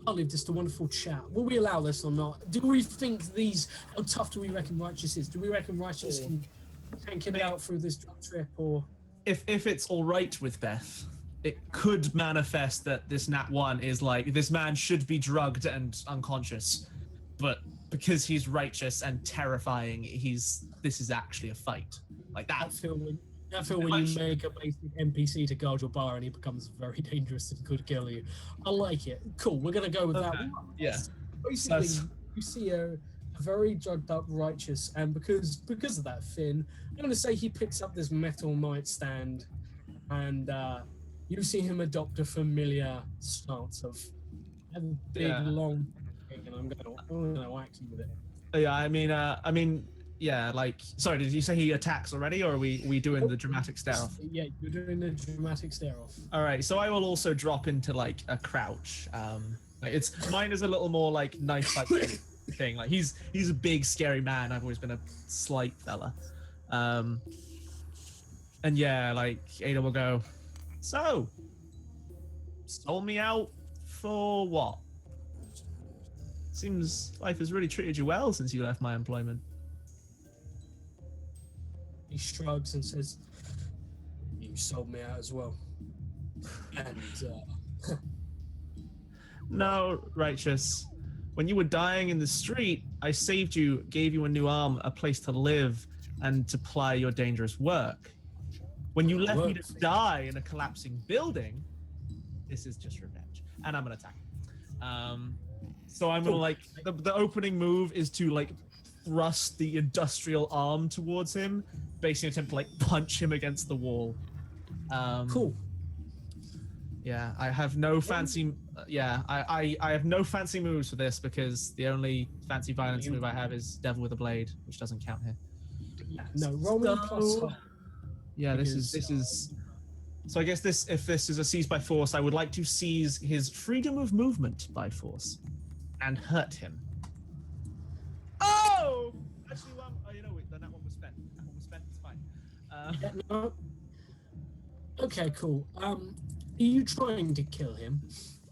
wonderful chat. Will we allow this or not? Do we think how tough do we reckon Righteous is? Do we reckon Righteous can tank it out through this drug trip, or? If it's all right with Beth, it could manifest that this Nat 1 is like, this man should be drugged and unconscious, but because he's righteous and terrifying, this is actually a fight. Like that. I feel when you make a basic NPC to guard your bar and he becomes very dangerous and could kill you. I like it. Cool, we're gonna go with that. Yeah. Basically, you see a very drugged up Righteous, and because of that, Finn, I'm gonna say he picks up this metal nightstand, and you see him adopt a familiar stance of a big long thing, and I'm gonna whack you with it. Yeah, I mean, yeah, like, sorry, did you say he attacks already, or are we doing the dramatic stare off? Yeah, you're doing the dramatic stare off. All right, so I will also drop into like a crouch. Mine is a little more like knife-like thing. Like he's a big, scary man. I've always been a slight fella. And yeah, like Ada will go, so, sold me out for what? Seems life has really treated you well since you left my employment. He shrugs and says, "You sold me out as well." And No, Righteous. When you were dying in the street, I saved you, gave you a new arm, a place to live, and to ply your dangerous work. When you left me to die in a collapsing building, this is just revenge. And I'm gonna attack. So I'm gonna like the opening move is to like thrust the industrial arm towards him, basically attempt to like punch him against the wall. cool. Yeah, I have no fancy. I have no fancy moves for this because the only fancy violence move I have is Devil with a Blade, which doesn't count here. No, roll me plus. Yeah, this is. So I guess if this is a seize by force, I would like to seize his freedom of movement by force, and hurt him. Oh! Actually, then that one was spent. That one was spent. It's fine. No. Okay, cool. Are you trying to kill him?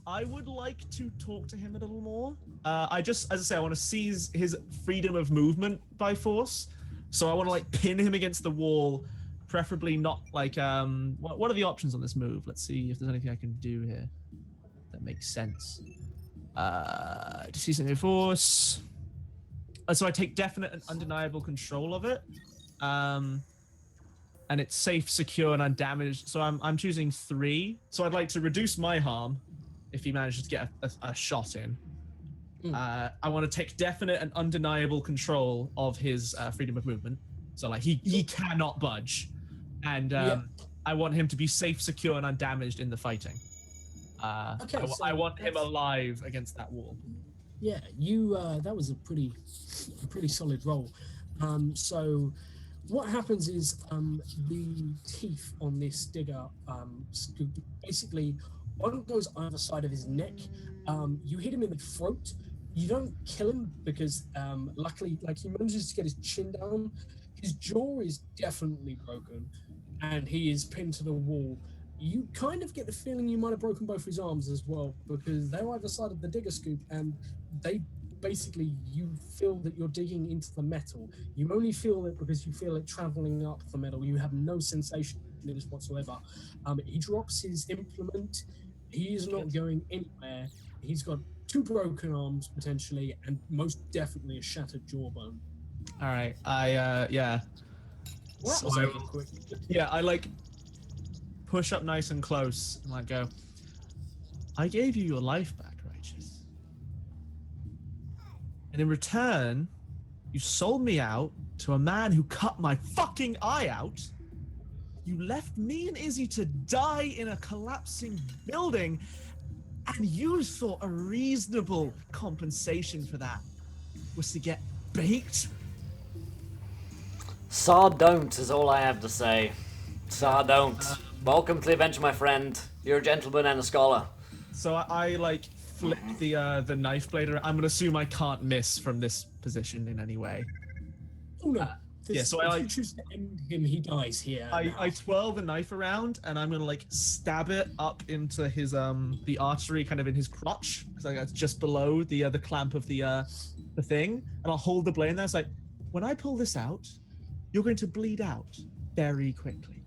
I would like to talk to him a little more. As I say, I want to seize his freedom of movement by force. So I want to like pin him against the wall, preferably not like what are the options on this move? Let's see if there's anything I can do here that makes sense. Seizing by force. So I take definite and undeniable control of it. And it's safe, secure, and undamaged. So I'm choosing 3. So I'd like to reduce my harm if he manages to get a shot in. I want to take definite and undeniable control of his freedom of movement. So like he cannot budge, and I want him to be safe, secure, and undamaged in the fighting. I want him alive against that wall. Yeah, you. That was a pretty solid roll. So what happens is the teeth on this digger basically one goes either side of his neck. You hit him in the throat. You don't kill him because luckily, like, he manages to get his chin down. His jaw is definitely broken, and he is pinned to the wall. You kind of get the feeling you might have broken both his arms as well, because they're either side of the digger scoop, and they basically, you feel that you're digging into the metal. You only feel it because you feel it traveling up the metal. You have no sensation in this whatsoever. He drops his implement. He is not going anywhere. He's got 2 broken arms potentially, and most definitely a shattered jawbone. All right, So quick. Yeah, I like push up nice and close and like go, I gave you your life back, Righteous. And in return, you sold me out to a man who cut my fucking eye out. You left me and Izzy to die in a collapsing building, and you thought a reasonable compensation for that was to get baked? Don't is all I have to say. Don't. Welcome to the adventure, my friend. You're a gentleman and a scholar. So I like flip the knife blade around. I'm gonna assume I can't miss from this position in any way. Oh no. Yeah, so I if like- you choose to end him, he dies here. I twirl the knife around and I'm gonna like stab it up into his the artery kind of in his crotch. It's like it's just below the clamp of the thing, and I'll hold the blade there. It's like when I pull this out, you're going to bleed out very quickly.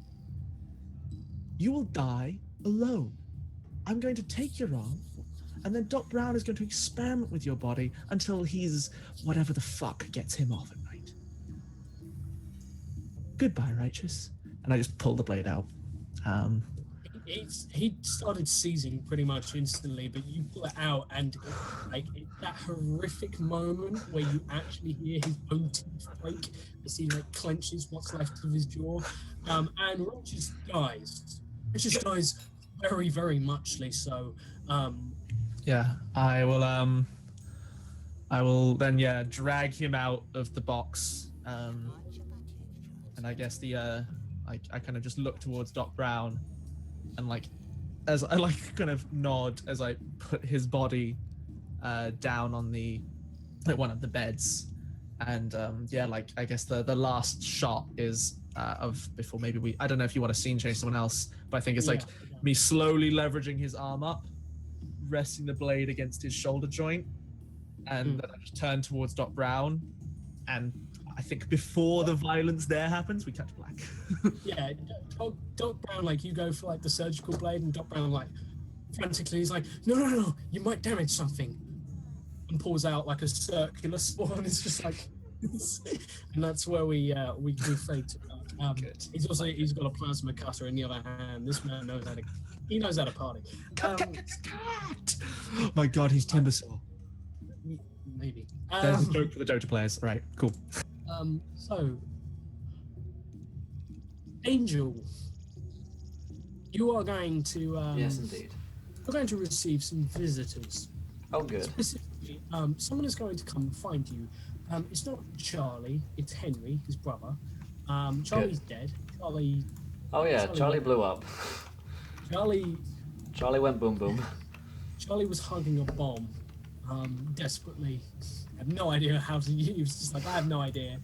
You will die alone. I'm going to take your arm, and then Doc Brown is going to experiment with your body until he's whatever the fuck gets him off at night. Goodbye, Righteous. And I just pull the blade out. He started seizing pretty much instantly, but you pull it out, and like that horrific moment where you actually hear his own teeth break as he like clenches what's left of his jaw, and Righteous dies. Righteous dies very, very muchly so. Yeah, I will then drag him out of the box. And I guess I kind of just look towards Doc Brown, and like as I like kind of nod as I put his body down on one of the beds, and I guess the last shot is of before maybe I don't know if you want to scene change someone else, but I think it's like me slowly leveraging his arm up, resting the blade against his shoulder joint, and then I just turn towards Doc Brown, and I think before the violence there happens, we catch black. Yeah, Doc Brown, like you go for like the surgical blade, and Doc Brown like frantically he's like, no, you might damage something, and pulls out like a circular spawn. It's just like, and that's where we fade to. He's got a plasma cutter in the other hand. This man knows how to party. My God, he's Timbersaw. Maybe. There's a joke for the Dota players. Right, cool. So, Angel, you are going to Yes, indeed. you're going to receive some visitors. Oh, good. Specifically, someone is going to come find you. It's not Charlie, it's Henry, his brother. Charlie's dead. Oh yeah, Charlie blew up. Charlie went boom boom. Charlie was hugging a bomb, desperately. I have no idea how to use. Just like I have no idea.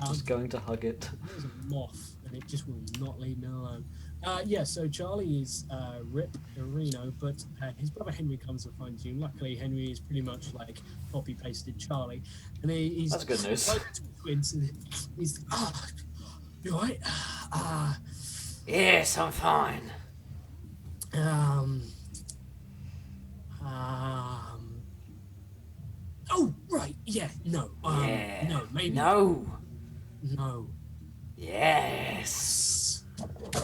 Just going to hug it. There's a moth, and it just will not leave me alone. So Charlie is Rip Reno, but his brother Henry comes and finds you. Luckily, Henry is pretty much like copy-pasted Charlie, and he's That's good news. like twins, and he's you all right? Yes, I'm fine. Oh, right, yeah, no. Yeah. No, maybe. No. No. Yes.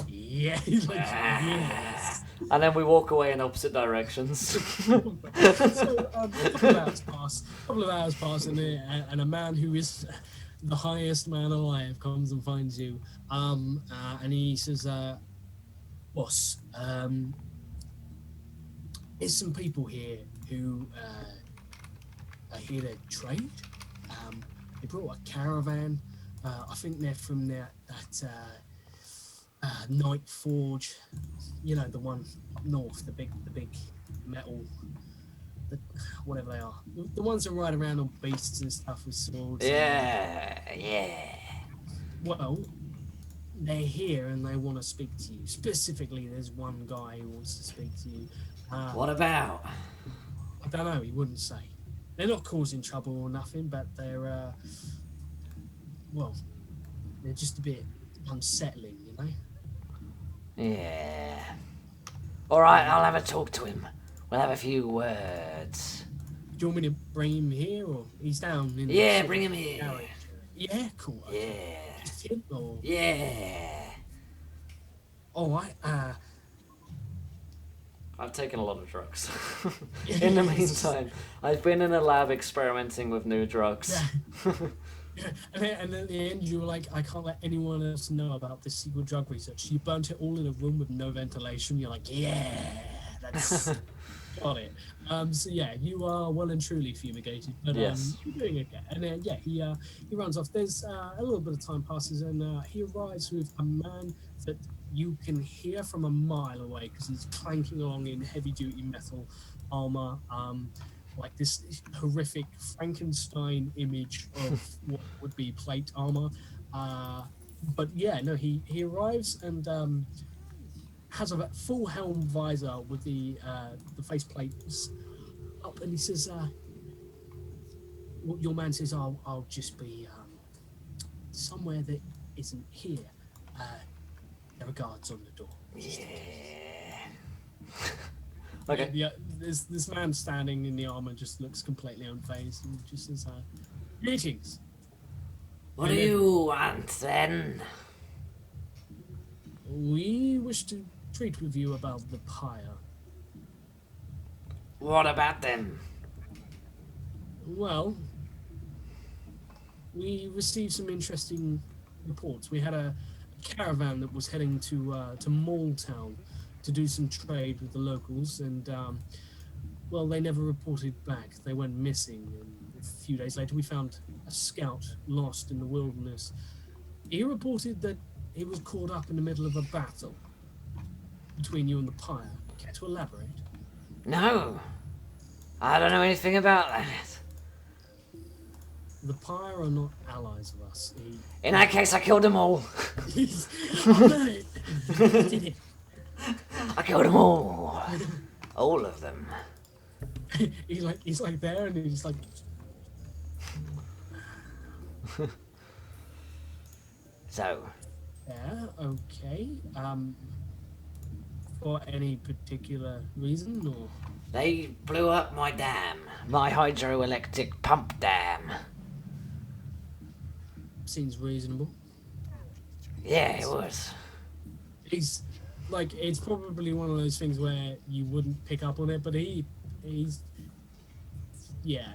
Yeah, he's like, yes. And then we walk away in opposite directions. So, a couple of hours pass, and a man who is the highest man alive comes and finds you. And he says, boss, there's some people here who are here to trade. They brought a caravan. I think they're from that Night Forge, you know, the one up north, the big metal, whatever they are, the ones that ride around on beasts and stuff with swords. Yeah. Well, they're here and they want to speak to you. Specifically, there's one guy who wants to speak to you. What about? I don't know. He wouldn't say. They're not causing trouble or nothing, but they're they're just a bit unsettling, you know. Yeah. All right, I'll have a talk to him. We'll have a few words. Do you want me to bring him here, or he's down in? Yeah, bring him here. Garage? Yeah, cool. Yeah. Just him, or? Yeah. All right. I've taken a lot of drugs. In the meantime, I've been in a lab experimenting with new drugs. Yeah. And at the end, you were like, I can't let anyone else know about this secret drug research. You burnt it all in a room with no ventilation. You're like, yeah, that's Got it. So yeah, you are well and truly fumigated, but Yes. you're doing okay. And then yeah, he runs off. There's a little bit of time passes, and he arrives with a man that you can hear from a mile away because he's clanking along in heavy-duty metal armor, like this horrific Frankenstein image of what would be plate armor. But yeah, no, he arrives and has a full helm visor with the faceplate up, and he says, "Your man says I'll just be somewhere that isn't here. There are guards on the door." Yeah. Okay. Yeah, this man standing in the armor just looks completely unfazed and just says, "Greetings. What do you want then? We wish to treat with you about the pyre." What about them? Well, we received some interesting reports. We had a caravan that was heading to Mall Town to do some trade with the locals, and well, they never reported back. They went missing, and a few days later, we found a scout lost in the wilderness. He reported that he was caught up in the middle of a battle between you and the pyre. Care to elaborate? No. I don't know anything about that. The pyre are not allies of us. In that case, I killed them all. Oh, no. He did it. I killed them all. All of them. He's like there, and he's like, So, yeah, okay. For any particular reason, or they blew up my dam. My hydroelectric pump dam. seems reasonable. Yeah, it was. He's like, it's probably one of those things where you wouldn't pick up on it, but he's yeah.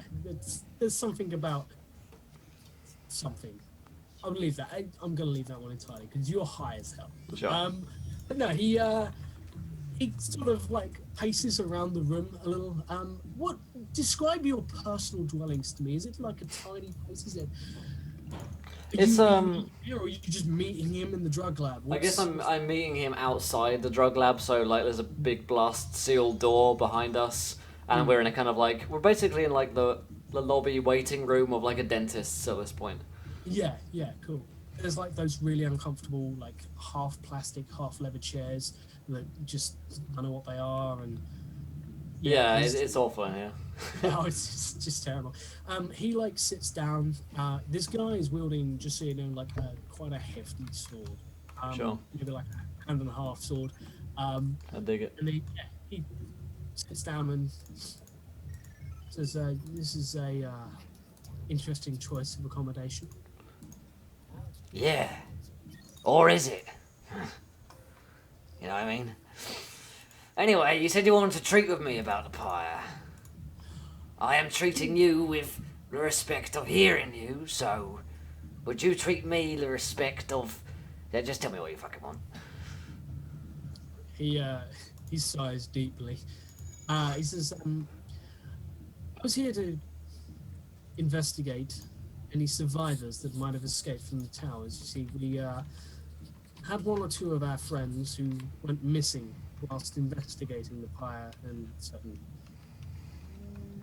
There's something about something. I'll leave that. I'm gonna leave that one entirely because you're high as hell. Sure. But no, he sort of like paces around the room a little. What? Describe your personal dwellings to me. Is it like a tiny place? Is it? It's, Or are you just meeting him in the drug lab? I guess I'm meeting him outside the drug lab, so like there's a big blast sealed door behind us, and we're in a kind of like we're basically in like the lobby waiting room of like a dentist's at this point. Yeah, cool. There's like those really uncomfortable, like half plastic, half leather chairs that just don't know what they are, and Yeah, he's- it's awful in here. oh, it's just terrible. He like sits down. This guy is wielding, just so you know, like quite a hefty sword. Sure. Maybe like a hand and a half sword. I dig it. And he sits down and says, "This is a interesting choice of accommodation." Yeah. Or is it? You know what I mean? Anyway, you said you wanted to treat with me about the pyre. I am treating you with the respect of hearing you, so would you treat me the respect of... Yeah, just tell me what you fucking want. He sighs deeply. He says, "I was here to investigate any survivors that might have escaped from the towers. You see, we had one or two of our friends who went missing whilst investigating the pyre and certain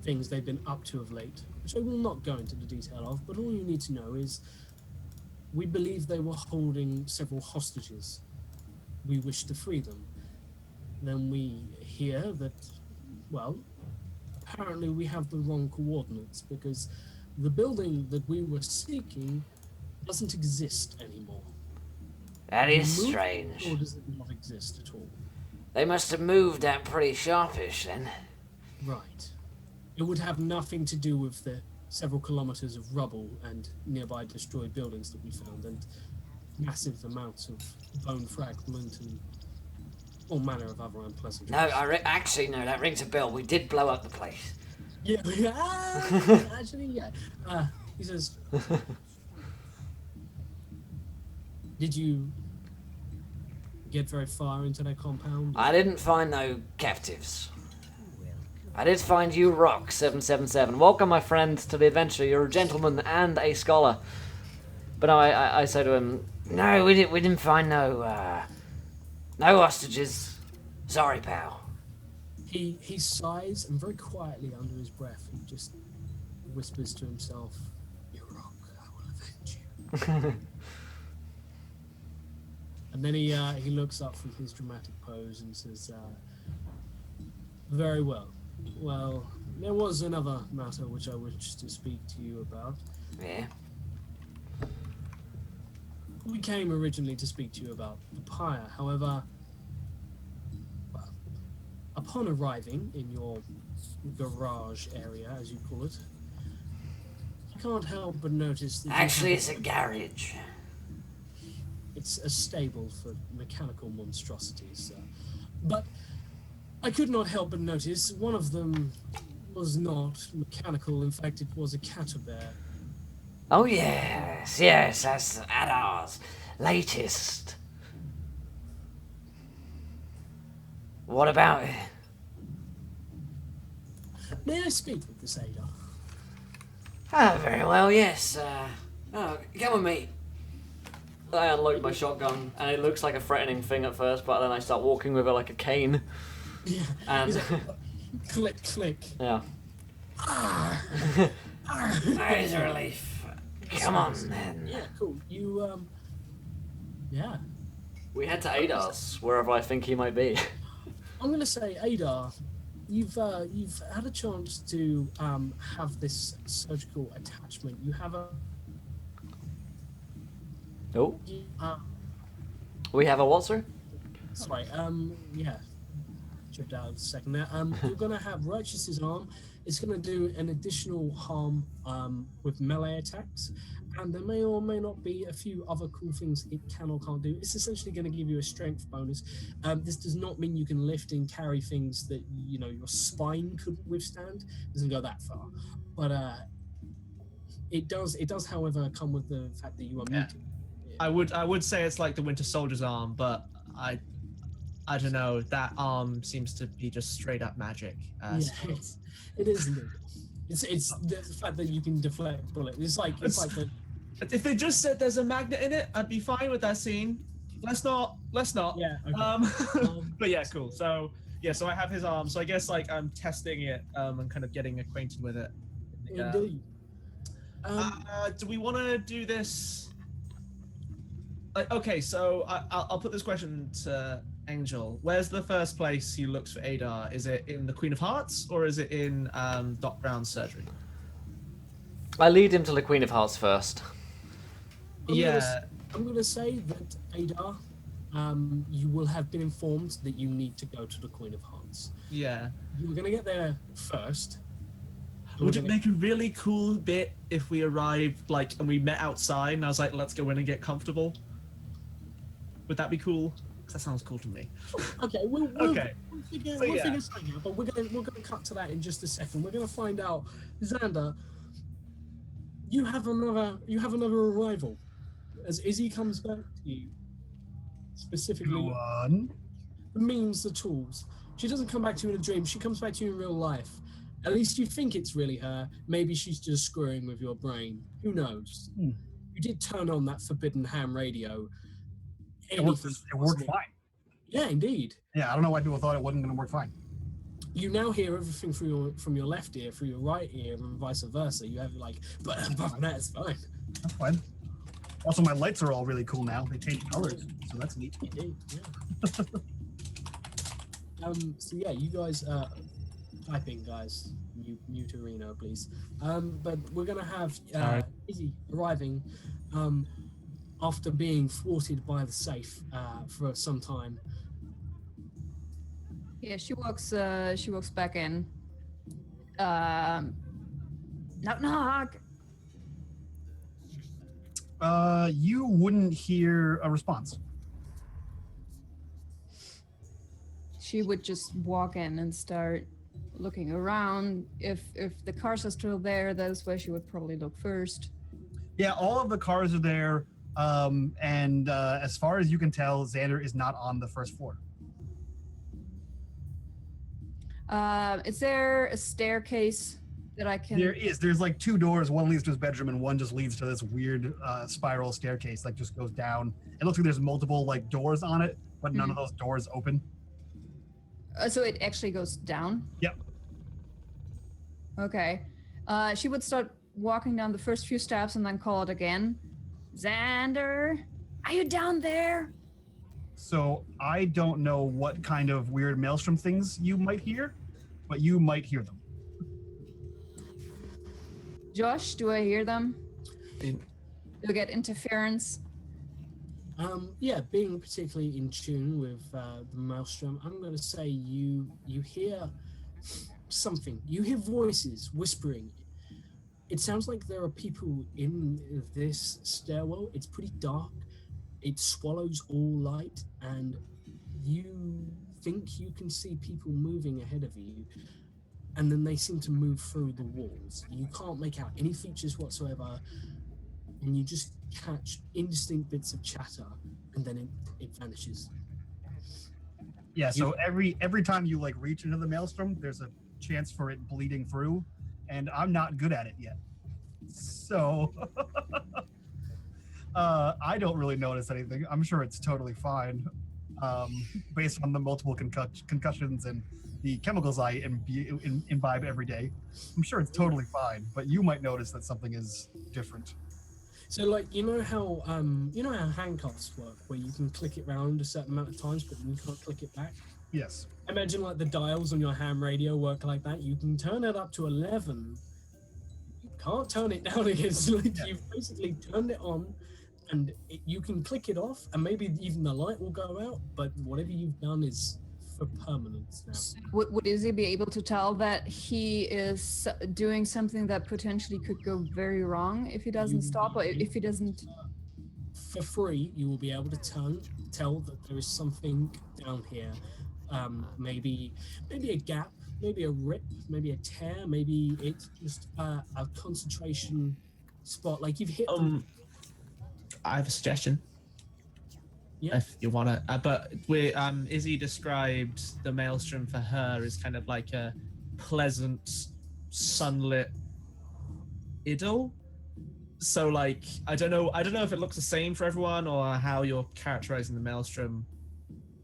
things they've been up to of late, which I will not go into the detail of, but all you need to know is we believe they were holding several hostages. We wish to free them. Then we hear that, well, apparently we have the wrong coordinates because the building that we were seeking doesn't exist anymore." That is Moved, strange. or does it not exist at all? They must have moved that pretty sharpish then. Right. It would have nothing to do with the several kilometers of rubble and nearby destroyed buildings that we found, and massive amounts of bone fragment and all manner of other unpleasant. No, actually, no, that rings a bell. We did blow up the place. Yeah, actually, yeah. He says, "Did you get very far into their compound?" I didn't find no captives. I did find you, Rock 777. Welcome, my friend, to the adventure. You're a gentleman and a scholar. But no, I say to him, no, we didn't find no hostages. Sorry, pal. He sighs and very quietly under his breath he just whispers to himself, "You're wrong. I will avenge you." And then he looks up from his dramatic pose and says, "Very well. Well, there was another matter which I wish to speak to you about. Yeah. We came originally to speak to you about the pyre. However, well, upon arriving in your garage area, as you call it, I can't help but notice that Actually, it's a garage. it's a stable for mechanical monstrosities. But I could not help but notice one of them was not mechanical. In fact, it was a catabear. Oh, yes, that's Adar's latest. What about it? May I speak with this Ada? Ah, very well, yes. Come with me. I unload my shotgun, and it looks like a threatening thing at first, but then I start walking with it like a cane. Yeah. And He's like, click, click. yeah. That is a relief. Come on, then. Yeah, cool. You, yeah. We head to Adar's, wherever I think he might be. I'm gonna say, Ada, you've had a chance to have this surgical attachment. You have a Oh, you, we have a what, sir? sorry, yeah. Chipped out a second there. You're gonna have Righteous's arm. It's gonna do an additional harm with melee attacks, and there may or may not be a few other cool things it can or can't do. It's essentially gonna give you a strength bonus. This does not mean you can lift and carry things that your spine couldn't withstand. It doesn't go that far, but it does. It does, however, come with the fact that you are muted. I would say it's like the Winter Soldier's arm, but I don't know. That arm seems to be just straight up magic. Yeah, it is. It's the fact that you can deflect bullets. It's like the, If they just said there's a magnet in it, I'd be fine with that scene. Let's not. yeah. Okay. But yeah, cool. So so I have his arm. So I guess like I'm testing it and kind of getting acquainted with it. Indeed. Do we want to do this? Okay, so I'll put this question to Angel. Where's the first place he looks for Adar? Is it in the Queen of Hearts or is it in Doc Brown's surgery? I lead him to the Queen of Hearts first. I'm gonna say that Adar, you will have been informed that you need to go to the Queen of Hearts. Yeah. You were gonna get there first. Would it make a really cool bit if we arrived and we met outside and I was like, let's go in and get comfortable? Would that be cool? 'Cause that sounds cool to me. Okay, we'll figure something out, but we're gonna cut to that in just a second. We're gonna find out, Xander. You have another arrival, as Izzy comes back to you. Specifically, One. the means, the tools. She doesn't come back to you in a dream. She comes back to you in real life. At least you think it's really her. Maybe she's just screwing with your brain. Who knows? You did turn on that forbidden ham radio. It worked fine. Yeah, indeed. Yeah, I don't know why people thought it wasn't going to work fine. You now hear everything from your left ear, through your right ear, and vice versa. You have but that's fine. That's fine. Also, my lights are all really cool now. They change colors, so that's neat. Indeed, yeah. So yeah, you guys typing, guys. Mute Arena, please. But we're gonna have Izzy arriving after being thwarted by the safe for some time. Yeah, she walks back in. Knock knock. You wouldn't hear a response. She would just walk in and start looking around. If the cars are still there, that's where she would probably look first. Yeah, all of the cars are there, and as far as you can tell, Xander is not on the first floor. Is there a staircase that I can? There is. There's like 2 doors. One leads to his bedroom, and one just leads to this weird spiral staircase, like just goes down. It looks like there's multiple like doors on it, but none of those doors open. So it actually goes down? Yep. Okay. She would start walking down the first few steps and then call it again. Xander, are you down there? So I don't know what kind of weird maelstrom things you might hear, but you might hear them. Josh, do I hear them? In- Do I get interference? Yeah, being particularly in tune with the Maelstrom, I'm going to say you hear something. You hear voices whispering. It sounds like there are people in this stairwell. It's pretty dark. It swallows all light, and you think you can see people moving ahead of you, and then they seem to move through the walls. You can't make out any features whatsoever, and you just catch indistinct bits of chatter, and then it vanishes. Yeah, so every time you like reach into the maelstrom, there's a chance for it bleeding through, and I'm not good at it yet. So I don't really notice anything. I'm sure it's totally fine, based on the multiple concussions and the chemicals I imbibe every day. I'm sure it's totally fine, but you might notice that something is different. So, like, you know how handcuffs work, where you can click it round a certain amount of times, but you can't click it back? Yes. Imagine like the dials on your ham radio work like that. You can turn it up to 11. You can't turn it down again. So like you've basically turned it on, and you can click it off, and maybe even the light will go out. But whatever you've done is for permanence now. Would Izzy be able to tell that he is doing something that potentially could go very wrong if he doesn't stop, or if he doesn't? For free, you will be able to tell that there is something down here. Maybe a gap, maybe a rip, maybe a tear, maybe it's just a concentration spot. Like you've hit. I have a suggestion. Yeah. If you want to, but Izzy described the maelstrom for her as kind of like a pleasant, sunlit idyll. So, like, I don't know if it looks the same for everyone or how you're characterizing the maelstrom.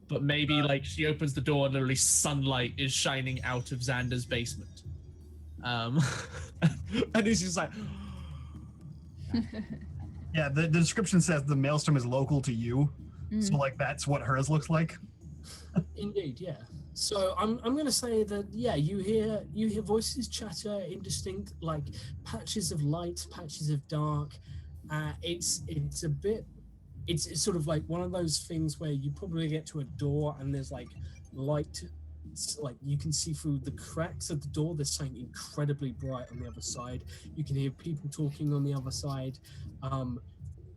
But maybe like she opens the door and literally sunlight is shining out of Xander's basement. And he's just like. Yeah, the description says the maelstrom is local to you. So like that's what hers looks like. Indeed, yeah. So I'm gonna say that you hear voices chatter, indistinct, like patches of light, patches of dark. It's a bit. It's sort of like one of those things where you probably get to a door and there's like light, like you can see through the cracks of the door. There's something incredibly bright on the other side. You can hear people talking on the other side.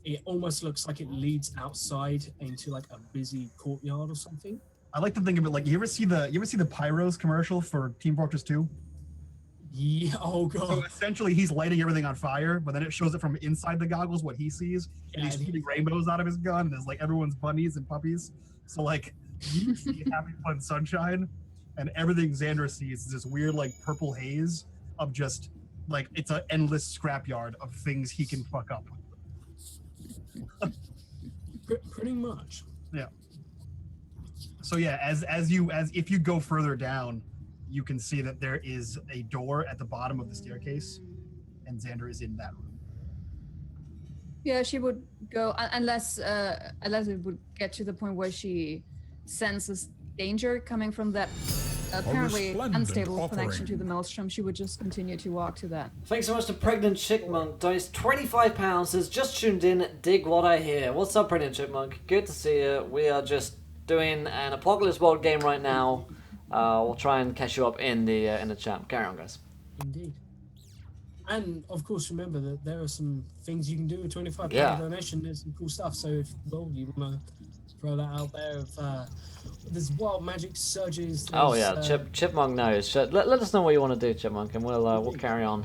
It almost looks like it leads outside into like a busy courtyard or something. I like to think of it like you ever see the Pyros commercial for Team Fortress 2? Yeah. Oh god. So essentially, he's lighting everything on fire, but then it shows it from inside the goggles what he sees, and he's shooting rainbows out of his gun. And there's like everyone's bunnies and puppies. So like you see happy fun sunshine, and everything Xander sees is this weird like purple haze of just like it's an endless scrapyard of things he can fuck up. Pretty much. Yeah. So yeah, as if you go further down, you can see that there is a door at the bottom of the staircase, and Xander is in that room. Yeah, she would go unless it would get to the point where she senses danger coming from that apparently unstable connection to the maelstrom. She would just continue to walk to that. Thanks so much to Pregnant Chipmunk. Dice £25, has just tuned in. Dig what I hear. What's up, Pregnant Chipmunk? Good to see you. We are just doing an Apocalypse World game right now. We'll try and catch you up in the chat. Carry on, guys. Indeed. And of course, remember that there are some things you can do with £25 donation. There's some cool stuff. So if you want to throw that out there, there's wild magic surges. Oh yeah, Chipmunk knows. Let us know what you want to do, Chipmunk, and we'll carry on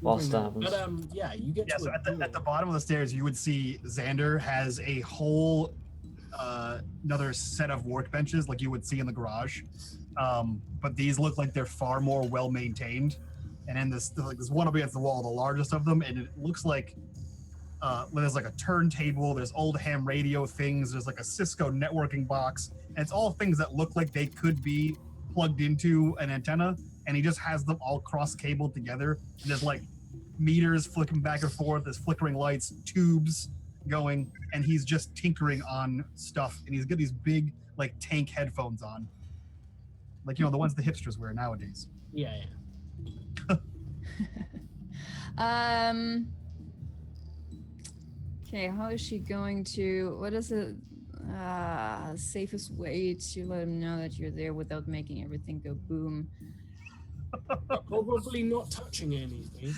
whilst happens. But you get to so at the bottom of the stairs, you would see Xander has a whole another set of workbenches like you would see in the garage, but these look like they're far more well maintained. And then there's one up against the wall, the largest of them, and it looks like there's like a turntable, there's old ham radio things, there's like a Cisco networking box, and it's all things that look like they could be plugged into an antenna, and he just has them all cross-cabled together, and there's like meters flicking back and forth, there's flickering lights, tubes going, and he's just tinkering on stuff, and he's got these big like tank headphones on, like, you know, the ones the hipsters wear nowadays. Yeah. Okay, how is she going to? What is the safest way to let him know that you're there without making everything go boom? Probably not touching anything.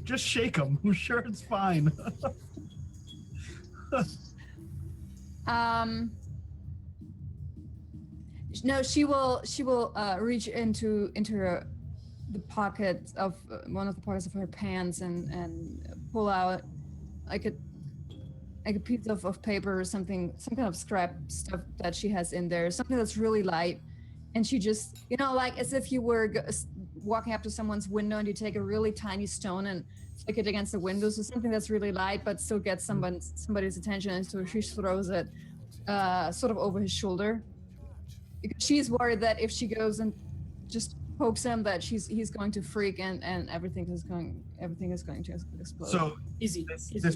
Just shake them. I'm sure it's fine. No, she will reach into the pocket of one of the pockets of her pants and pull out like a piece of paper or something, some kind of scrap stuff that she has in there, something that's really light. And she just, you know, like as if you were walking up to someone's window and you take a really tiny stone and flick it against the window, so something that's really light but still gets somebody's attention, and so she throws it sort of over his shoulder. Because she's worried that if she goes and just pokes him, that he's going to freak and everything is going to explode. So Is he this